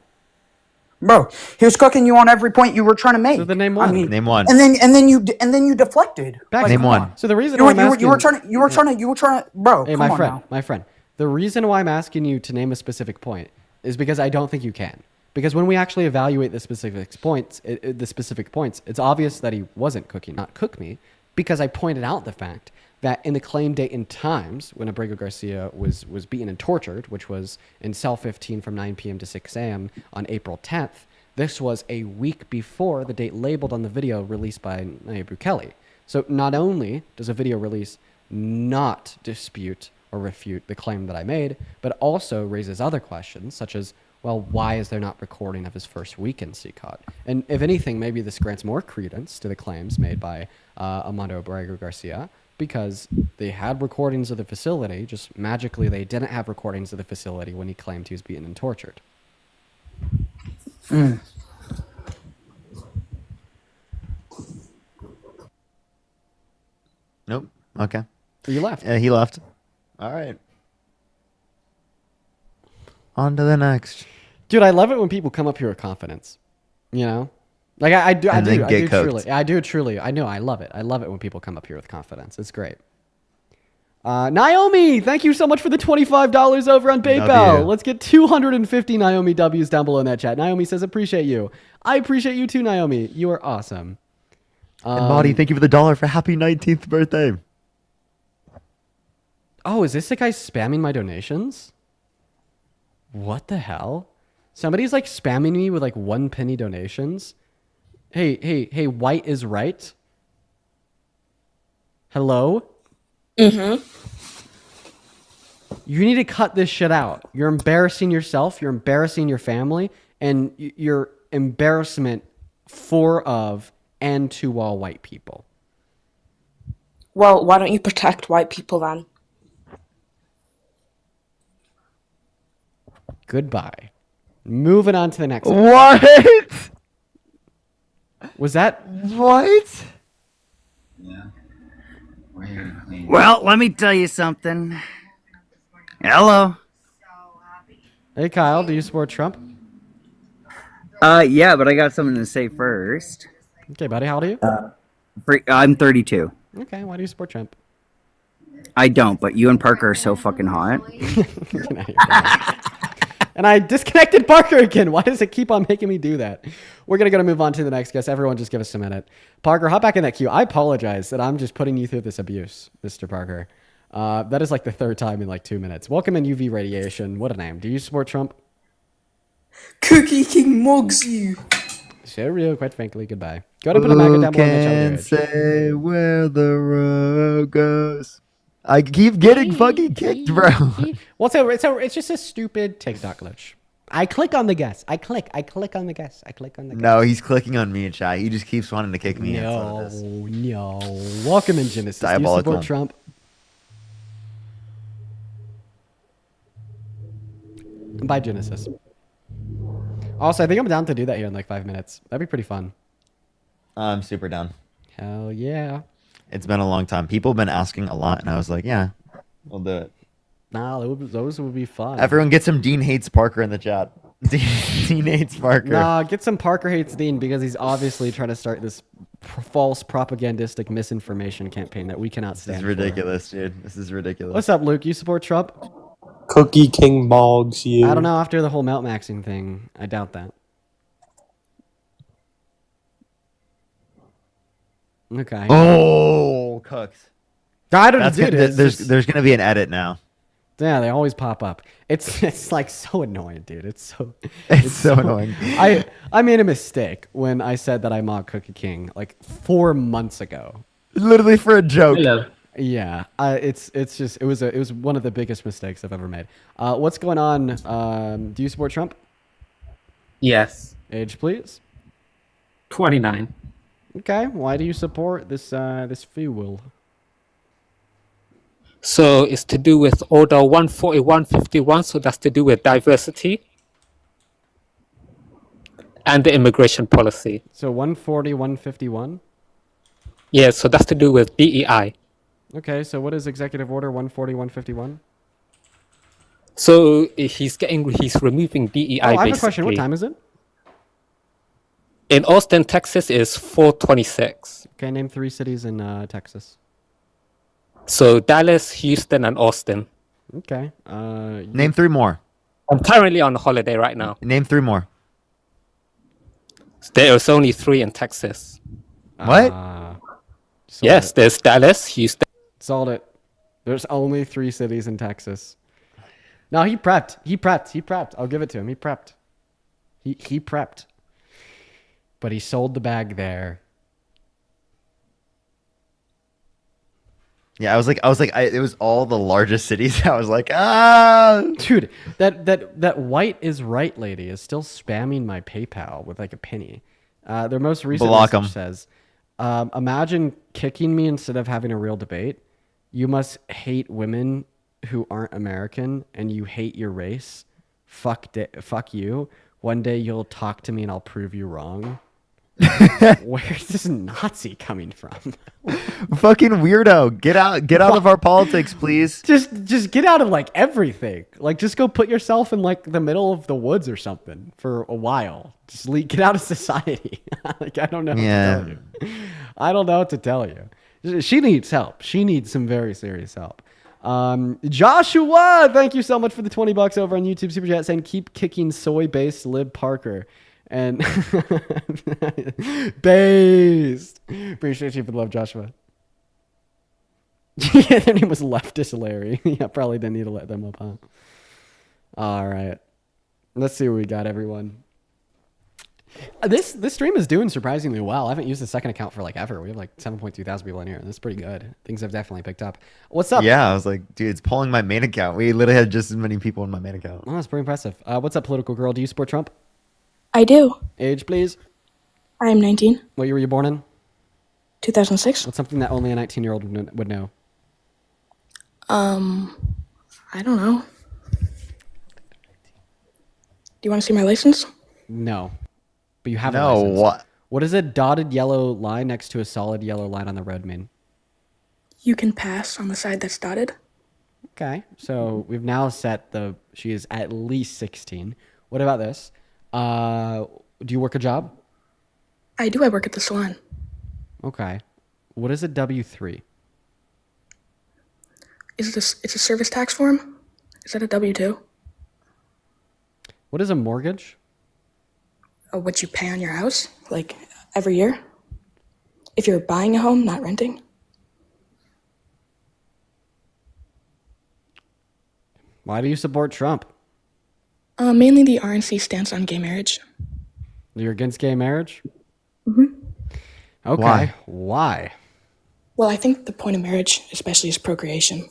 bro. He was cooking you on every point you were trying to make. So then name one. I mean, Name one. And then you deflected. Back Like, Name come one. on. So the reason You why were, I'm you, asking were, you were trying to, bro. Hey, come my on friend, now. my friend. The reason why I'm asking you to name a specific point is because I don't think you can. Because when we actually evaluate the specific points, it's obvious that he wasn't cooking, not cook me, because I pointed out the fact that in the claim date and times when Abrego Garcia was beaten and tortured, which was in cell 15 from 9 p.m. to 6 a.m. on April 10th, this was a week before the date labeled on the video released by Nayib Bukele. So not only does a video release not dispute or refute the claim that I made, but also raises other questions, such as, well, why is there not recording of his first week in CCOT? And if anything, maybe this grants more credence to the claims made by Armando Abrego Garcia, because they had recordings of the facility, just magically they didn't have recordings of the facility when he claimed he was beaten and tortured. Nope. Okay. You left. Yeah, he left. All right. On to the next. Dude, I love it when people come up here with confidence. You know? Like I do truly. I know, I love it. I love it when people come up here with confidence. It's great. Naomi, thank you so much for the $25 over on PayPal. W. Let's get 250 Naomi W's down below in that chat. Naomi says, appreciate you. I appreciate you too, Naomi. You are awesome. And Marty, thank you for the $1 for happy 19th birthday. Oh, is this the guy spamming my donations? What the hell? Somebody's like spamming me with like 1 penny donations. Hey, white is right. Hello? Mm-hmm. You need to cut this shit out. You're embarrassing yourself. You're embarrassing your family. And you're embarrassment for, of, and to all white people. Well, why don't you protect white people then? Goodbye. Moving on to the next. What? Was that? What? Well, let me tell you something. Hello. Hey, Kyle, do you support Trump? Yeah, but I got something to say first. Okay, buddy. How old are you? I'm 32. Okay, why do you support Trump? I don't, but you and Parker are so fucking hot. And I disconnected Parker again. Why does it keep on making me do that? We're going to move on to the next guest. Everyone just give us a minute. Parker, hop back in that queue. I apologize that I'm just putting you through this abuse, Mr. Parker. That is like the third time in like 2 minutes. Welcome in UV Radiation. What a name. Do you support Trump? Cookie King mugs you. Cheerio, quite frankly, goodbye. Go to put a MAGA down below Can say where the road goes. I keep getting fucking kicked, bro. Well, it's just a stupid TikTok glitch. I click on the guest. I click on the guest. No, he's clicking on me in chat. He just keeps wanting to kick me. No. Welcome in, Genesis. Diabolical. Do you support Trump? Bye, Genesis. Also, I think I'm down to do that here in like 5 minutes. That'd be pretty fun. I'm super down. Hell yeah. It's been a long time. People have been asking a lot, and I was like, yeah, we'll do it. Nah, those would be fun. Everyone get some Dean hates Parker in the chat. Dean hates Parker. Nah, get some Parker hates Dean because he's obviously trying to start this false propagandistic misinformation campaign that we cannot stand. This is ridiculous, dude. This is ridiculous. What's up, Luke? You support Trump? Cookie King mogs you. I don't know. After the whole melt maxing thing, I doubt that. Okay. Oh, cooks. I don't know. There's gonna be an edit now. Yeah, they always pop up. It's like so annoying, dude. It's so annoying. I made a mistake when I said that I mock Cookie King like 4 months ago. Literally for a joke. Hello. Yeah, it was one of the biggest mistakes I've ever made. What's going on? Do you support Trump? Yes. Age, please. 29. Okay. Why do you support this fuel? So it's to do with Order 14151. So that's to do with diversity and the immigration policy. So 140, 151. Yeah. So that's to do with DEI. Okay, so what is Executive Order 140, 151? So he's removing DEI. I have a question. What time is it? In Austin, Texas, is 4:26. Okay, name 3 cities in Texas. So Dallas, Houston, and Austin. Okay. Name 3 more. I'm currently on holiday right now. Name 3 more. There's only 3 in Texas. What? Yes, there's Dallas, Houston. Sold it. There's only 3 cities in Texas. No, he prepped. I'll give it to him. He prepped. He prepped. But he sold the bag there. Yeah, I was like, it was all the largest cities. I was like, dude, that white is right lady is still spamming my PayPal with like a penny. Their most recent Block message 'em. says, imagine kicking me instead of having a real debate. You must hate women who aren't American and you hate your race. Fuck you. One day you'll talk to me and I'll prove you wrong. Where's this Nazi coming from? Fucking weirdo. Get out of our politics, please. Just get out of like everything. Like just go put yourself in like the middle of the woods or something for a while. Just get out of society. Like I don't know what to tell you. I don't know what to tell you. She needs help. She needs some very serious help. Joshua, thank you so much for the $20 over on YouTube Super Chat saying keep kicking soy-based Lib Parker. And based. Appreciate you for the love, Joshua. Yeah, their name was Leftist Larry. Yeah, probably didn't need to let them up, huh? All right. Let's see what we got, everyone. This stream is doing surprisingly well. I haven't used the second account for like ever. We have like 7.2 thousand people in here, and that's pretty good. Things have definitely picked up. What's up? Yeah, I was like, dude, it's pulling my main account. We literally had just as many people in my main account. Oh, that's pretty impressive. What's up, political girl? Do you support Trump? I do. Age, please. I am 19. What year were you born in? 2006. What's something that only a 19-year-old would know? I don't know. Do you want to see my license? No. But you have a No, license. what? What does a dotted yellow line next to a solid yellow line on the road mean? You can pass on the side that's dotted. Okay. So we've now set she is at least 16. What about this? Do you work a job? I do. I work at the salon. Okay. What is a W-3? It's a service tax form? Is that a W-2? What is a mortgage? What you pay on your house, like every year? If you're buying a home, not renting? Why do you support Trump? Mainly the RNC stance on gay marriage. You're against gay marriage? Mm-hmm. Okay. Why? Well, I think the point of marriage, especially, is procreation.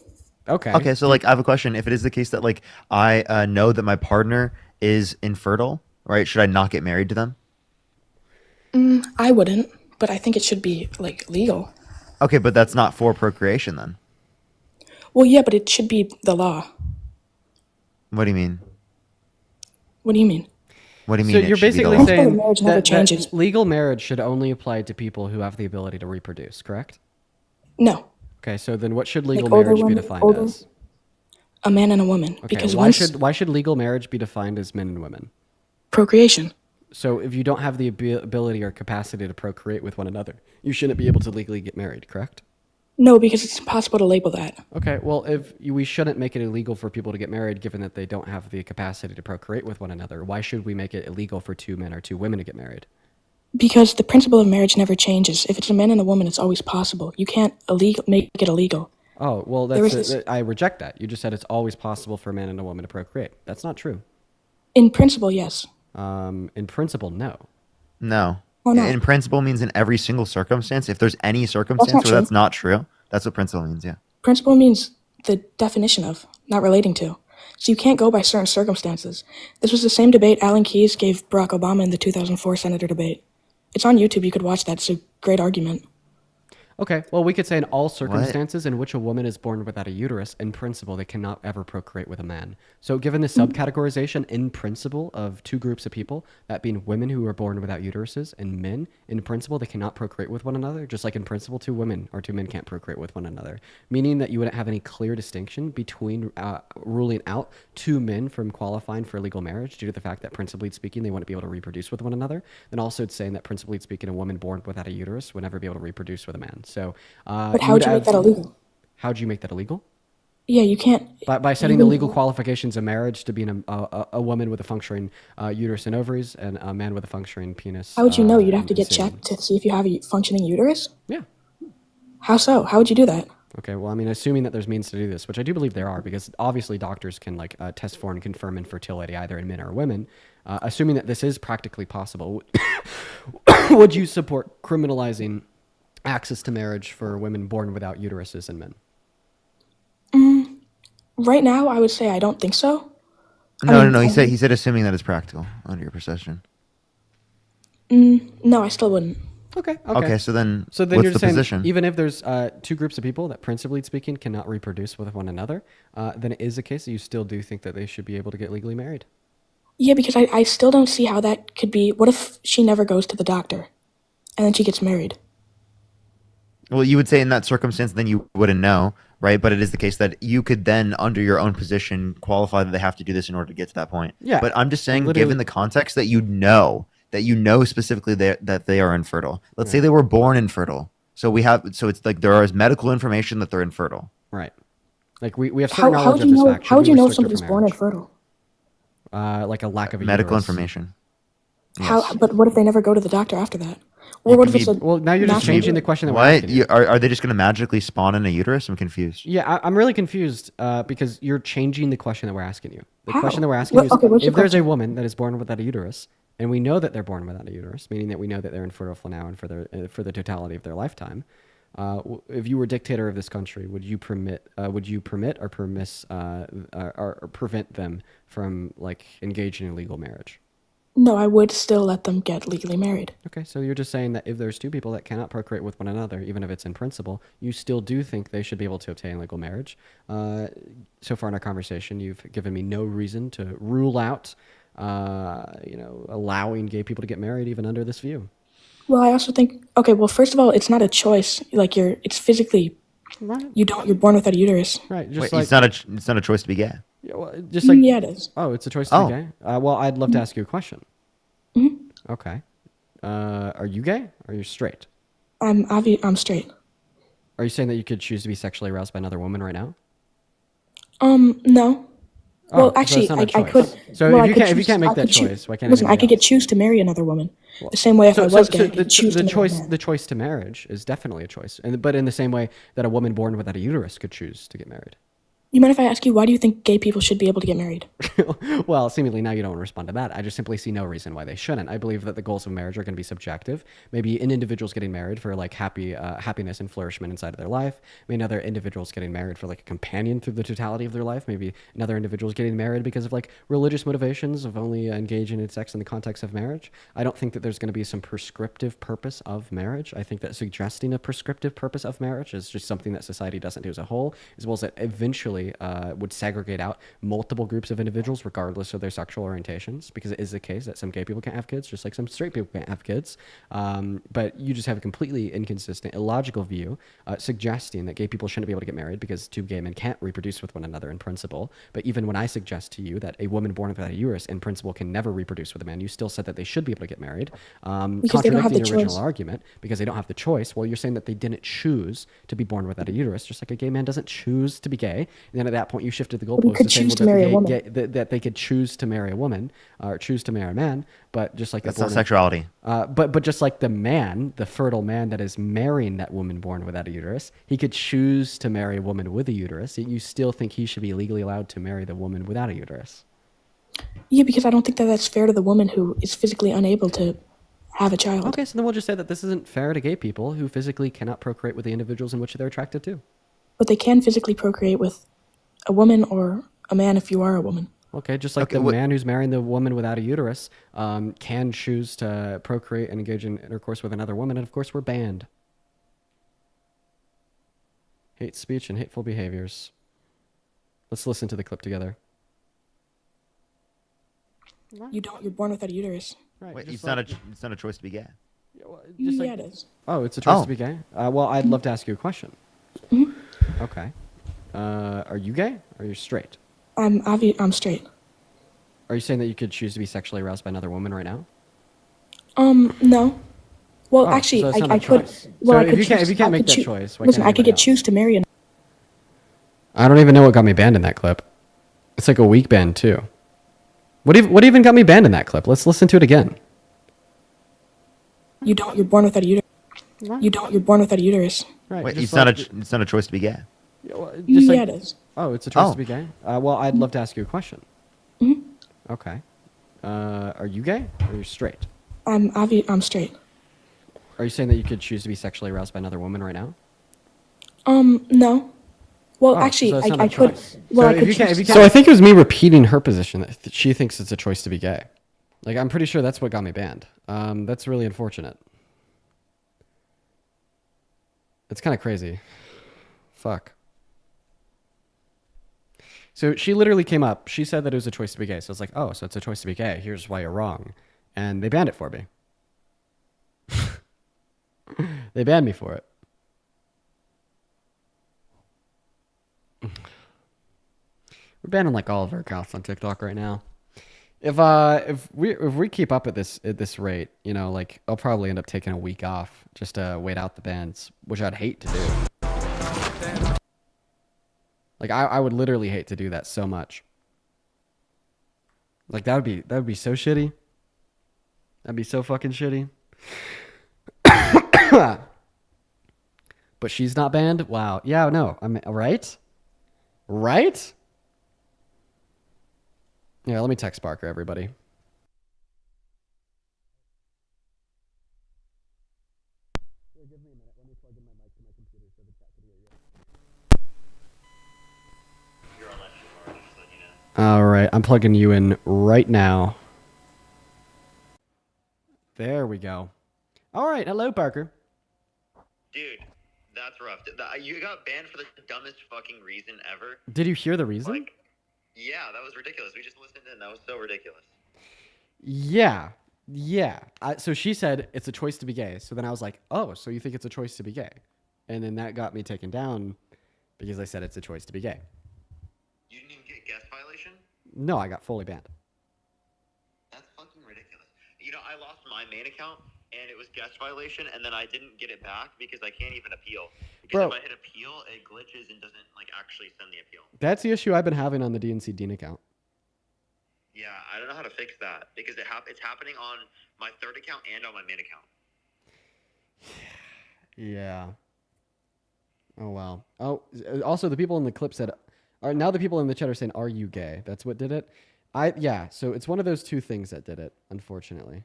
Okay. Okay, so like I have a question. If it is the case that like I know that my partner is infertile, right? Should I not get married to them? I wouldn't, but I think it should be like legal. Okay, but that's not for procreation then. Well, yeah, but it should be the law. What do you mean? What do you mean? What do you mean? So it you're should be the basically law? saying marriage never that changes. legal marriage should only apply to people who have the ability to reproduce, correct? No. Okay, so then what should legal Like older marriage be women- defined older- as? A man and a woman. Okay, Because why once why should legal marriage be defined as men and women? procreation. So if you don't have the ability or capacity to procreate with one another, you shouldn't be able to legally get married, correct? No, because it's impossible to label that. Okay, well, we shouldn't make it illegal for people to get married given that they don't have the capacity to procreate with one another. Why should we make it illegal for two men or two women to get married? Because the principle of marriage never changes. If it's a man and a woman, it's always possible. You can't make it illegal. Oh, well, There was this- I reject that. You just said it's always possible for a man and a woman to procreate. That's not true. In principle, yes. In principle, no. No. Why not? In principle means in every single circumstance. If there's any circumstance not where true. that's not true, that's what principle means. Yeah. Principle means the definition of, not relating to. So you can't go by certain circumstances. This was the same debate Alan Keyes gave Barack Obama in the 2004 senator debate. It's on YouTube. You could watch that. It's a great argument. Okay, well, we could say in all circumstances in which a woman is born without a uterus, in principle, they cannot ever procreate with a man. So given the subcategorization in principle of two groups of people, that being women who are born without uteruses and men, in principle, they cannot procreate with one another, just like in principle, two women or two men can't procreate with one another, meaning that you wouldn't have any clear distinction between ruling out two men from qualifying for legal marriage due to the fact that, principally speaking, they wouldn't be able to reproduce with one another. Then also it's saying that, principally speaking, a woman born without a uterus would never be able to reproduce with a man. So, But how would you make that illegal? How'd you make that illegal? Yeah, you can't. By setting the legal qualifications of marriage to being a woman with a functioning uterus and ovaries and a man with a functioning penis. How would you know? You'd have to and get semen. checked to see if you have a functioning uterus? Yeah. How so? How would you do that? Okay, well, I mean, assuming that there's means to do this, which I do believe there are, because obviously doctors can test for and confirm infertility either in men or women. Assuming that this is practically possible, would you support criminalizing access to marriage for women born without uteruses and men? Right now, I would say I don't think so. No. He said assuming that it's practical under your perception. No, I still wouldn't. Okay. Okay. So then you're what's the just saying, position? even if there's two groups of people that, principally speaking, cannot reproduce with one another, then it is a case that you still do think that they should be able to get legally married. Yeah, because I still don't see how that could be. What if she never goes to the doctor and then she gets married? Well, you would say in that circumstance, then you wouldn't know, right? But it is the case that you could then, under your own position, qualify that they have to do this in order to get to that point. Yeah. But I'm just saying, Literally- given the context that you know specifically that they are infertile. Let's say they were born infertile. So it's like there is medical information that they're infertile. Right. Like we have certain How knowledge would of you this know? fact. How would Should you we know restrict it somebody's for born marriage? infertile? Like a lack of a Medical uterus. information. How? But what if they never go to the doctor after that? Or what if it's a Well, now you're just natural- changing the question that we're What? asking you. Are they just going to magically spawn in a uterus? I'm confused. Yeah, I'm really confused because you're changing the question that we're asking you. The How? question that we're asking What- you is, okay, what's your if there's a question? woman that is born without a uterus, and we know that they're born without a uterus, meaning that we know that they're infertile for now and for the totality of their lifetime, if you were dictator of this country, would you permit or prevent them from engaging in legal marriage? No, I would still let them get legally married. Okay, so you're just saying that if there's two people that cannot procreate with one another, even if it's in principle, you still do think they should be able to obtain legal marriage. So far in our conversation, you've given me no reason to rule out, allowing gay people to get married even under this view. Well, I also think, okay, well, first of all, it's not a choice. It's physically, you're born without a uterus. Right. Wait, it's not a choice to be gay. Yeah, well, just like Yeah, it is. Oh, it's a choice to be gay. Well, I'd love to ask you a question. Okay. Are you gay or are you straight? I'm straight. Are you saying that you could choose to be sexually aroused by another woman right now? No. Oh, Well, so actually, it's not a I could. choice. So well, if I you can't make I that could choo- choice, why can't Listen, I anybody could get else? choose to marry another woman. The same way if I was gay, I could choose to marry a man. The choice to marriage is definitely a choice, but in the same way that a woman born without a uterus could choose to get married. You mind if I ask you, why do you think gay people should be able to get married? Well, seemingly now you don't respond to that. I just simply see no reason why they shouldn't. I believe that the goals of marriage are going to be subjective. Maybe an individual's getting married for like happiness and flourishment inside of their life. Maybe another individual's getting married for like a companion through the totality of their life. Maybe another individual's getting married because of like religious motivations of only engaging in sex in the context of marriage. I don't think that there's going to be some prescriptive purpose of marriage. I think that suggesting a prescriptive purpose of marriage is just something that society doesn't do as a whole, as well as that eventually would segregate out multiple groups of individuals regardless of their sexual orientations, because it is the case that some gay people can't have kids just like some straight people can't have kids. But you just have a completely inconsistent, illogical view suggesting that gay people shouldn't be able to get married because two gay men can't reproduce with one another in principle. But even when I suggest to you that a woman born without a uterus in principle can never reproduce with a man, you still said that they should be able to get married, Because they don't have contradicting the your original choice. argument because they don't have the choice. Well, you're saying that they didn't choose to be born without a uterus, just like a gay man doesn't choose to be gay. And then at that point, you shifted the But he goalpost could to say, choose well, to marry a that, woman. that they could choose to marry a woman or choose to marry a man, but just like That's the not sexuality. but just like the man, the fertile man that is marrying that woman born without a uterus, he could choose to marry a woman with a uterus. Yet you still think he should be legally allowed to marry the woman without a uterus. Yeah, because I don't think that that's fair to the woman who is physically unable to have a child. Okay, so then we'll just say that this isn't fair to gay people who physically cannot procreate with the individuals in which they're attracted to. But they can physically procreate with a woman or a man if you are a woman. Okay, just like the man who's marrying the woman without a uterus can choose to procreate and engage in intercourse with another woman, and of course we're banned. Hate speech and hateful behaviors. Let's listen to the clip together. You don't. You're born without a uterus. Right. Wait, it's not a choice to be gay. Yeah, it is. Oh, it's a choice to be gay? Well, I'd love to ask you a question. Okay. Are you gay or are you straight? I'm straight. Are you saying that you could choose to be sexually aroused by another woman right now? No. Well, Oh, actually, so it's not I a could. choice. Well, So I could if you can't make that choice, why listen, can't I could anybody get choose to marry. I don't even know what got me banned in that clip. It's like a weak ban too. What even got me banned in that clip? Let's listen to it again. You don't. You're born without a uterus. You don't. You're born without a uterus. Right. Wait, just it's not a choice to be gay. Yeah, it is. Oh, it's a choice to be gay? Well, I'd love to ask you a question. Okay. Are you gay or are you straight? I'm straight. Are you saying that you could choose to be sexually aroused by another woman right now? No. Well, Oh, actually, so it's not I a could. choice. Well, So I if could. you can't, choose- so I think it was me repeating her position that she thinks it's a choice to be gay. Like, I'm pretty sure that's what got me banned. That's really unfortunate. It's kind of crazy. Fuck. So she literally came up. She said that it was a choice to be gay. So I was like, oh, so it's a choice to be gay. Here's why you're wrong. And they banned it for me. They banned me for it. We're banning like all of our accounts on TikTok right now. If we keep up at this rate, you know, like I'll probably end up taking a week off just to wait out the bans, which I'd hate to do. Like I would literally hate to do that so much. Like that would be so shitty. That'd be so fucking shitty. But she's not banned? Wow. Yeah, no. I mean, right? Right? Yeah, let me text Barker, everybody. All right, I'm plugging you in right now. There we go. All right, hello, Parker. Dude, that's rough. You got banned for the dumbest fucking reason ever. Did you hear the reason? Like, yeah, that was ridiculous. We just listened in. That was so ridiculous. Yeah. So she said it's a choice to be gay. So then I was like, oh, so you think it's a choice to be gay? And then that got me taken down because I said it's a choice to be gay. You didn't even get guest violation? No, I got fully banned. That's fucking ridiculous. You know, I lost my main account, and it was guest violation, and then I didn't get it back because I can't even appeal. Because Bro. if I hit appeal, it glitches and doesn't like actually send the appeal. That's the issue I've been having on the DNC Dean account. Yeah, I don't know how to fix that because it's happening on my third account and on my main account. Yeah. Oh, wow. Oh, also the people in the clip said, now the people in the chat are saying, are you gay? That's what did it. Yeah, so it's one of those two things that did it, unfortunately.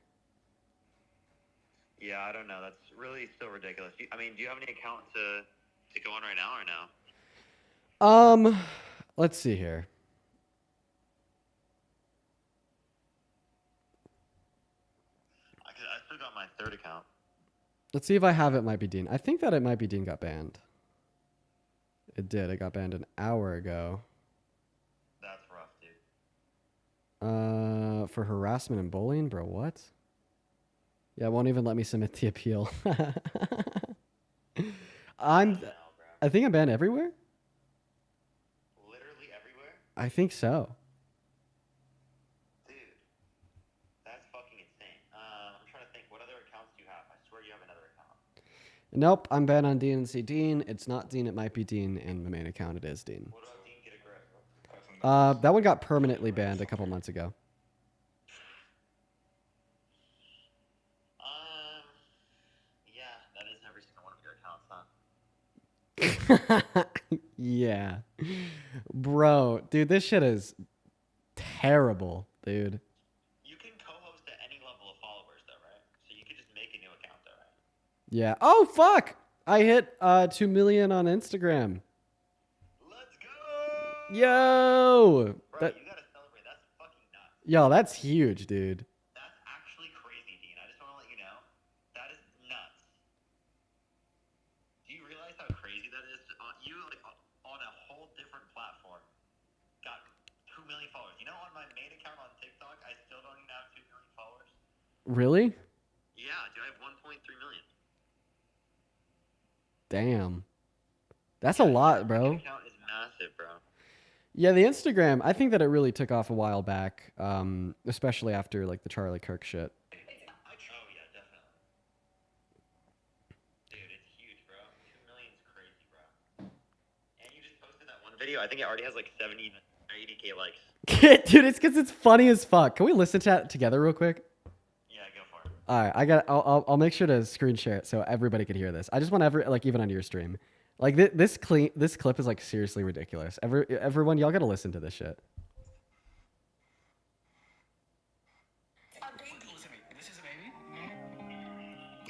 Yeah, I don't know. That's really so ridiculous. I mean, do you have any account to go on right now or no? Let's see here. I still got my third account. Let's see if I have it might be Dean. I think that it might be Dean got banned. It did. It got banned an hour ago. That's rough, dude. For harassment and bullying, bro. What? Yeah, it won't even let me submit the appeal. I think I'm banned everywhere. Literally everywhere? I think so. Dude, that's fucking insane. I'm trying to think. What other accounts do you have? I swear you have another account. Nope, I'm banned on DNC Dean. It's not Dean. It might be Dean. In my main account, it is Dean. What about Dean Get a Grip? That one got permanently banned a couple months ago. Yeah, that is every single one of your accounts, huh? Yeah. Bro, dude, this shit is terrible, dude. You can co-host at any level of followers, though, right? So you could just make a new account, though, right? Yeah. Oh, fuck. I hit 2 million on Instagram. Let's go! Yo! Bro, you gotta celebrate. That's fucking nuts. Yo, that's huge, dude. That's actually crazy, Dean. I just want to let you know. That is nuts. Do you realize how crazy that is? You, like, on a whole different platform, got 2 million followers. You know, on my main account on TikTok, I still don't even have 2 million followers. Really? Yeah, dude, I have 1.3 million. Damn. That's a lot, bro. Your account is massive, bro. Yeah, the Instagram, I think that it really took off a while back, especially after, like, the Charlie Kirk shit. Oh, yeah, definitely. Dude, it's huge, bro. 2 million is crazy, bro. And you just posted that one video. I think it already has, like, 70 or 80K likes. Dude, it's because it's funny as fuck. Can we listen to that together real quick? Yeah, go for it. All right, I'll make sure to screen share it so everybody can hear this. I just want even on your stream. Like this clip is like seriously ridiculous. Everyone, y'all gotta listen to this shit.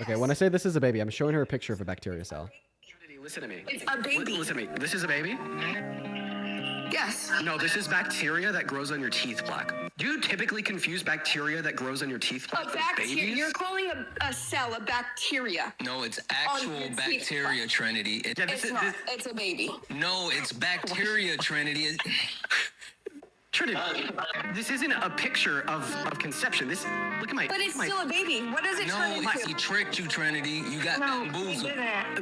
Okay, when I say this is a baby, I'm showing her a picture of a bacteria cell. Listen to me. It's a baby. Listen to me. This is a baby? Yes. No, this is bacteria that grows on your teeth plaque. Do you typically confuse bacteria that grows on your teeth plaque with babies? You're calling a cell a bacteria. No, it's On actual your teeth bacteria, plaque. Trinity. It's not. It's a baby. No, it's bacteria, Trinity. Trinity, this isn't a picture of conception. Look at my. But it's still a baby. What does it turn into? He tricked you, Trinity. You got bamboozled.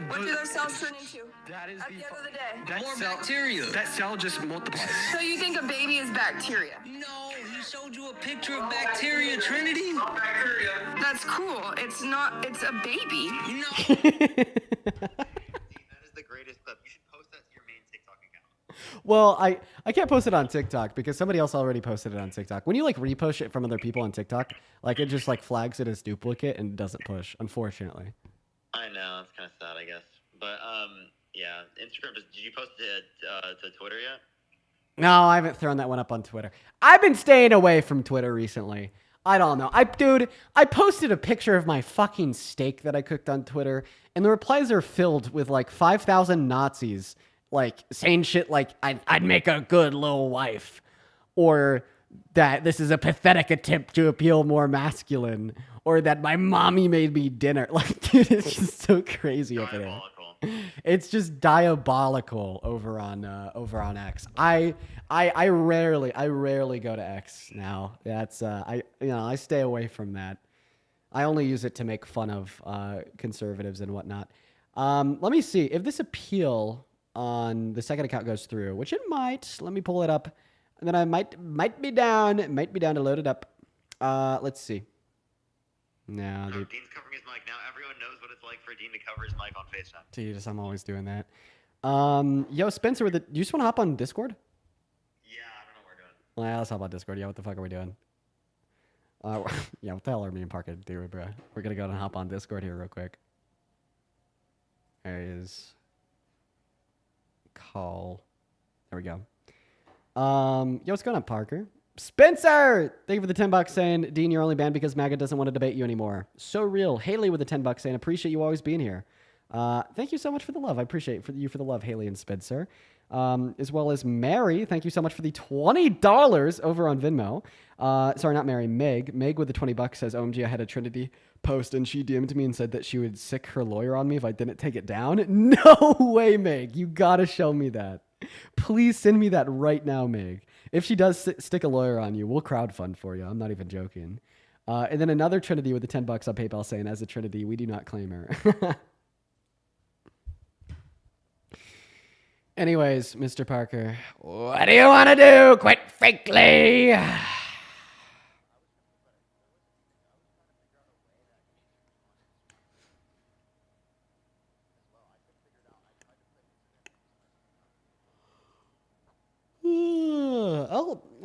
What do those cells turn into? That is at the end of the day. More bacteria. That cell just multiplies. So you think a baby is bacteria? No, he showed you a picture of bacteria, Trinity. That's cool. It's not. It's a baby. No. That is the greatest clip. You should post that to your main TikTok account. Well, I can't post it on TikTok because somebody else already posted it on TikTok. When you like repost it from other people on TikTok, like it just like flags it as duplicate and doesn't push, unfortunately. I know, it's kind of sad, I guess. But yeah, Instagram. Did you post it to Twitter yet? No, I haven't thrown that one up on Twitter. I've been staying away from Twitter recently. I don't know. I posted a picture of my fucking steak that I cooked on Twitter, and the replies are filled with like 5,000 Nazis, like saying shit like I'd make a good little wife, or that this is a pathetic attempt to appeal more masculine, or that my mommy made me dinner. Like, dude, it's just so crazy over there. It's just diabolical over on X. I rarely go to X now. That's I stay away from that. I only use it to make fun of conservatives and whatnot. Let me see if this appeal on the second account goes through, which it might. Let me pull it up, and then I might be down. It might be down to load it up. Let's see. No, Dean's covering his mic now. Everyone knows what it's like for Dean to cover his mic on FaceTime. Jesus, I'm always doing that. Yo, Spencer, do you just want to hop on Discord? Yeah, I don't know what we're doing. Well, let's hop on Discord. Yeah, what the fuck are we doing? Yeah, what the hell are me and Parker doing, bro? We're gonna go and hop on Discord here real quick. There he is. Call. There we go. Yo, what's going on, Parker? Spencer! Thank you for the $10 saying, Dean, you're only banned because MAGA doesn't want to debate you anymore. So real. Haley with the $10 saying, appreciate you always being here. Thank you so much for the love. I appreciate you for the love, Haley and Spencer. As well as Mary. Thank you so much for the $20 over on Venmo. Sorry, not Mary, Meg. Meg with the $20 says, OMG, I had a Trinity post and she DM'd me and said that she would sick her lawyer on me if I didn't take it down. No way, Meg. You gotta show me that. Please send me that right now, Meg. If she does stick a lawyer on you, we'll crowdfund for you. I'm not even joking. And then another Trinity with the $10 on PayPal saying, as a Trinity, we do not claim her. Anyways, Mr. Parker, what do you want to do? Quite frankly.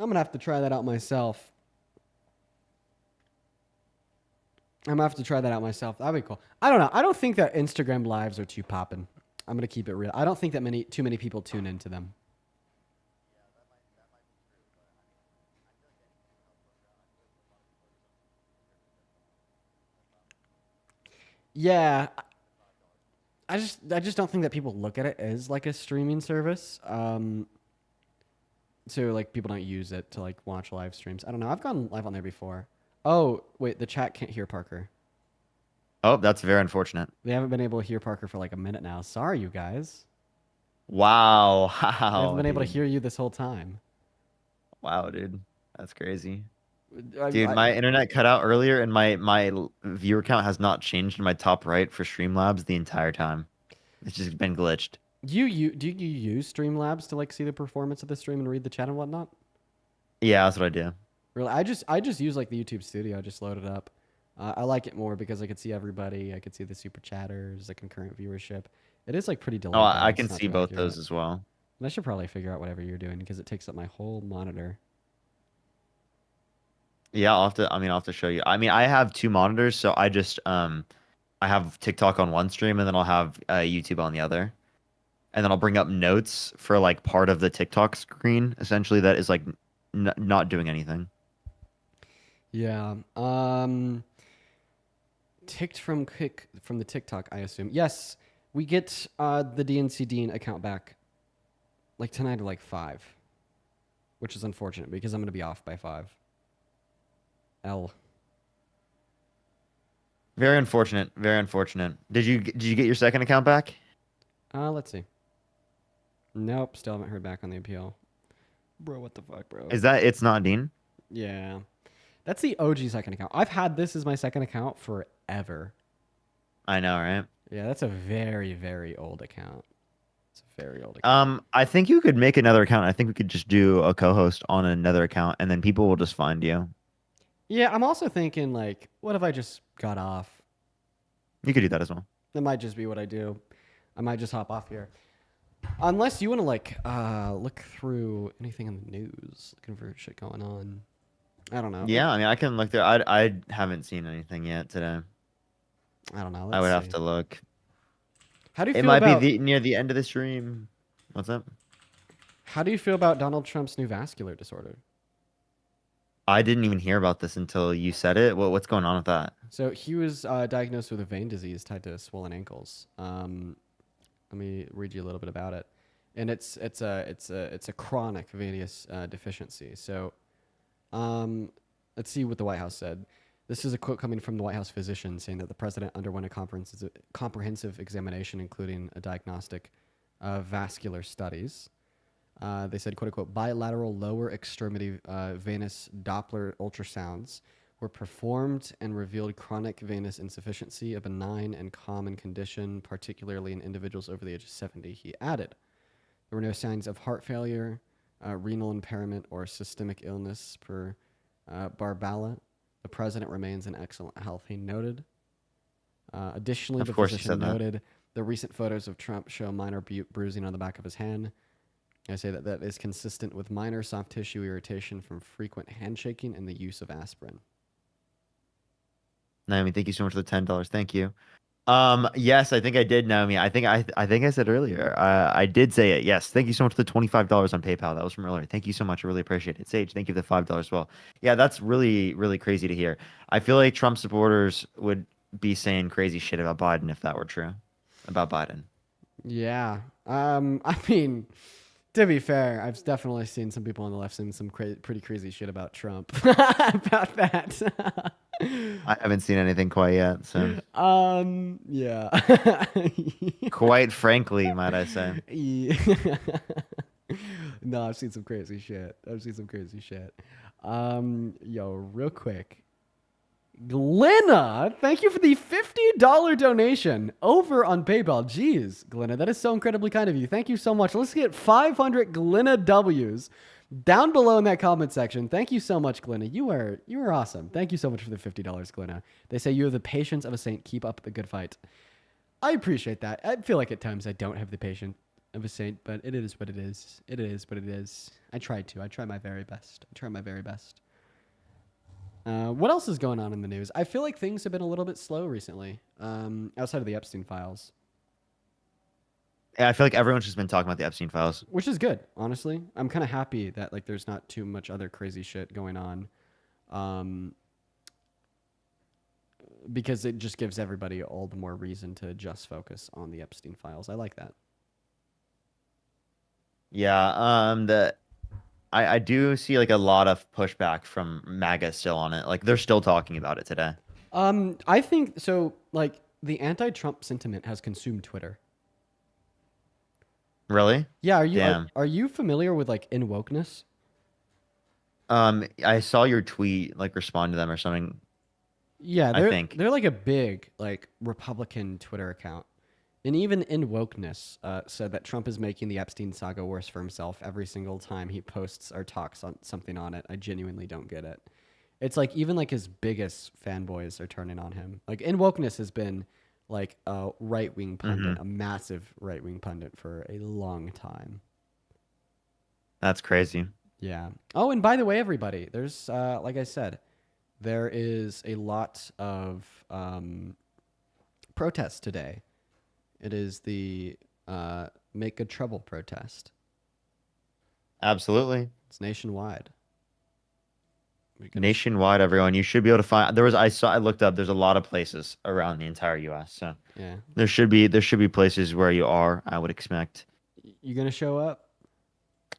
I'm going to have to try that out myself. I'm going to have to try that out myself. That'd be cool. I don't know. I don't think that Instagram lives are too poppin'. I'm going to keep it real. I don't think that too many people tune into them. Yeah. I just don't think that people look at it as like a streaming service. So like people don't use it to like watch live streams. I don't know. I've gone live on there before. Oh, wait, the chat can't hear Parker. Oh, that's very unfortunate. They haven't been able to hear Parker for like a minute now. Sorry, you guys. Wow. I haven't been able to hear you this whole time. Wow, dude. That's crazy. Dude, my internet cut out earlier and my viewer count has not changed in my top right for Streamlabs the entire time. It's just been glitched. Do you use Streamlabs to like see the performance of the stream and read the chat and whatnot? Yeah, that's what I do. Really, I just use like the YouTube Studio. I just load it up. I like it more because I could see everybody. I could see the super chatters, the concurrent viewership. It is like pretty delayed. Oh, I can see both those as well. And I should probably figure out whatever you're doing because it takes up my whole monitor. Yeah, I'll have to show you. I mean, I have two monitors, so I just I have TikTok on one stream and then I'll have YouTube on the other. And then I'll bring up notes for like part of the TikTok screen, essentially that is like not doing anything. Yeah. Ticked from the TikTok, I assume. Yes, we get the DNC Dean account back like tonight at like 5, which is unfortunate because I'm going to be off by 5. Very unfortunate. Very unfortunate. Did you get your second account back? Let's see. Nope, still haven't heard back on the appeal. Bro, what the fuck, bro? Is that it's not Dean? Yeah. That's the OG second account. I've had this as my second account forever. I know, right? Yeah, that's a very, very old account. It's a very old account. I think you could make another account. I think we could just do a co-host on another account and then people will just find you. Yeah, I'm also thinking like, what if I just got off? You could do that as well. That might just be what I do. I might just hop off here. Unless you want to like look through anything in the news, looking for shit going on. I don't know. Yeah, I mean, I can look there. I haven't seen anything yet today. I don't know. I would have to look. How do you feel It might about... be near the end of the stream. What's up? How do you feel about Donald Trump's new vascular disorder? I didn't even hear about this until you said it. What's going on with that? So he was diagnosed with a vein disease tied to swollen ankles. Let me read you a little bit about it, and it's a chronic venous deficiency. So, let's see what the White House said. This is a quote coming from the White House physician saying that the president underwent a comprehensive examination, including a diagnostic vascular studies. They said, quote unquote, bilateral lower extremity venous Doppler ultrasounds were performed and revealed chronic venous insufficiency, a benign and common condition, particularly in individuals over the age of 70. He added, there were no signs of heart failure, renal impairment, or systemic illness per Barbala. The president remains in excellent health, he noted. Additionally, Of the course he physician said that. noted the recent photos of Trump show minor bruising on the back of his hand. I say that is consistent with minor soft tissue irritation from frequent handshaking and the use of aspirin. Naomi, thank you so much for the $10. Thank you. Yes, I think I did, Naomi. I think I said earlier. I did say it. Yes. Thank you so much for the $25 on PayPal. That was from earlier. Thank you so much. I really appreciate it. Sage, thank you for the $5 as well. Yeah, that's really, really crazy to hear. I feel like Trump supporters would be saying crazy shit about Biden if that were true. About Biden. Yeah. I mean, to be fair, I've definitely seen some people on the left saying some pretty crazy shit about Trump. About that. I haven't seen anything quite yet, so. Yeah. Quite frankly, might I say. Yeah. No, I've seen some crazy shit. Yo, real quick. Glenna, thank you for the $50 donation over on PayPal. Jeez, Glenna, that is so incredibly kind of you. Thank you so much. Let's get 500 Glenna W's down below in that comment section. Thank you so much, Glenna. You are awesome. Thank you so much for the $50, Glenna. They say you have the patience of a saint. Keep up the good fight. I appreciate that. I feel like at times I don't have the patience of a saint, but it is what it is. It is what it is. I try my very best. What else is going on in the news? I feel like things have been a little bit slow recently, outside of the Epstein files. Yeah, I feel like everyone's just been talking about the Epstein files. Which is good, honestly. I'm kind of happy that like there's not too much other crazy shit going on. Because it just gives everybody all the more reason to just focus on the Epstein files. I like that. Yeah, I do see like a lot of pushback from MAGA still on it. Like they're still talking about it today. I think so. Like the anti-Trump sentiment has consumed Twitter. Really? Yeah. Damn. Are you familiar with like in wokeness? I saw your tweet, like respond to them or something. Yeah, I think they're like a big like Republican Twitter account. And even in wokeness said that Trump is making the Epstein saga worse for himself every single time he posts or talks on something on it. I genuinely don't get it. It's like even like his biggest fanboys are turning on him. Like in wokeness has been like a right-wing pundit, a massive right-wing pundit for a long time. That's crazy. Yeah. Oh, and by the way, everybody, there's like I said, there is a lot of protests today. It is the Make Good Trouble protest. Absolutely. It's nationwide. Nationwide, everyone. You should be able to find. I looked up. There's a lot of places around the entire U.S. So yeah, there should be places where you are. I would expect. You gonna show up?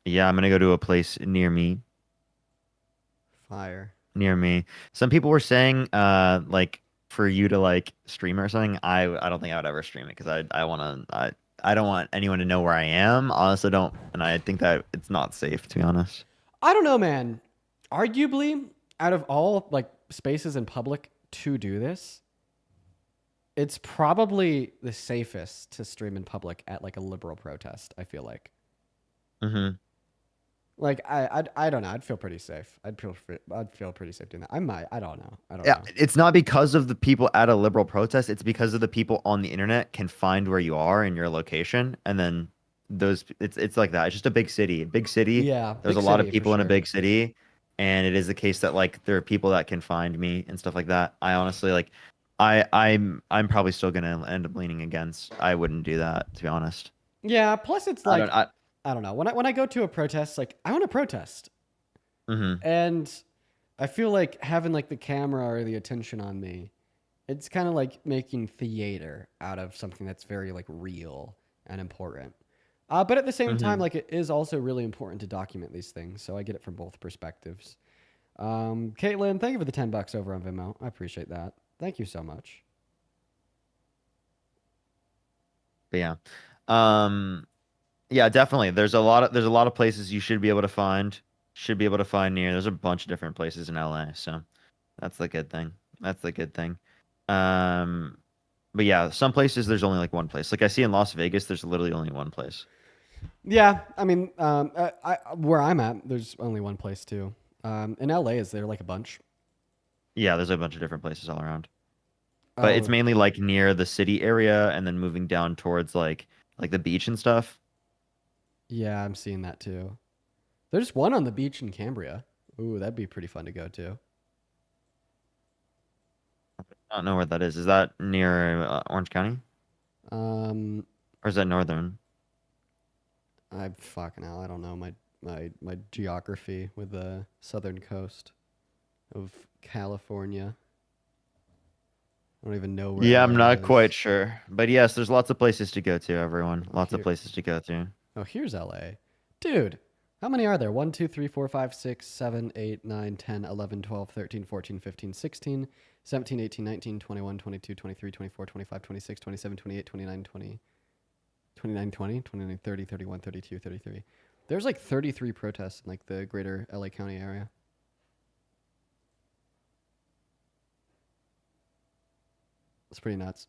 Yeah, I'm gonna go to a place near me. Fire. Near me. Some people were saying, like, for you to like stream or something. I don't think I would ever stream it because I don't want anyone to know where I am. Honestly, don't, and I think that it's not safe, to be honest. I don't know, man. Arguably, out of all like spaces in public to do this, it's probably the safest to stream in public at like a liberal protest. I feel like. Mm-hmm. Like I don't know. I'd feel pretty safe. I'd feel pretty safe doing that. I don't know. Yeah, it's not because of the people at a liberal protest. It's because of the people on the internet can find where you are in your location, and then it's like that. It's just a big city. Yeah. There's a lot of people in a big city, and it is the case that like there are people that can find me and stuff like that. I honestly like, I'm probably still gonna end up leaning against. I wouldn't do that, to be honest. Yeah. Plus, it's like I don't know. When I go to a protest, like I want to protest. Mm-hmm. And I feel like having like the camera or the attention on me, it's kind of like making theater out of something that's very like real and important. But at the same time, like it is also really important to document these things. So I get it from both perspectives. Caitlin, thank you for the $10 over on Venmo. I appreciate that. Thank you so much. But yeah. Yeah, definitely. There's a lot of places you should be able to find near. There's a bunch of different places in LA, so that's the good thing. But yeah, some places there's only like one place. Like I see in Las Vegas, there's literally only one place. Yeah, I mean, where I'm at, there's only one place too. In LA, is there like a bunch? Yeah, there's a bunch of different places all around. But it's Oh. mainly like near the city area and then moving down towards like the beach and stuff. Yeah, I'm seeing that too. There's one on the beach in Cambria. Ooh, that'd be pretty fun to go to. I don't know where that is. Is that near Orange County? Or is that northern? I fucking hell, I don't know my geography with the southern coast of California. I don't even know where. Yeah, I'm LA not is. quite sure. But yes, there's lots of places to go to, everyone. Lots of Here- places to go to. Oh, here's LA. Dude, how many are there? 1, 2, 3, 4, 5, 6, 7, 8, 9, 10, 11, 12, 13, 14, 15, 16, 17, 18, 19, 21, 22, 23, 24, 25, 26, 27, 28, 29, 20, 29, 20, 29, 30, 31, 32, 33. There's like 33 protests in like the greater LA County area. It's pretty nuts.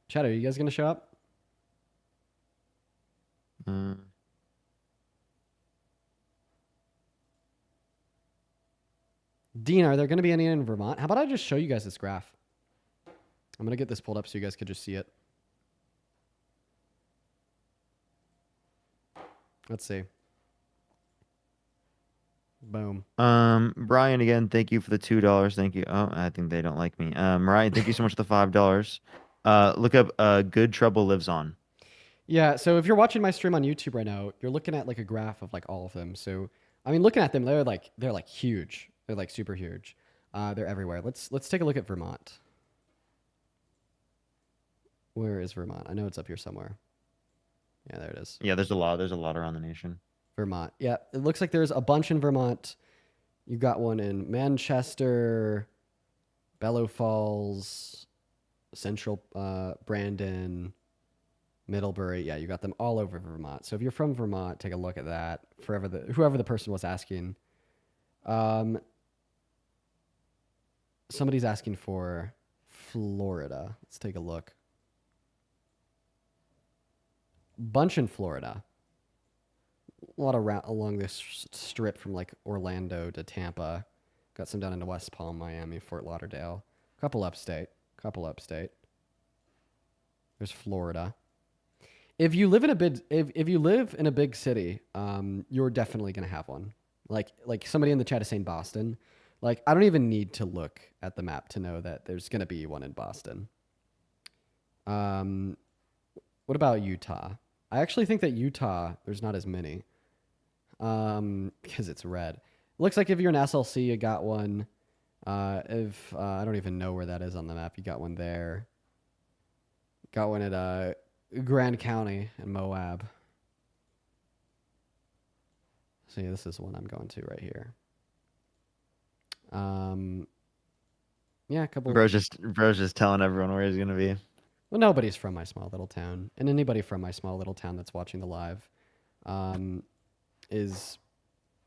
Chad, are you guys gonna show up? Dean, are there going to be any in Vermont? How about I just show you guys this graph? I'm going to get this pulled up so you guys could just see it. Let's see. Boom. Brian, again, thank you for the $2. Thank you. Oh, I think they don't like me. Ryan, thank you so much for the $5. Look up Good Trouble Lives On. Yeah, so if you're watching my stream on YouTube right now, you're looking at like a graph of like all of them. So, I mean, looking at them, they're like huge. They're like super huge. They're everywhere. Let's take a look at Vermont. Where is Vermont? I know it's up here somewhere. Yeah, there it is. Yeah, there's a lot. There's a lot around the nation. Vermont. Yeah, it looks like there's a bunch in Vermont. You got one in Manchester, Bellow Falls, Central Brandon, Middlebury. Yeah, you got them all over Vermont. So if you're from Vermont, take a look at that. Whoever the person was asking. Somebody's asking for Florida. Let's take a look. Bunch in Florida. A lot of along this strip from like Orlando to Tampa. Got some down into West Palm, Miami, Fort Lauderdale. Couple upstate. There's Florida. If you live in a big city, you're definitely gonna have one. Like somebody in the chat is saying Boston. Like I don't even need to look at the map to know that there's gonna be one in Boston. What about Utah? I actually think that Utah, there's not as many. Because it's red. It looks like if you're an SLC, you got one. I don't even know where that is on the map. You got one there. Got one at Grand County in Moab. See, this is the one I'm going to right here. Yeah, a couple. Bro's just telling everyone where he's gonna be. Well, nobody's from my small little town, and anybody from my small little town that's watching the live, is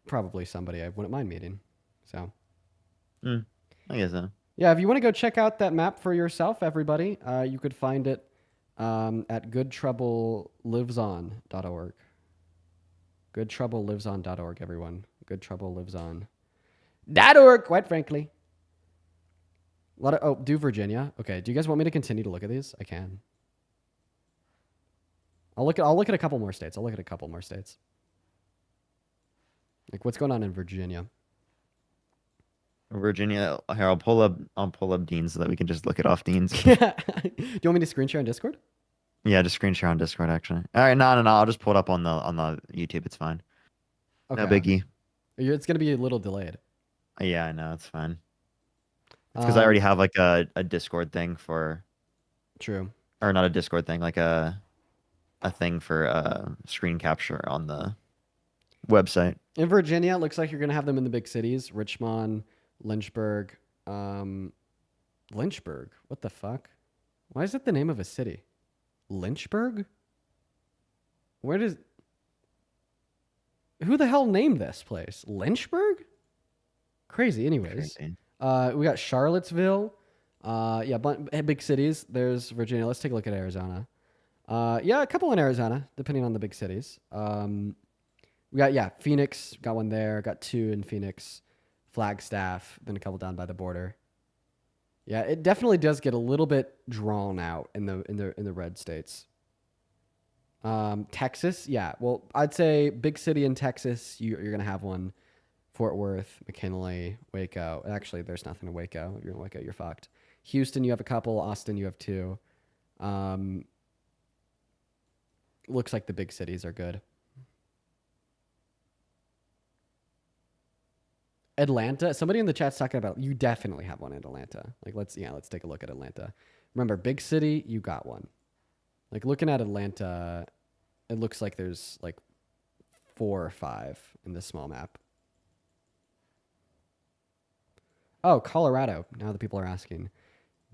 probably somebody I wouldn't mind meeting. So, I guess so. Yeah, if you want to go check out that map for yourself, everybody, you could find it at goodtroubleliveson.org. Goodtroubleliveson.org, everyone. Goodtroubleliveson.org, quite frankly. Do Virginia. Okay, do you guys want me to continue to look at these? I can. I'll look at a couple more states. Like what's going on in Virginia? Virginia. Here, I'll pull up Dean so that we can just look it off Dean's. Do you want me to screen share on Discord? Yeah, just screen share on Discord actually. All right, no. I'll just pull it up on the YouTube. It's fine. Okay. No biggie. It's gonna be a little delayed. Yeah, I know. It's fine. It's because I already have like a Discord thing for. True. Or not a Discord thing, like a thing for screen capture on the website. In Virginia, it looks like you're gonna have them in the big cities: Richmond, Lynchburg. Lynchburg. What the fuck? Why is that the name of a city? Lynchburg? Who the hell named this place? Lynchburg? Crazy. Anyways, Crazy. We got Charlottesville. Big cities. There's Virginia. Let's take a look at Arizona. Yeah, a couple in Arizona, depending on the big cities. We got Phoenix. Got one there. Got two in Phoenix. Flagstaff, then a couple down by the border. Yeah, it definitely does get a little bit drawn out in the red states. Texas, yeah. Well, I'd say big city in Texas, you're gonna have one. Fort Worth, McKinley, Waco. Actually, there's nothing in Waco. If you're in Waco, you're fucked. Houston, you have a couple. Austin, you have 2. Looks like the big cities are good. Atlanta. Somebody in the chat's talking about you definitely have one in Atlanta. Like let's take a look at Atlanta. Remember, big city, you got one. Like looking at Atlanta, it looks like there's like 4 or 5 in this small map. Oh, Colorado. Now the people are asking.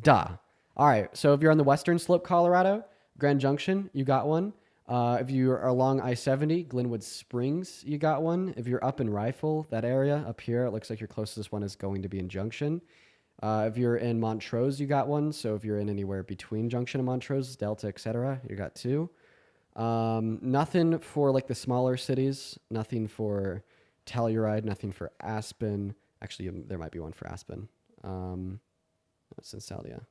Duh. All right. So if you're on the western slope, Colorado, Grand Junction, you got one. If you are along I-70, Glenwood Springs, you got one. If you're up in Rifle, that area up here, it looks like your closest one is going to be in Junction. If you're in Montrose, you got one. So if you're in anywhere between Junction and Montrose, Delta, etc., you got 2. Nothing for like the smaller cities. Nothing for Telluride. Nothing for Aspen. Actually, there might be one for Aspen. That's in Salia.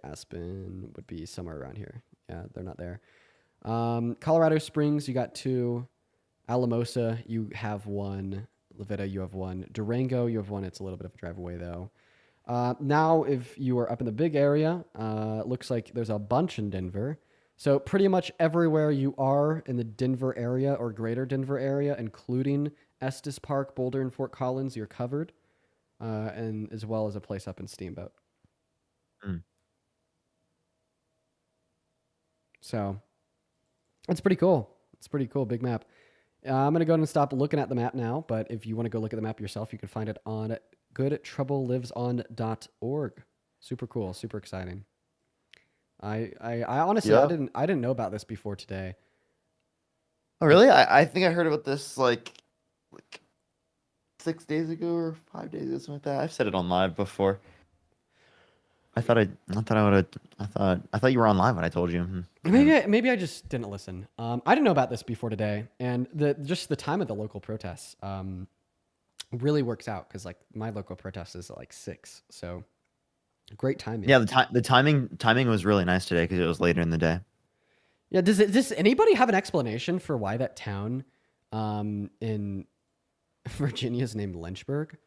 Aspen would be somewhere around here. Yeah, they're not there. Colorado Springs, you got 2. Alamosa, you have 1. Levita, you have 1. Durango, you have 1. It's a little bit of a drive away, though. Now, if you are up in the big area, looks like there's a bunch in Denver. So pretty much everywhere you are in the Denver area or greater Denver area, including Estes Park, Boulder, and Fort Collins, you're covered, and as well as a place up in Steamboat. So it's pretty cool. It's pretty cool. Big map. I'm going to go ahead and stop looking at the map now, but if you want to go look at the map yourself, you can find it on goodtroubleliveson.org. Super cool. Super exciting. I honestly, I didn't know about this before today. Oh, really? I think I heard about this like 6 days ago or 5 days ago, something like that. I've said it on live before. I thought you were on live when I told you. Maybe I just didn't listen. I didn't know about this before today, and the time of the local protests really works out because like my local protest is at like 6, so great timing. Yeah, the timing was really nice today because it was later in the day. Yeah, does anybody have an explanation for why that town in Virginia is named Lynchburg?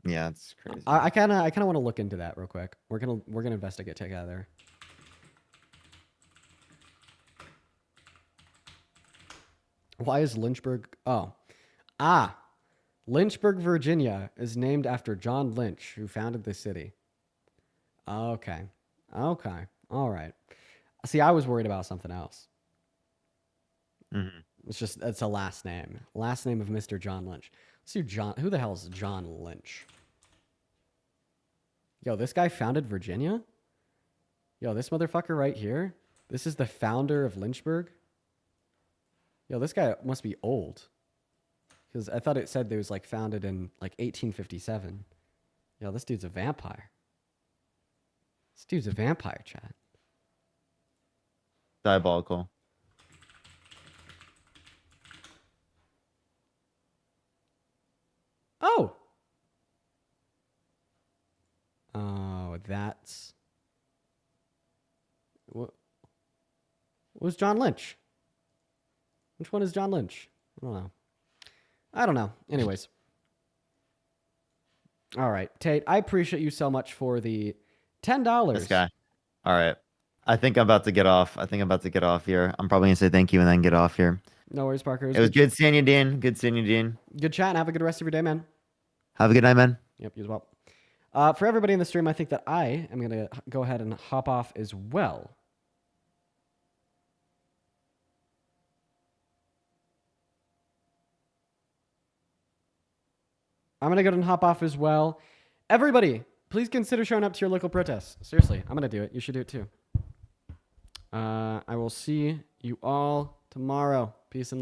Yeah, it's crazy. I kind of want to look into that real quick. We're gonna investigate together. Why is Lynchburg? Lynchburg, Virginia is named after John Lynch, who founded the city. Okay, all right. See, I was worried about something else. Mm-hmm. It's a last name of Mr. John Lynch. Let's see who the hell is John Lynch? Yo, this guy founded Virginia? Yo, this motherfucker right here? This is the founder of Lynchburg? Yo, this guy must be old. Because I thought it said they was like founded in like 1857. Yo, this dude's a vampire. This dude's a vampire, chat. Diabolical. Oh, that's... What was John Lynch? Which one is John Lynch? I don't know. Anyways. All right. Tate, I appreciate you so much for the $10. This guy. All right. I think I'm about to get off. Here. I'm probably going to say thank you and then get off here. No worries, Parker. It was good seeing you, Dean. Good seeing you, Dean. Good chat. And have a good rest of your day, man. Have a good night, man. Yep, you as well. For everybody in the stream, I think that I am going to go ahead and hop off as well. I'm going to go ahead and hop off as well. Everybody, please consider showing up to your local protests. Seriously, I'm going to do it. You should do it too. I will see you all tomorrow. Peace and love.